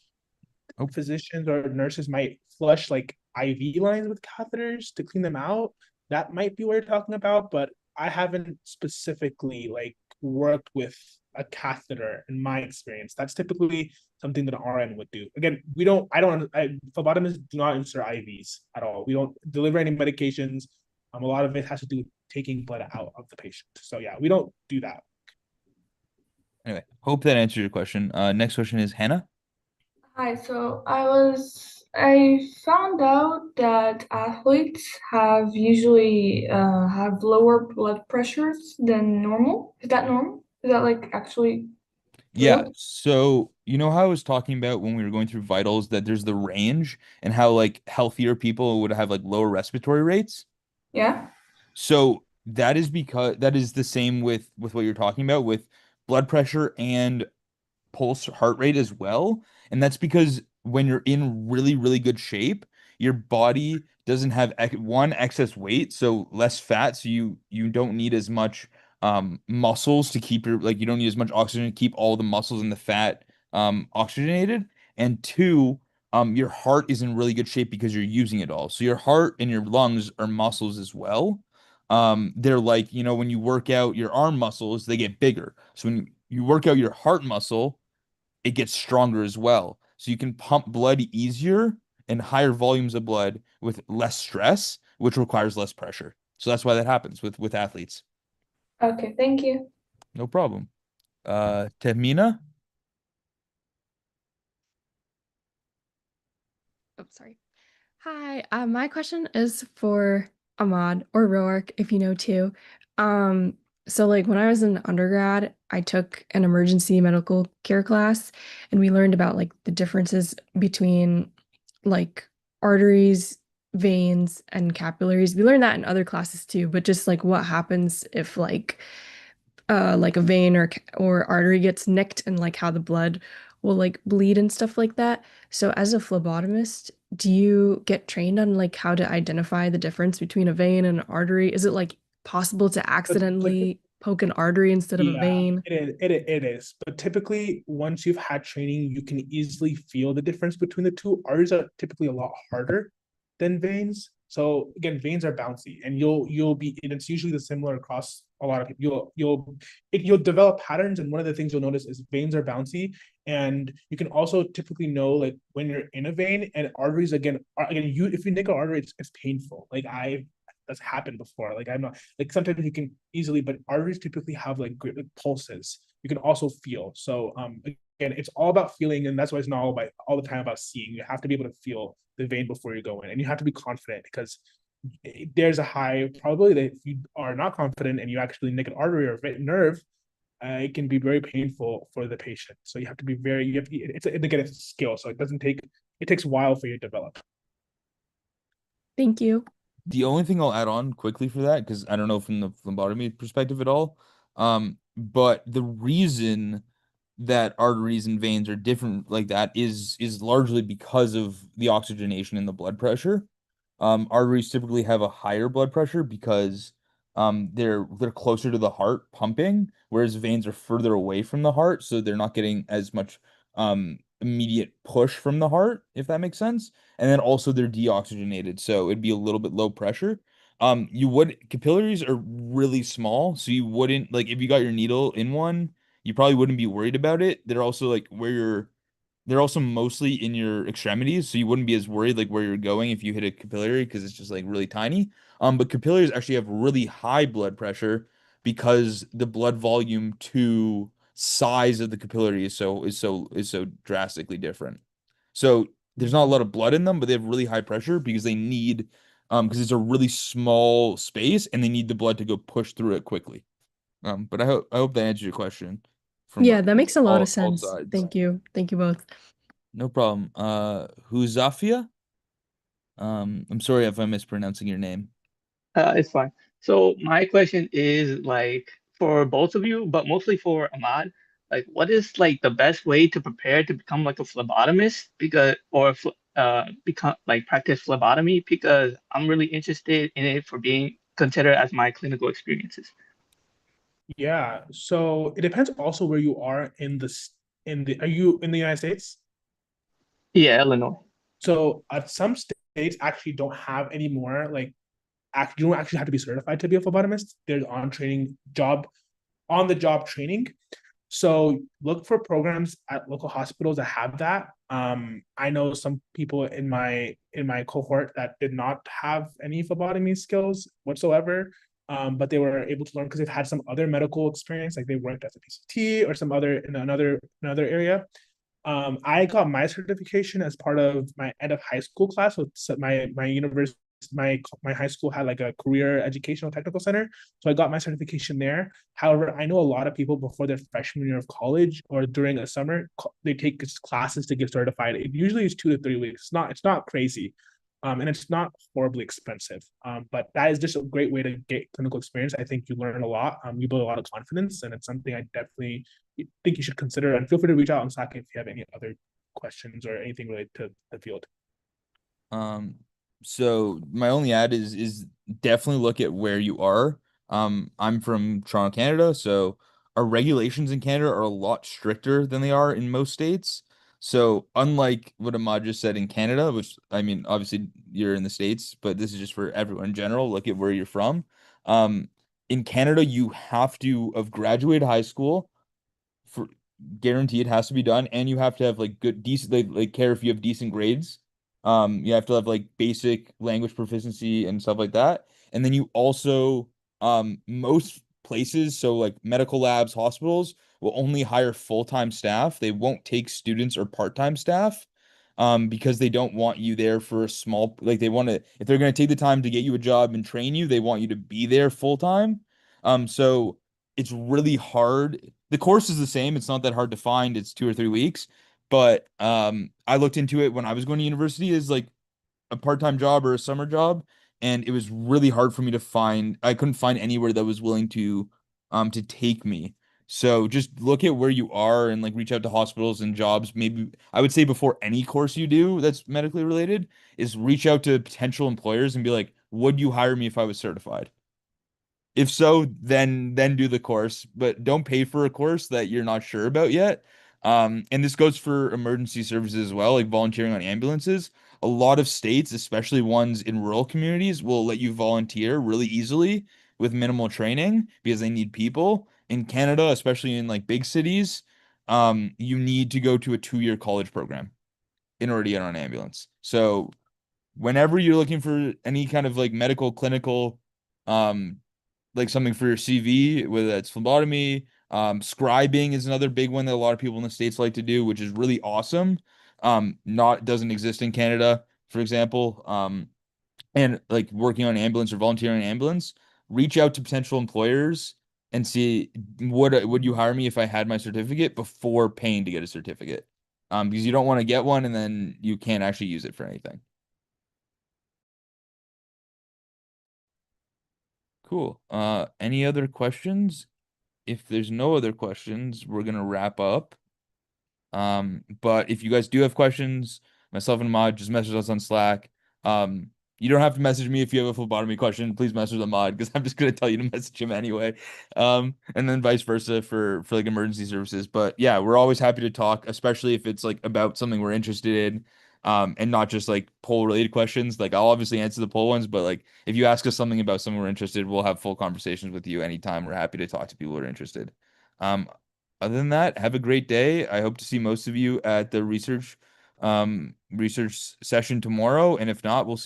Oh, physicians or nurses might flush like IV lines with catheters to clean them out. That might be what you're talking about, but I haven't specifically like worked with a catheter in my experience. That's typically something that an RN would do. Again, we don't, I don't, phlebotomists do not insert IVs at all. We don't deliver any medications. A lot of it has to do with taking blood out of the patient. So yeah, we don't do that. anyway, hope that answers your question. Next question is Hannah. Hi, so I found out that athletes have usually have lower blood pressures than normal. Is that normal? Is that like actually Yeah, real? so you know how I was talking about when we were going through vitals that there's the range and how like healthier people would have like lower respiratory rates? Yeah. So that is because that is the same with what you're talking about with blood pressure and pulse heart rate as well. And that's because when you're in really, really good shape, your body doesn't have one excess weight, so less fat, so you don't need as much muscles to keep your like you don't need as much oxygen to keep all the muscles and the fat oxygenated. And two, your heart is in really good shape because you're using it all. So your heart and your lungs are muscles as well. They're like, you know, when you work out your arm muscles, they get bigger. So when you work out your heart muscle, it gets stronger as well. So you can pump blood easier and higher volumes of blood with less stress, which requires less pressure. So that's why that happens with athletes. Okay, thank you. No problem. Temina? Oh, sorry. Hi, my question is for Ahmad or Roark, if you know too. Um, so like when I was in undergrad, I took an emergency medical care class, and we learned about like the differences between like arteries, veins, and capillaries. We learned that in other classes too, but just like what happens if like a vein or artery gets nicked and like how the blood will like bleed and stuff like that. So as a phlebotomist, do you get trained on like how to identify the difference between a vein and an artery? Is it like possible to But accidentally poke an artery instead of a yeah, vein? it is. But typically, once you've had training, you can easily feel the difference between the two. Arteries are typically a lot harder than veins. So again, veins are bouncy, and you'll be, and it's usually the similar across a lot of people. You'll develop patterns, and one of the things you'll notice is veins are bouncy, and you can also typically know like when you're in a vein and arteries again you if you nick an artery, it's painful. Like I that's happened before. Like I'm not like sometimes you can easily, but arteries typically have like great like, pulses. You can also feel. So again, it's all about feeling, and that's why it's not all the time about seeing. You have to be able to feel the vein before you go in, and you have to be confident because there's a high probability that if you are not confident and you actually nick an artery or a nerve, it can be very painful for the patient. So you have to be very, you have to, again, it's a skill. So it takes a while for you to develop. Thank you. The only thing I'll add on quickly for that, because I don't know from the phlebotomy perspective at all, but the reason that arteries and veins are different like that is largely because of the oxygenation and the blood pressure. Arteries typically have a higher blood pressure because they're closer to the heart pumping, whereas veins are further away from the heart, so they're not getting as much immediate push from the heart, if that makes sense. And then also they're deoxygenated, so it'd be a little bit low pressure. You would capillaries are really small, so you wouldn't like if you got your needle in one, you probably wouldn't be worried about it. They're also like where you're they're also mostly in your extremities, so you wouldn't be as worried like where you're going if you hit a capillary because it's just like really tiny. But capillaries actually have really high blood pressure because the blood volume to size of the capillary is so drastically different. So there's not a lot of blood in them, but they have really high pressure because they need because it's a really small space and they need the blood to go push through it quickly. But I hope that answers your question from Yeah, that makes a lot of all sense. sides. Thank you. Thank you both. No problem. Who's Zafia? I'm sorry if I'm mispronouncing your name. It's fine. So my question is like for both of you, but mostly for Ahmad, like what is like the best way to prepare to become like a phlebotomist because or become like practice phlebotomy because I'm really interested in it for being considered as my clinical experiences. Yeah. So it depends also where you are are you in the United States? Yeah, Illinois. So some states actually don't have any more like you don't actually have to be certified to be a phlebotomist. There's on the job training. So look for programs at local hospitals that have that. I know some people in my cohort that did not have any phlebotomy skills whatsoever, but they were able to learn because they've had some other medical experience, like they worked as a PCT or some other in another area. I got my certification as part of my end of high school class. So my university, my high school had like a career educational technical center, so I got my certification there. However, I know a lot of people before their freshman year of college or during a summer, they take classes to get certified. It usually is 2 to 3 weeks. It's not crazy. And it's not horribly expensive. But that is just a great way to get clinical experience. I think you learn a lot. You build a lot of confidence, and it's something I definitely think you should consider. And feel free to reach out on Slack if you have any other questions or anything related to the field. Um, so my only ad is definitely look at where you are. I'm from Toronto, Canada, so our regulations in Canada are a lot stricter than they are in most states. So unlike what Ahmad just said in Canada, which I mean, obviously you're in the States, but this is just for everyone in general, look at where you're from. Um, in Canada, you have to have graduated high school for guaranteed has to be done, and you have to have like good decent like care if you have decent grades. You have to have like basic language proficiency and stuff like that. And then you also most places, so like medical labs, hospitals will only hire full-time staff. They won't take students or part-time staff. Because they don't want you there for a small, like they want to, if they're going to take the time to get you a job and train you, they want you to be there full time. So it's really hard. The course is the same. It's not that hard to find. It's 2 or 3 weeks. But I looked into it when I was going to university as like a part-time job or a summer job, and it was really hard for me to find. I couldn't find anywhere that was willing to take me. So just look at where you are and like reach out to hospitals and jobs. Maybe I would say before any course you do that's medically related is reach out to potential employers and be like, would you hire me if I was certified? If so, then do the course, but don't pay for a course that you're not sure about yet. And this goes for emergency services as well, like volunteering on ambulances. A lot of states, especially ones in rural communities, will let you volunteer really easily with minimal training because they need people. In Canada, especially in like big cities, you need to go to a 2-year college program in order to get on an ambulance. So whenever you're looking for any kind of like medical, clinical, um, like something for your CV, whether that's phlebotomy, scribing is another big one that a lot of people in the States like to do, which is really awesome. Not doesn't exist in Canada, for example. And like working on ambulance or volunteering on ambulance, reach out to potential employers and see would you hire me if I had my certificate before paying to get a certificate. Because you don't want to get one and then you can't actually use it for anything. Cool. Any other questions? If there's no other questions, we're gonna wrap up. But if you guys do have questions, myself and Ahmad just message us on Slack. You don't have to message me if you have a phlebotomy question. Please message Ahmad because I'm just gonna tell you to message him anyway. And then vice versa for like emergency services. But yeah, we're always happy to talk, especially if it's like about something we're interested in. And not just like poll related questions. Like I'll obviously answer the poll ones, but like if you ask us something about something we're interested, we'll have full conversations with you anytime. We're happy to talk to people who are interested. Um, Other than that, have a great day. I hope to see most of you at the research session tomorrow. And if not, we'll see